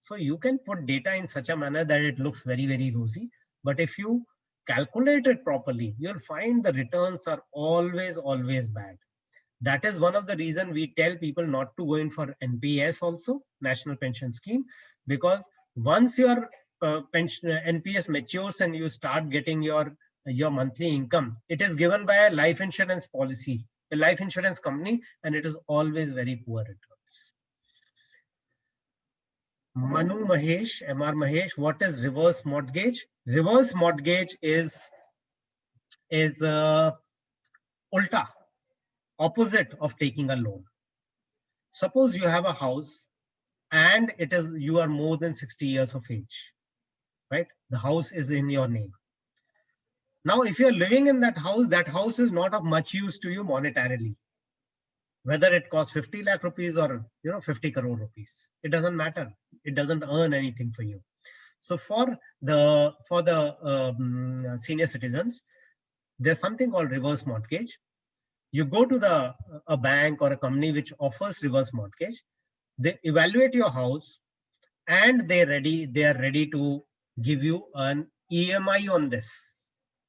So you can put data in such a manner that it looks very, very rosy. But if you calculate it properly, you'll find the returns are always, always bad. That is one of the reasons we tell people not to go in for NPS also, National Pension Scheme, because once your NPS matures and you start getting your monthly income, it is given by a life insurance policy, a life insurance company, and it is always very poor returns. Manu Mahesh, MR Mahesh, what is reverse mortgage? Reverse mortgage is ulta, opposite of taking a loan. Suppose you have a house and you are more than 60 years of age, right? The house is in your name. Now, if you're living in that house is not of much use to you monetarily. Whether it costs 50 lakh rupees or 50 crore rupees, it doesn't matter. It doesn't earn anything for you. So for the senior citizens, there's something called reverse mortgage. You go to a bank or a company which offers reverse mortgage. They evaluate your house, and they are ready to give you an EMI on this.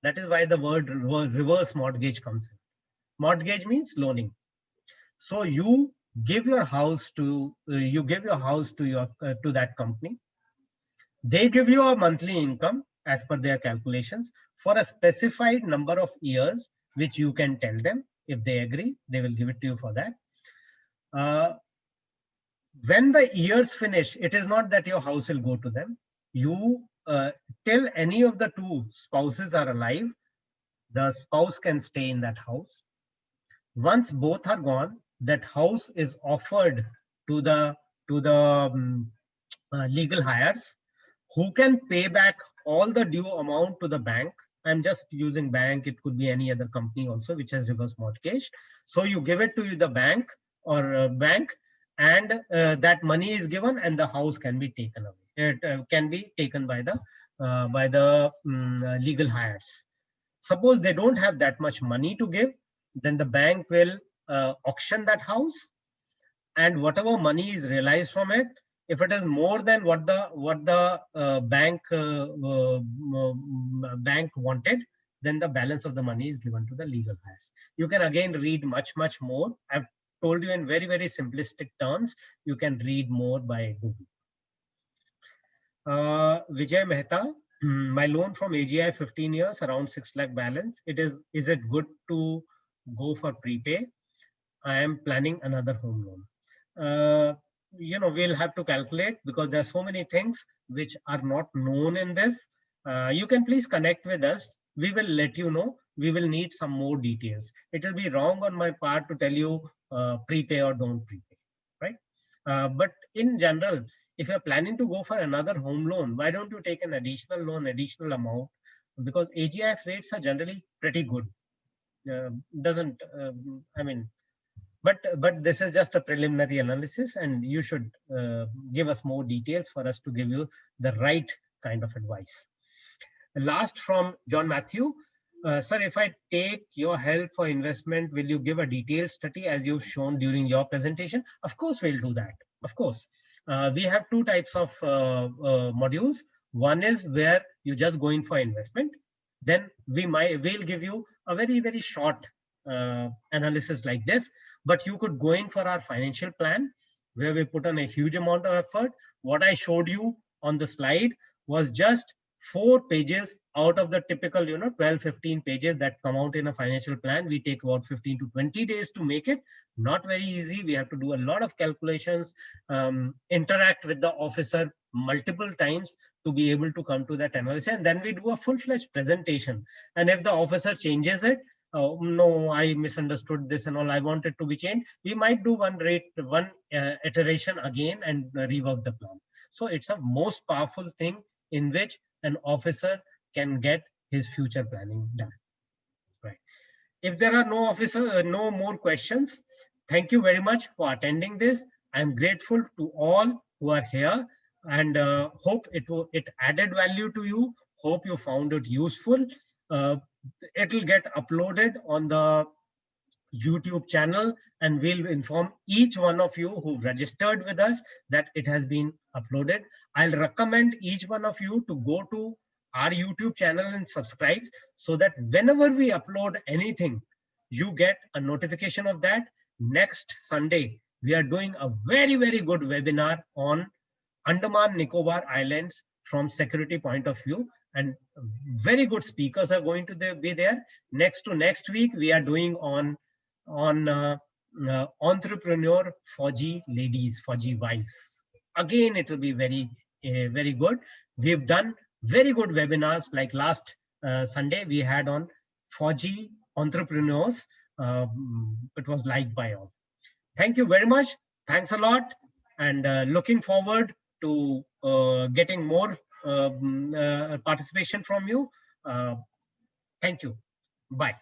That is why the word reverse mortgage comes in. Mortgage means loaning. So you give your house to that company. They give you a monthly income as per their calculations for a specified number of years, which you can tell them. If they agree, they will give it to you for that. When the years finish, it is not that your house will go to them. You till any of the two spouses are alive, the spouse can stay in that house. Once both are gone, that house is offered to the legal hires, who can pay back all the due amount to the bank. I'm just using bank. It could be any other company also which has reverse mortgage. So you give it to the bank or bank, and that money is given, and the house can be taken away. It can be taken by the legal hires. Suppose they don't have that much money to give, then the bank will auction that house, and whatever money is realized from it, if it is more than what the bank wanted, then the balance of the money is given to the legal hires. You can again read much more. I've told you in very simplistic terms. You can read more by Google. Vijay Mehta, my loan from AGI 15 years, around 6 lakh balance. Is it good to go for prepay? I am planning another home loan. We'll have to calculate, because there are so many things which are not known in this. You can please connect with us. We will let you know. We will need some more details. It will be wrong on my part to tell you prepay or don't prepay, right? But in general, if you're planning to go for another home loan, why don't you take an additional loan, additional amount? Because AGIF rates are generally pretty good. But this is just a preliminary analysis, and you should give us more details for us to give you the right kind of advice. Last from John Matthew. Sir, if I take your help for investment, will you give a detailed study as you've shown during your presentation? Of course, we'll do that. Of course. We have two types of modules. One is where you just go in for investment. Then we'll give you a very short analysis like this. But you could go in for our financial plan, where we put on a huge amount of effort. What I showed you on the slide was just 4 pages out of the typical 12-15 pages that come out in a financial plan. We take about 15 to 20 days to make it. Not very easy. We have to do a lot of calculations, interact with the officer multiple times to be able to come to that analysis, and then we do a full-fledged presentation. And if the officer changes it, no, I misunderstood this and all, I want it to be changed, we might do one iteration again and rework the plan. So it's a most powerful thing in which an officer can get his future planning done. Right. If there are no more questions, thank you very much for attending this. I'm grateful to all who are here, and hope it added value to you. Hope you found it useful. It will get uploaded on the YouTube channel, and we'll inform each one of you who registered with us that it has been uploaded. I'll recommend each one of you to go to our YouTube channel and subscribe, so that whenever we upload anything, you get a notification of that. Next Sunday, we are doing a very good webinar on Andaman Nicobar Islands from security point of view, and very good speakers are going to be there. Next week, we are doing on entrepreneur Fauji ladies, Fauji wives. Again, it will be very good. We've done very good webinars, like last Sunday we had on Fauji entrepreneurs. It was liked by all. Thank you very much. Thanks a lot, and looking forward to getting more participation from you. Thank you. Bye.